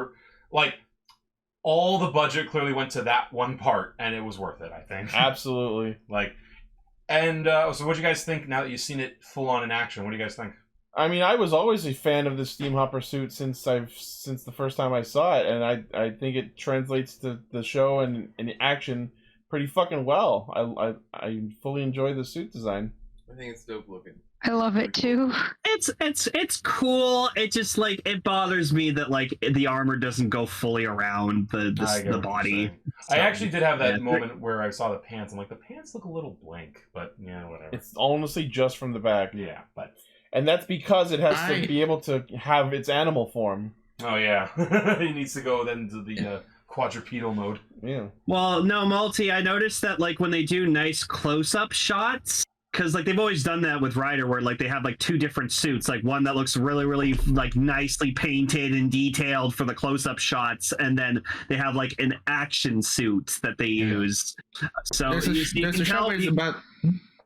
All the budget clearly went to that one part, and it was worth it, I think. Absolutely. So what do you guys think now that you've seen it full on in action? What do you guys think? I mean, I was always a fan of the Steam Hopper suit since the first time I saw it, and I think it translates to the show and action pretty fucking well. I fully enjoy the suit design. I think it's dope looking. I love it too. It's cool. It just like it bothers me that like the armor doesn't go fully around the body. So, I actually did have that moment where I saw the pants. I'm like, the pants look a little blank, but yeah, whatever. It's honestly just from the back. Yeah, and that's because it has to be able to have its animal form. Oh yeah, it needs to go then to the quadrupedal mode. Yeah. Well, no, Multi. I noticed that like when they do nice close-up shots. Because like they've always done that with Rider, where like they have like two different suits, like one that looks really, really like nicely painted and detailed for the close-up shots, and then they have like an action suit that they use. So you can tell when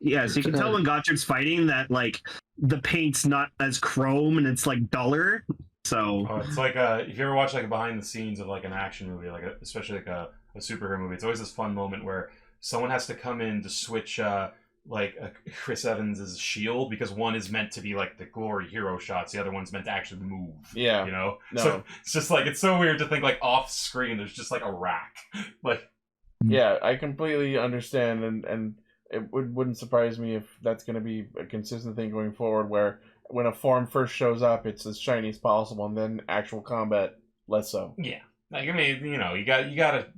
Gotchard's fighting that like the paint's not as chrome and it's like duller. So it's like if you ever watch like behind the scenes of like an action movie, like especially like a superhero movie, it's always this fun moment where someone has to come in to switch. Chris Evans' shield, because one is meant to be like the glory hero shots, the other one's meant to actually move. Yeah, you know. No. So it's just like it's so weird to think like off screen there's just like a rack. Like, yeah, I completely understand, and it wouldn't surprise me if that's going to be a consistent thing going forward, where when a form first shows up, it's as shiny as possible, and then actual combat less so. Yeah, like I mean, you know, you gotta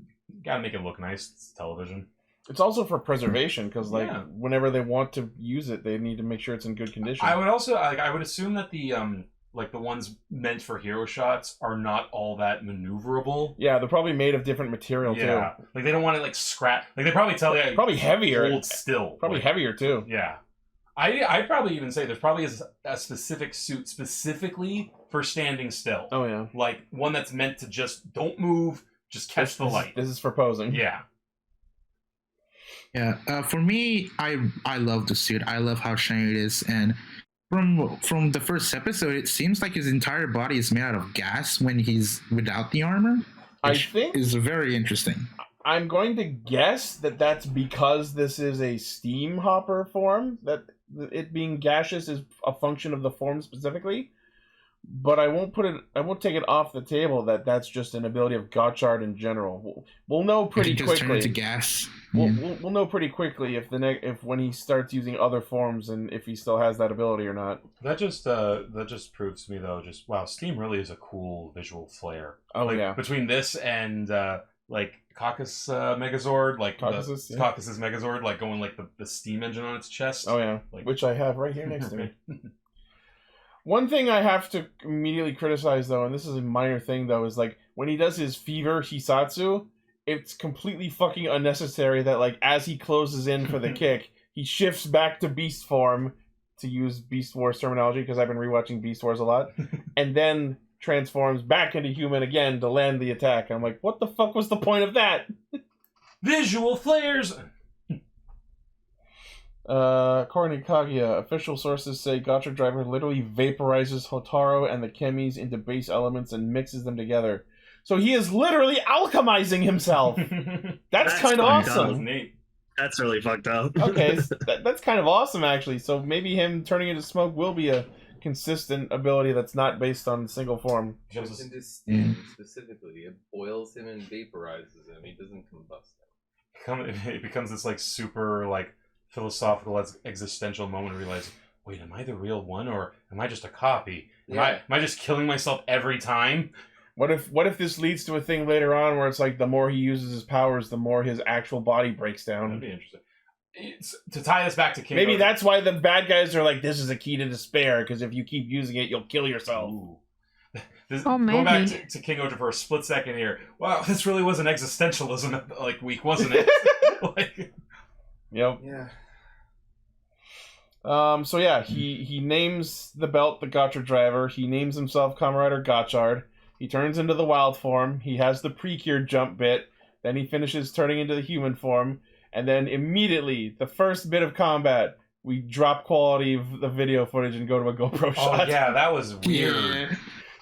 make it look nice. It's television. It's also for preservation, because whenever they want to use it, they need to make sure it's in good condition. I would also I would assume that the the ones meant for hero shots are not all that maneuverable. Yeah, they're probably made of different material too. Like they don't want to like scrap. Like they probably tell you probably heavier. Hold still. Probably heavier too. Yeah, I'd probably even say there's probably a specific suit specifically for standing still. Oh yeah, like one that's meant to just don't move, just catch the light. This is for posing. Yeah. Yeah, for me, I love the suit. I love how shiny it is, and from the first episode, it seems like his entire body is made out of gas when he's without the armor. I think is very interesting. I'm going to guess that that's because this is a steam hopper form, that it being gaseous is a function of the form specifically. But I won't take it off the table that that's just an ability of Gotchard in general. We'll know pretty quickly. Turn into gas. We'll know pretty quickly if when he starts using other forms and if he still has that ability or not. That just proves to me though, just wow, Steam really is a cool visual flair. Oh like, yeah. Between this and like Caucasus Megazord, like Caucasus Megazord, like going like the steam engine on its chest. Oh yeah, like, which I have right here next to me. One thing I have to immediately criticize, though, and this is a minor thing, though, is, like, when he does his fever Hisatsu, it's completely fucking unnecessary that, like, as he closes in for the kick, he shifts back to Beast form, to use Beast Wars terminology, because I've been rewatching Beast Wars a lot, and then transforms back into human again to land the attack. I'm like, what the fuck was the point of that? Visual flares. According to Kaguya, official sources say Gotchard Driver literally vaporizes Hotaro and the chemis into base elements and mixes them together. So he is literally alchemizing himself. That's kind of awesome. That's really fucked up. Okay, that's kind of awesome, actually. So maybe him turning into smoke will be a consistent ability that's not based on single form. Goes into steam specifically. It boils him and vaporizes him. He doesn't combust him. It becomes this like super like philosophical existential moment where you realize, wait, am I the real one or am I just a copy? Am I just killing myself every time? What if this leads to a thing later on where it's like the more he uses his powers, the more his actual body breaks down? That'd be interesting. To tie this back to Kingohger. Maybe that's why the bad guys are like, this is a key to despair, because if you keep using it, you'll kill yourself. Going back to Kingohger for a split second here. Wow, this really was an existentialism like week, wasn't it? Yep. Yeah. So yeah, he names the belt the Gotchard Driver. He names himself Kamen Rider Gotchard. He turns into the wild form. He has the pre-cured jump bit. Then he finishes turning into the human form. And then immediately, the first bit of combat, we drop quality of the video footage and go to a GoPro shot. Oh yeah, that was weird.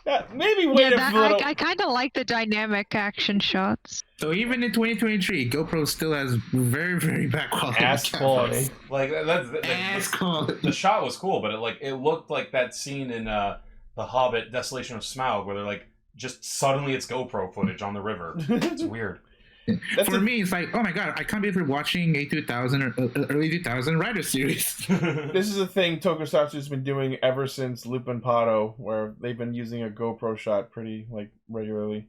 Yeah, maybe wait a little. I kind of like the dynamic action shots. So even in 2023, GoPro still has very, very bad quality. Ass quality. Like the shot was cool, but it looked like that scene in The Hobbit: Desolation of Smaug, where they're like just suddenly it's GoPro footage on the river. It's weird. For me, it's like, oh my god, I can't believe we're watching a 2000 or early 2000 Rider series. This is a thing Tokusatsu's been doing ever since Lupin Pado, where they've been using a GoPro shot pretty regularly.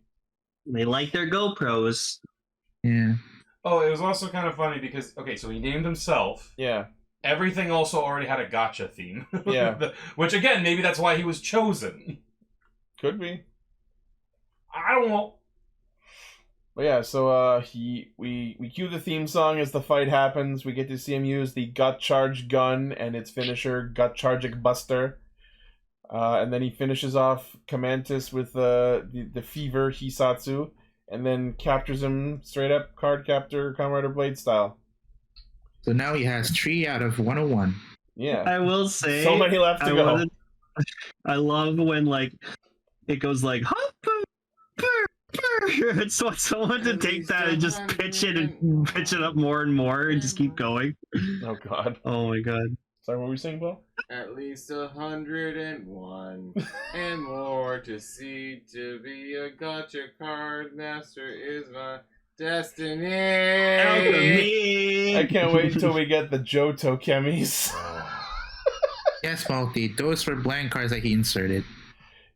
They like their GoPros. Yeah. Oh, it was also kind of funny because so he named himself. Yeah. Everything also already had a gotcha theme. Yeah. Which again, maybe that's why he was chosen. Could be. I don't know. But yeah, so we cue the theme song as the fight happens. We get to see him use the Gotcharge gun and its finisher, Gotchargic Buster. And then he finishes off Kamantis with the Fever Hisatsu, and then captures him straight up card captor Kamen Rider Blade style. So now he has 3 out of 101. Yeah. I will say so many left to go. I love when it goes like it's so someone to take that and just pitch it up more and more and just keep going. Oh god. Oh my god. Sorry, what were we saying, Paul? At least 101 and more to see. To be a gotcha card master is my destiny. Alchemy. I can't wait until we get the Johto chemis. Yes, Malty, those were blank cards that he inserted.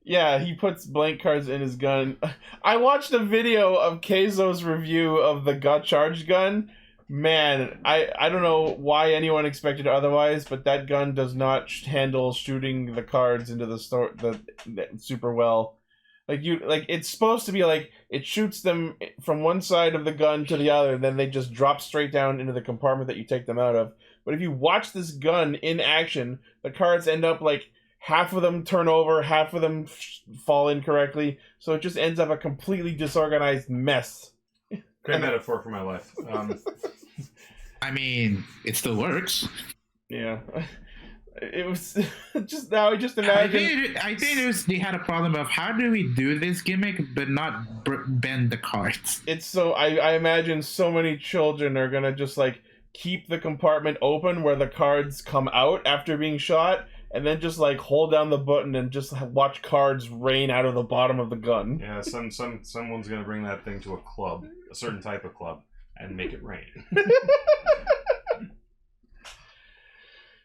Yeah, he puts blank cards in his gun. I watched a video of Keizo's review of the Gotcharge gun. Man, I don't know why anyone expected otherwise, but that gun does not handle shooting the cards into the super well. It's supposed to be it shoots them from one side of the gun to the other, and then they just drop straight down into the compartment that you take them out of. But if you watch this gun in action, the cards end up half of them turn over, half of them fall incorrectly, so it just ends up a completely disorganized mess. Great metaphor for my life. I mean, it still works. Yeah. It was just now. I just imagine. I think they had a problem of how do we do this gimmick but not bend the cards. It's so I imagine so many children are gonna just keep the compartment open where the cards come out after being shot, and then just hold down the button and just watch cards rain out of the bottom of the gun. Yeah, someone's gonna bring that thing to a club, a certain type of club, and make it rain.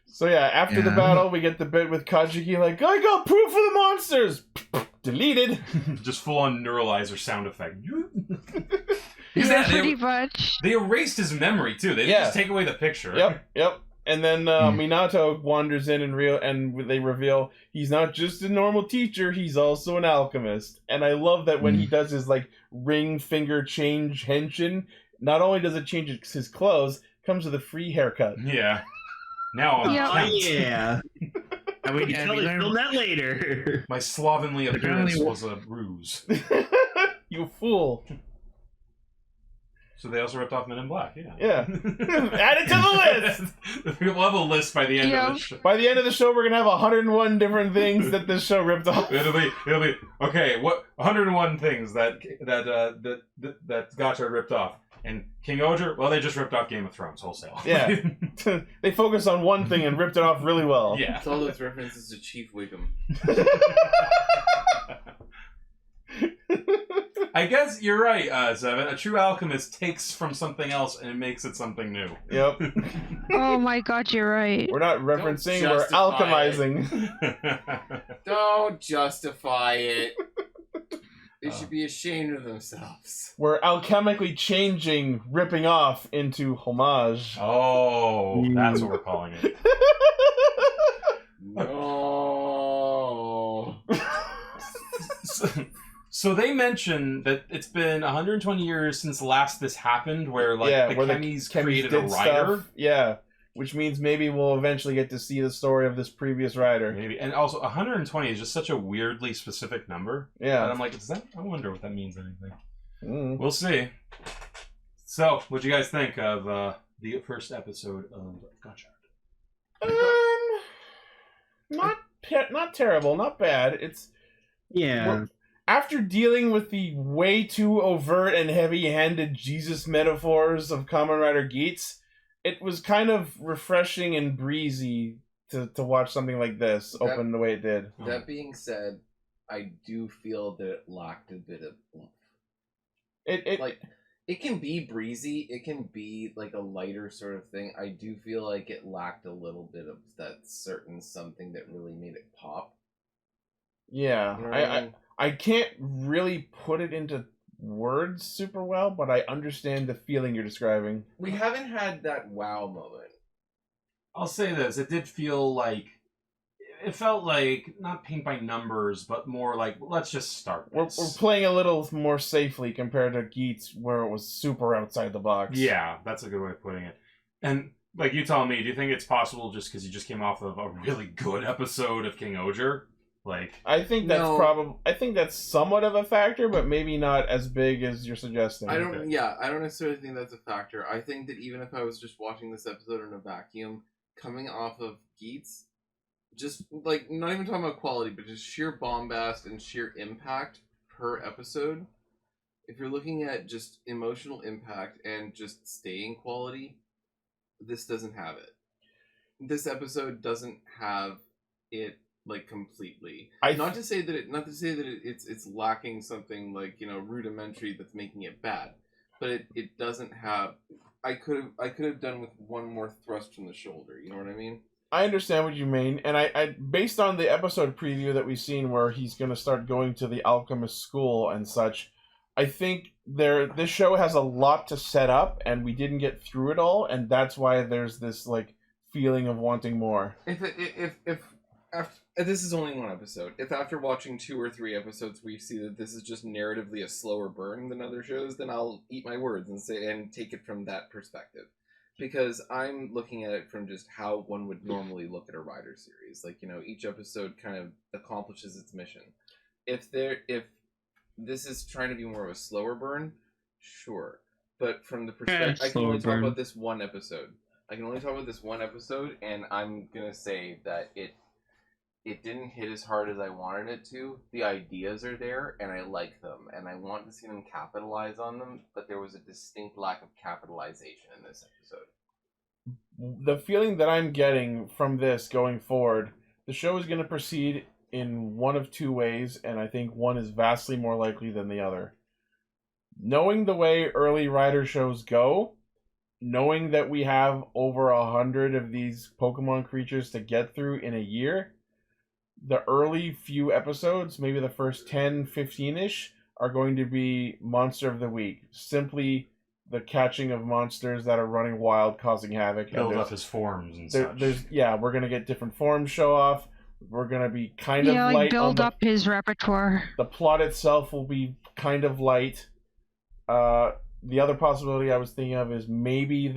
So yeah, after the battle, we get the bit with Kajiki I got proof of the monsters! Deleted. Just full on neuralizer sound effect. Yeah, pretty much. They erased his memory too. They didn't just take away the picture. Yep. And then Minato wanders in and they reveal he's not just a normal teacher, he's also an alchemist. And I love that when he does his ring finger change henshin, not only does it change his clothes, it comes with a free haircut. Yeah. Now I'm yeah. And we Film learned that later. My slovenly appearance Apparently- was a ruse. You fool. So they also ripped off Men in Black, yeah. Yeah. Add it to the list! We'll have a list by the end of the show. By the end of the show, we're gonna have 101 different things that this show ripped off. It'll be okay. What 101 things that Gotchard ripped off, and Kingohger, well, they just ripped off Game of Thrones wholesale. Yeah, they focused on one thing and ripped it off really well. Yeah, it's all those references to Chief Wiggum. I guess you're right, Zevin. A true alchemist takes from something else and it makes it something new. Yep. Oh my god, you're right. We're not referencing, we're alchemizing. Don't justify it. They should be ashamed of themselves. We're alchemically changing ripping off into homage. Oh, that's what we're calling it. No. So they mentioned that it's been 120 years since last this happened, where the Chemis created a rider. Stuff. Yeah, which means maybe we'll eventually get to see the story of this previous rider. Maybe, and also 120 is just such a weirdly specific number. Yeah, and I'm like, I wonder what that means. Anything? We'll see. So, what do you guys think of the first episode of Gotchard? Not terrible, not bad. It's after dealing with the way too overt and heavy-handed Jesus metaphors of Kamen Rider Gotchard, it was kind of refreshing and breezy to watch something like this open the way it did. That being said, I do feel that it lacked a bit of oomph. It can be breezy, it can be like a lighter sort of thing. I do feel like it lacked a little bit of that certain something that really made it pop. Yeah, You know what I mean? I can't really put it into words super well, but I understand the feeling you're describing. We haven't had that wow moment. I'll say this: it did feel like it felt like not paint by numbers, but more like let's just start this. We're playing a little more safely compared to Gotchard, where it was super outside the box. Yeah, that's a good way of putting it. And like you tell me, do you think it's possible just because you just came off of a really good episode of Kingohger? I think that's I think that's somewhat of a factor, but maybe not as big as you're suggesting. I don't necessarily think that's a factor. I think that even if I was just watching this episode in a vacuum, coming off of Gotchard, just like not even talking about quality, but just sheer bombast and sheer impact per episode. If you're looking at just emotional impact and just staying quality, this doesn't have it. This episode doesn't have it completely. Not to say that it's lacking something rudimentary that's making it bad, but it doesn't have. I could have done with one more thrust from the shoulder. You know what I mean? I understand what you mean, and I based on the episode preview that we've seen where he's going to start going to the alchemist school and such, I think this show has a lot to set up, and we didn't get through it all, and that's why there's this feeling of wanting more. If this is only one episode, if after watching 2 or 3 episodes we see that this is just narratively a slower burn than other shows, then I'll eat my words and take it from that perspective. Because I'm looking at it from just how one would normally look at a Rider series. Each episode kind of accomplishes its mission. If this is trying to be more of a slower burn, sure. But from the perspective, I can only talk about this one episode. And I'm gonna say that it didn't hit as hard as I wanted it to. The ideas are there, and I like them, and I want to see them capitalize on them, but there was a distinct lack of capitalization in this episode. The feeling that I'm getting from this going forward, the show is going to proceed in one of 2 ways, and I think one is vastly more likely than the other. Knowing the way early Rider shows go, knowing that we have over 100 of these Pokemon creatures to get through in a year, the early few episodes, maybe the first 10, 15-ish, are going to be Monster of the Week. Simply the catching of monsters that are running wild, causing havoc. Build up his forms and such. We're going to get different forms show off. We're going to be kind of light. Build up his repertoire. The plot itself will be kind of light. The other possibility I was thinking of is maybe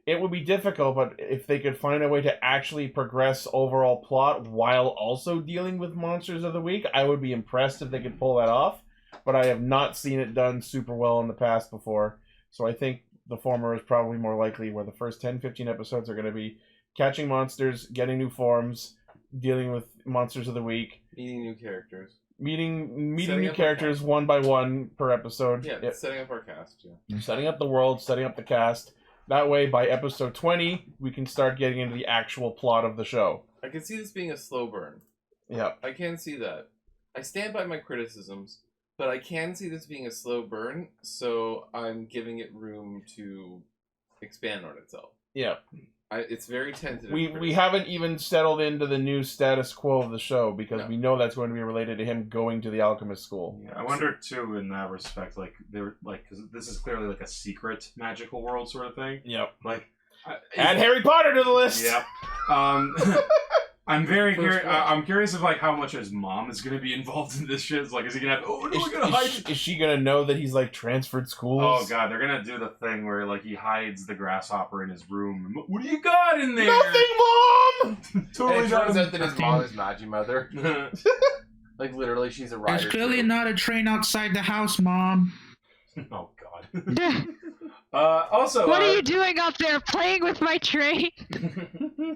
it would be difficult, but if they could find a way to actually progress overall plot while also dealing with monsters of the week, I would be impressed if they could pull that off. But I have not seen it done super well in the past before. So I think the former is probably more likely, where the first 10-15 episodes are going to be catching monsters, getting new forms, dealing with monsters of the week, meeting new characters, meeting new characters one by one per episode. Yeah, setting up our cast. Yeah. Setting up the world, setting up the cast. That way, by episode 20, we can start getting into the actual plot of the show. I can see this being a slow burn. Yeah. I can see that. I stand by my criticisms, but I can see this being a slow burn, so I'm giving it room to expand on itself. Yeah. It's very tentative. We haven't even settled into the new status quo of the show, because we know that's going to be related to him going to the alchemist school. Yeah, I wonder too in that respect, like they're like, because this is clearly like a secret magical world sort of thing. Yep. Like, add Harry Potter to the list. Yep. I'm very curious. I'm curious of like how much his mom is going to be involved in this shit. It's like, is he gonna have? Oh no, we're gonna hide. Is she gonna know that he's like transferred schools? Oh god, they're gonna do the thing where like he hides the grasshopper in his room. What do you got in there? Nothing, Mom. Totally. And it turns out that his mom is Magi Mother. Like literally, she's a rider. There's clearly not a train outside the house, Mom. Oh god. Also, what are you doing up there, playing with my train?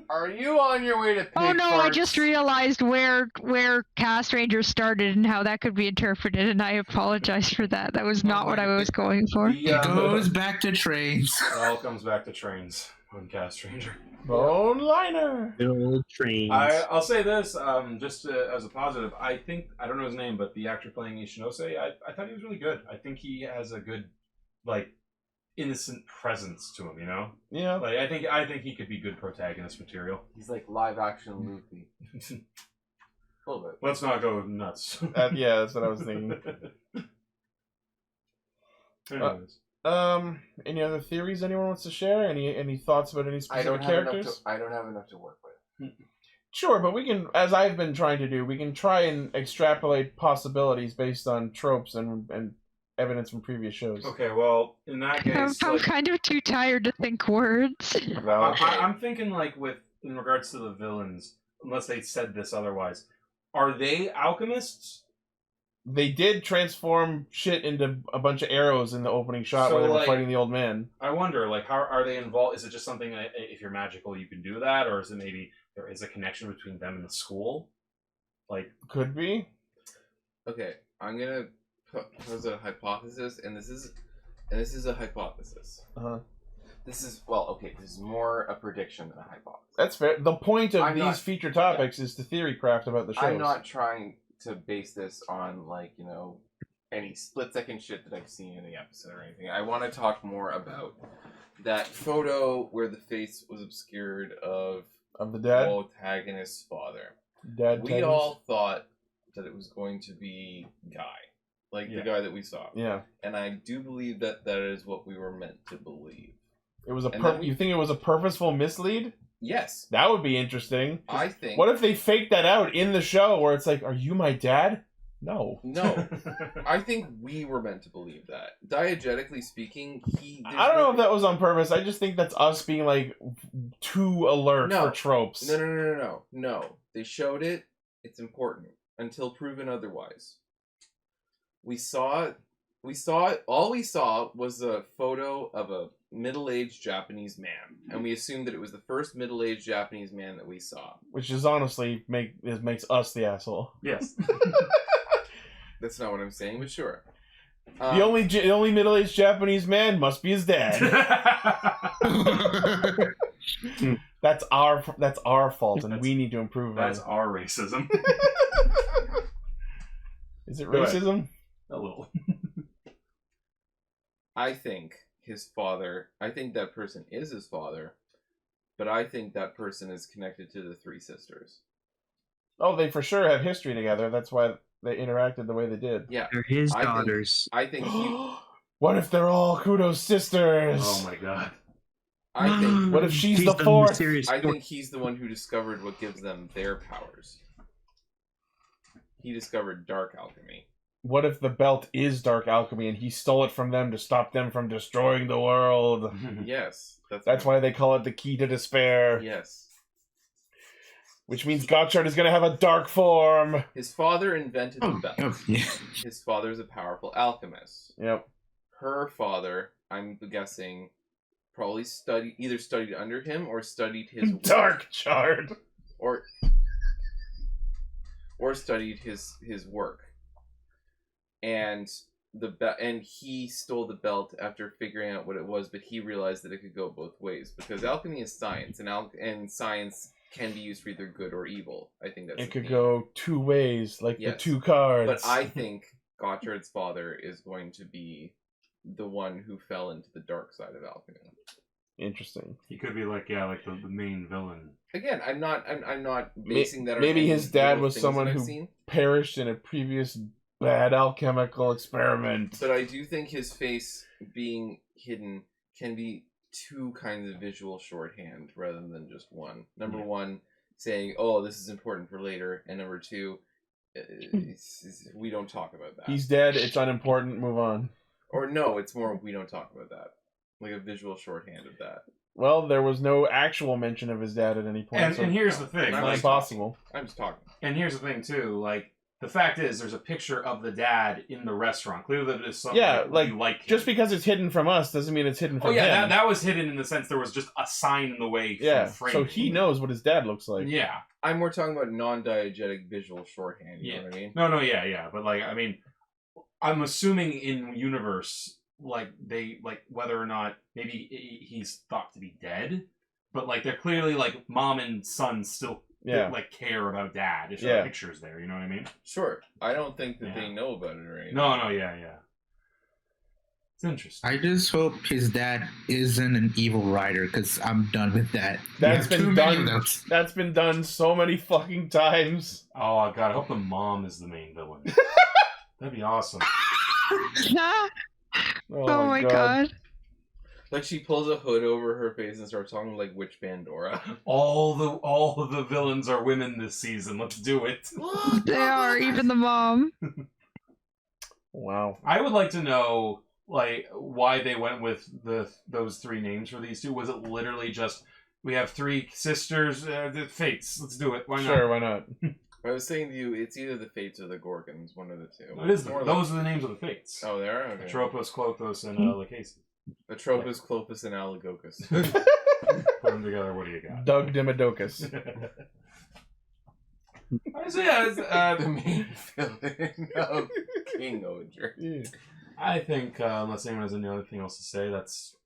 Are you on your way to? Oh no! I just realized where Castranger started and how that could be interpreted, and I apologize for that. That was not what I was going for. It goes back to trains. It all comes back to trains on Castranger. Bone liner. Old trains. I'll say this, just as a positive. I think I don't know his name, but the actor playing Ishinose, I thought he was really good. I think he has a good, like, innocent presence to him, you know? Yeah. Like I think he could be good protagonist material. He's like live action Luffy. A little bit. Let's not go nuts. Yeah, that's what I was thinking. Anyways. Any other theories anyone wants to share? Any thoughts about any specific characters? I don't have enough to work with. Sure, but we can, as I've been trying to do, we can try and extrapolate possibilities based on tropes and evidence from previous shows. Okay, well, in that case, I'm kind of too tired to think words. I'm thinking like in regards to the villains, unless they said this otherwise, are they alchemists? They did transform shit into a bunch of arrows in the opening shot where they were fighting the old man. I wonder, like, how are they involved? Is it just something that if you're magical you can do that, or is it maybe there is a connection between them and the school? Like, could be. Okay, I'm gonna pose a hypothesis, and this is a hypothesis. This is this is more a prediction than a hypothesis. That's fair. The point of these feature topics is to theorycraft about the shows. I'm not trying to base this on any split-second shit that I've seen in the episode or anything. I want to talk more about that photo where the face was obscured of the dad protagonist's father. We all thought that it was going to be Guy. The guy that we saw. Yeah. And I do believe that is what we were meant to believe. It was you think it was a purposeful mislead? Yes. That would be interesting. I think. What if they faked that out in the show where it's like, are you my dad? No. No. I think we were meant to believe that. Diegetically speaking, I don't know if that was on purpose. I just think that's us being too alert for tropes. No. They showed it. It's important. Until proven otherwise. We saw it. All we saw was a photo of a middle-aged Japanese man, and we assumed that it was the first middle-aged Japanese man that we saw. Which is honestly makes us the asshole. Yes. That's not what I'm saying, but sure. The only middle-aged Japanese man must be his dad. That's our fault, and we need to improve. That's our racism. Is it racism? A little. I think his father, I think that person is his father, but I think that person is connected to the three sisters. Oh, they for sure have history together. That's why they interacted the way they did. Yeah. They're his daughters. I think What if they're all Kudo's sisters? Oh my god. I think. What if she's the fourth? I think he's the one who discovered what gives them their powers. He discovered dark alchemy. what if the belt is dark alchemy and he stole it from them to stop them from destroying the world? Yes. That's why they call it the key to despair. Yes. Which means Gotchard is going to have a dark form. His father invented the belt. Oh, yeah. His father's a powerful alchemist. Yep. Her father, I'm guessing, probably either studied under him or studied his Dark Chard. Or studied his work. And he stole the belt after figuring out what it was, but he realized that it could go both ways because alchemy is science, and science can be used for either good or evil. I think that's it could go two ways, like Yes. the two cards. But I think Gotchard's father is going to be the one who fell into the dark side of alchemy. Interesting. He could be like the main villain. Again, I'm not basing that on maybe any his dad little was things someone that I've who seen. perished in a previous bad alchemical experiment. But I do think his face being hidden can be two kinds of visual shorthand rather than just one. Number one, saying, "Oh, this is important for later," and number two, we don't talk about that. He's dead. It's unimportant. Move on. Or no, it's more we don't talk about that. Like a visual shorthand of that. Well, there was no actual mention of his dad at any point. And here's the thing, it's possible. I'm just talking. And here's the thing too, like the fact is, there's a picture of the dad in the restaurant. Clearly, that is something. Yeah, like you like just because it's hidden from us doesn't mean it's hidden from him. that was hidden in the sense there was just a sign in the way. Yeah, from so framing. he knows what his dad looks like. Yeah, I'm more talking about non-diegetic visual shorthand. You know what I mean? No, yeah. But like, I mean, I'm assuming in universe, like they like whether or not maybe he's thought to be dead, but like they're clearly like mom and son still. Yeah. Like care about dad. If the pictures there, you know what I mean? Sure. I don't think that they know about it or anything. No, yeah. It's interesting. I just hope his dad isn't an evil rider because I'm done with that. That's been done. That's been done so many fucking times. Oh god, I hope the mom is the main villain. That'd be awesome. Oh my god. Like she pulls a hood over her face and starts talking like Witch Pandora. All of the villains are women this season. Let's do it. They are, even the mom. Wow. I would like to know like why they went with those three names for these two. Was it literally just we have three sisters, the Fates? Let's do it. Why not? Sure, why not? I was saying to you, it's either the Fates or the Gorgons, one of the two. It is. Those are the names of the Fates. Oh, they are? Okay. Atropos, Clothos, and Lachesis. Atropos, Clothos, and Alagocus. Put them together, what do you got? Doug Dimodocus. So yeah, the main villain of Kingohger. Yeah. I think unless anyone has anything else to say, that's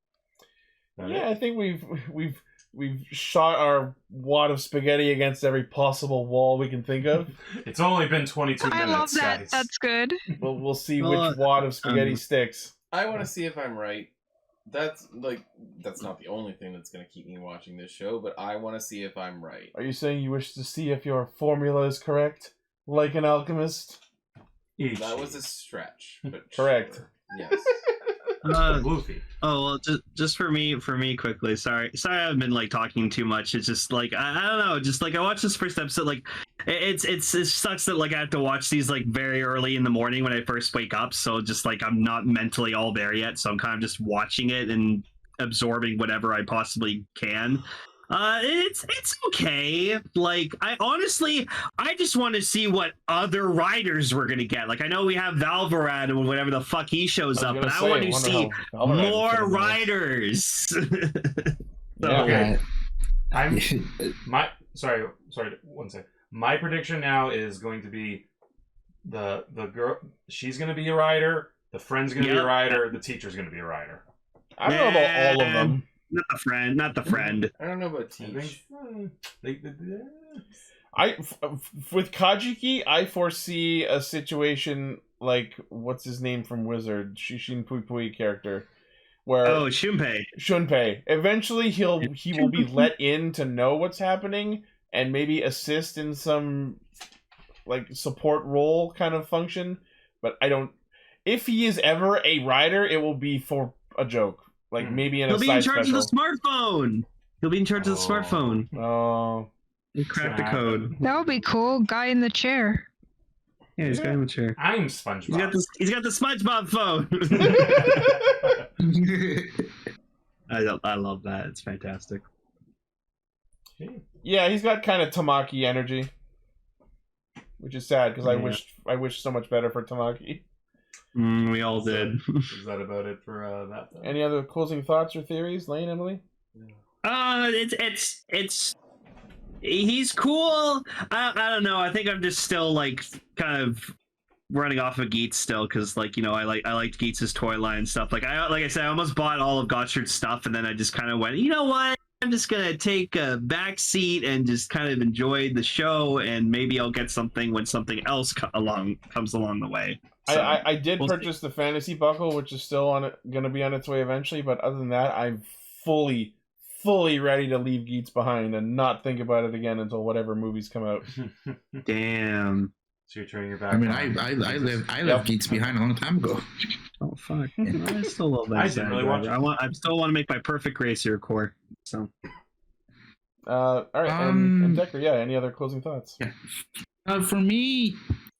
yeah. I think we've shot our wad of spaghetti against every possible wall we can think of. It's only been 22 minutes. I love that. Guys. That's good. We'll see which wad of spaghetti sticks. I want to see if I'm right. That's not the only thing that's going to keep me watching this show, but I want to see if I'm right. Are you saying you wish to see if your formula is correct, like an alchemist? That was a stretch, but correct. Sure. Yes. Luffy. Oh well, just for me quickly. Sorry, I've been like talking too much. It's just like I don't know. Just like I watched this first episode, like it sucks that like I have to watch these like very early in the morning when I first wake up. So just like I'm not mentally all there yet. So I'm kind of just watching it and absorbing whatever I possibly can. It's okay. Like I just want to see what other riders we're gonna get. Like I know we have Valvarad and whatever the fuck he shows up, but I want to see more riders. Okay. Sorry, 1 second. My prediction now is going to be the girl. She's gonna be a rider. The friend's gonna be a rider. The teacher's gonna be a rider. I don't know about all of them. Not the friend. I don't know about Teach. With Kajiki, I foresee a situation like what's his name from Wizard, Shishin Pui Pui character, where Shunpei. Eventually, he will be let in to know what's happening and maybe assist in some like support role kind of function. But I don't. If he is ever a rider, it will be for a joke. Like maybe in a side special. He'll be in charge of the smartphone. He'll be in charge of the smartphone. Oh. Crack the code. That would be cool. Guy in the chair. Yeah, he's very mature. I'm SpongeBob. He's got the SpongeBob phone. I love that. It's fantastic. Yeah, he's got kind of Tamaki energy, which is sad because I wish so much better for Tamaki. We all did. Is that about it for that? Then? Any other closing thoughts or theories, Lane, Emily? It's he's cool. I don't know. I think I'm just still like kind of running off of Geets still because like I liked Geets' toy line and stuff. Like I said, I almost bought all of Gotchard's stuff and then I just kind of went, you know what? I'm just gonna take a back seat and just kind of enjoy the show, and maybe I'll get something when something else comes along the way. So, I did purchase the fantasy buckle, which is still going to be on its way eventually. But other than that, I'm fully ready to leave Geets behind and not think about it again until whatever movies come out. Damn. So you're turning your back. I mean, I left Geets behind a long time ago. Oh fuck! I still love that. I didn't really watch it. I still want to make my perfect racer core. So. All right, and Decker, yeah. Any other closing thoughts? Yeah. For me,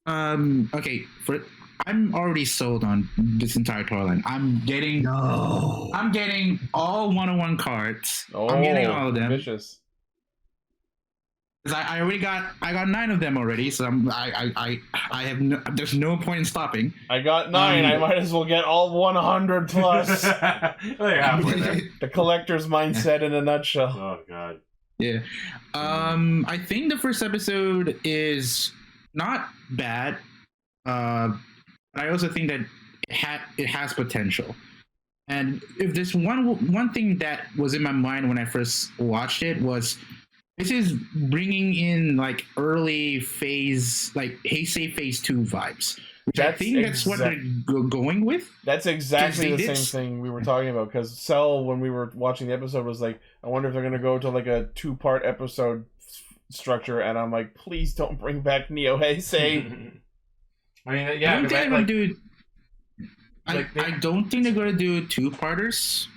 okay. I'm already sold on this entire toy line. I'm getting all 101 cards. I'm getting all of them. Vicious. I already got 9 of them already, so I have there's no point in stopping. I got 9. I might as well get all 100 plus. The collector's mindset in a nutshell. Oh god. Yeah. I think the first episode is not bad. I also think that it has potential. And if there's one thing that was in my mind when I first watched it was, this is bringing in like early phase, like Heisei Phase 2 vibes. Which I think that's what they're going with. That's exactly the same thing we were talking about. Because Cell, when we were watching the episode, was like, I wonder if they're going to go to like a 2-part episode structure. And I'm like, please don't bring back Neo Heisei. I mean, yeah. I don't think they're going to do... I don't think they're going to do 2-parters.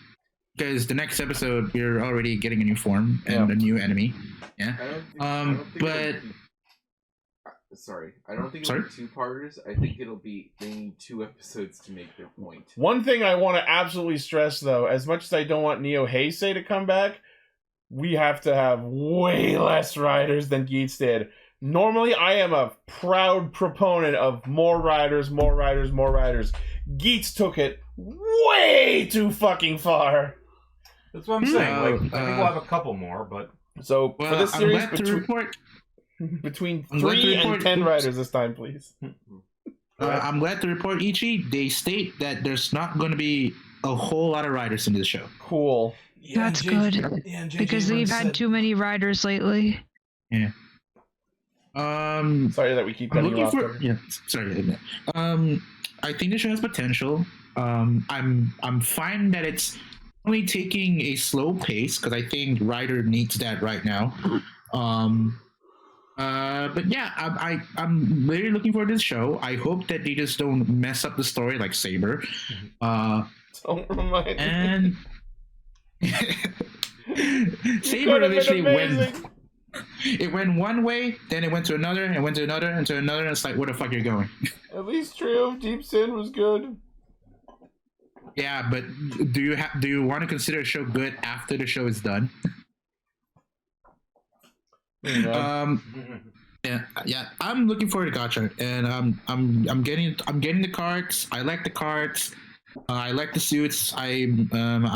Because the next episode, you're already getting a new form and a new enemy. Yeah. I don't think it'll be 2-parters. I think it'll be they need 2 episodes to make their point. One thing I want to absolutely stress, though, as much as I don't want Neo Heisei to come back, we have to have way less riders than Geets did. Normally, I am a proud proponent of more riders, more riders, more riders. Geets took it way too fucking far. That's what I'm saying. I think we'll have a couple more, but so for this series, between 3 and 10 riders this time, please. I'm glad to report, Ichi, they state that there's not going to be a whole lot of riders into the show. Cool. Yeah, that's good. Because they've had too many riders lately. Yeah. Sorry that we keep cutting you off. Sorry. I think the show has potential. I'm fine that it's only taking a slow pace because I think Rider needs that right now. But yeah, I'm really looking forward to this show. I hope that they just don't mess up the story like Saber. Don't remind me. Saber literally went one way, then it went to another, and went to another, and to another, and it's like, where the fuck are you going? At least Trio of Deep Sin was good. Yeah, but do you want to consider a show good after the show is done? Yeah, I'm looking forward to Gotchard, and I'm getting the cards. I like the cards. I like the suits. I'm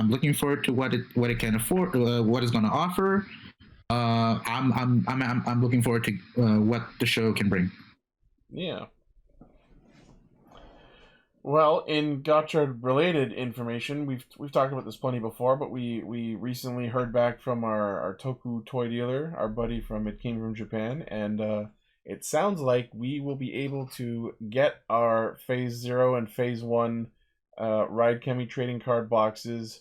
looking forward to what it can afford, what it's going to offer. I'm looking forward to what the show can bring. Yeah. Well, in Gotchard related information, we've talked about this plenty before, but we recently heard back from our Toku toy dealer, our buddy from It Came From Japan, and it sounds like we will be able to get our Phase 0 and Phase 1 Ride Chemi trading card boxes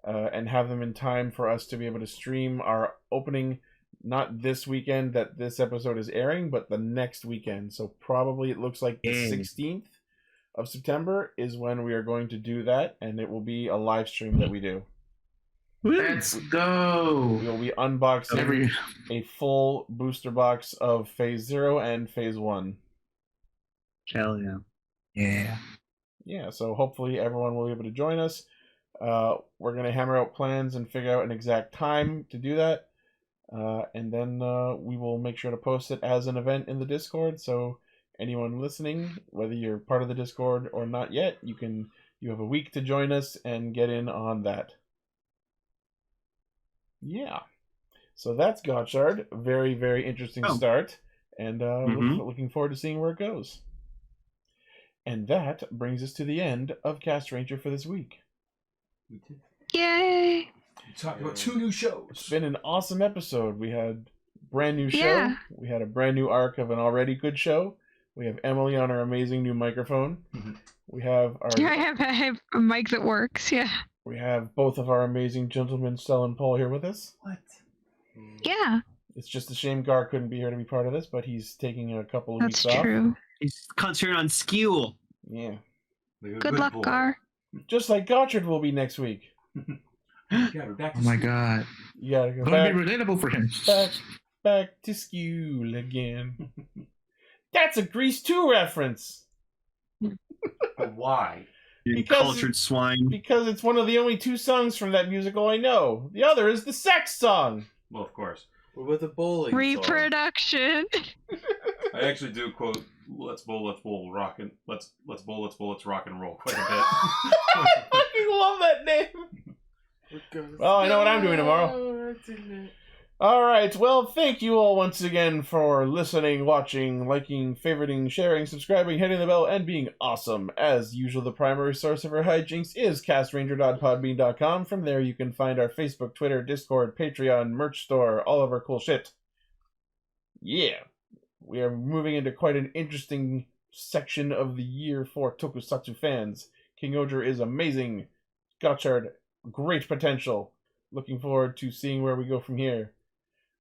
and have them in time for us to be able to stream our opening, not this weekend that this episode is airing, but the next weekend. So probably it looks like the 16th of September is when we are going to do that, and it will be a live stream that we do. Let's go! We'll be unboxing a full booster box of Phase 0 and Phase 1. Hell yeah. Yeah. Yeah, so hopefully everyone will be able to join us. We're going to hammer out plans and figure out an exact time to do that. And then we will make sure to post it as an event in the Discord. So anyone listening, whether you're part of the Discord or not yet, you have a week to join us and get in on that. Yeah. So that's Gotchard. Very, very interesting start. And looking forward to seeing where it goes. And that brings us to the end of Castranger for this week. Yay! We talked about 2 new shows. It's been an awesome episode. We had a brand new show. Yeah. We had a brand new arc of an already good show. We have Emily on her amazing new microphone. We have our I have a mic that works, yeah. we have both of our amazing gentlemen, Stella and Paul, here with us. What? Yeah. It's just a shame Gar couldn't be here to be part of this, but he's taking a couple of That's weeks off. true. He's concentrating on skill. Yeah. Good luck, Gar. Just like Gotchard will be next week. Oh my god. You gotta go Gonna back. be relatable for him. Back to school again. That's a Grease 2 reference. But why? You cultured swine. Because it's one of the only 2 songs from that musical I know. The other is the sex song. Well, of course. What about the bowling Reproduction. I actually do quote let's bowl, rock and let's bowl, let's rock and roll quite a bit. I fucking love that name. Well, I know what I'm doing tomorrow. Alright, well, thank you all once again for listening, watching, liking, favoriting, sharing, subscribing, hitting the bell, and being awesome. As usual, the primary source of our hijinks is castranger.podbean.com. From there, you can find our Facebook, Twitter, Discord, Patreon, merch store, all of our cool shit. Yeah. We are moving into quite an interesting section of the year for tokusatsu fans. Kingohger is amazing. Gotchard, great potential. Looking forward to seeing where we go from here.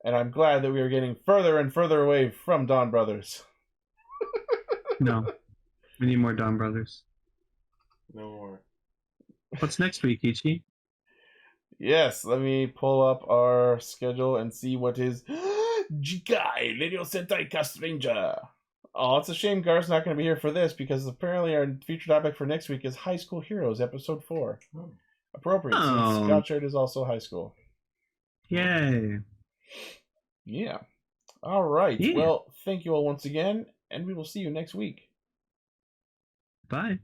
And I'm glad that we are getting further and further away from Dawn Brothers. No. We need more Dawn Brothers. No more. What's next week, Ichi? Yes, let me pull up our schedule and see what is Jikai Radio Sentai Castranger. Oh, it's a shame Gar's not going to be here for this because apparently our featured topic for next week is High School Heroes, Episode 4. Appropriate, since Gotchard is also high school. Yay. Yeah. All right. Yeah. Well, thank you all once again, and we will see you next week. Bye.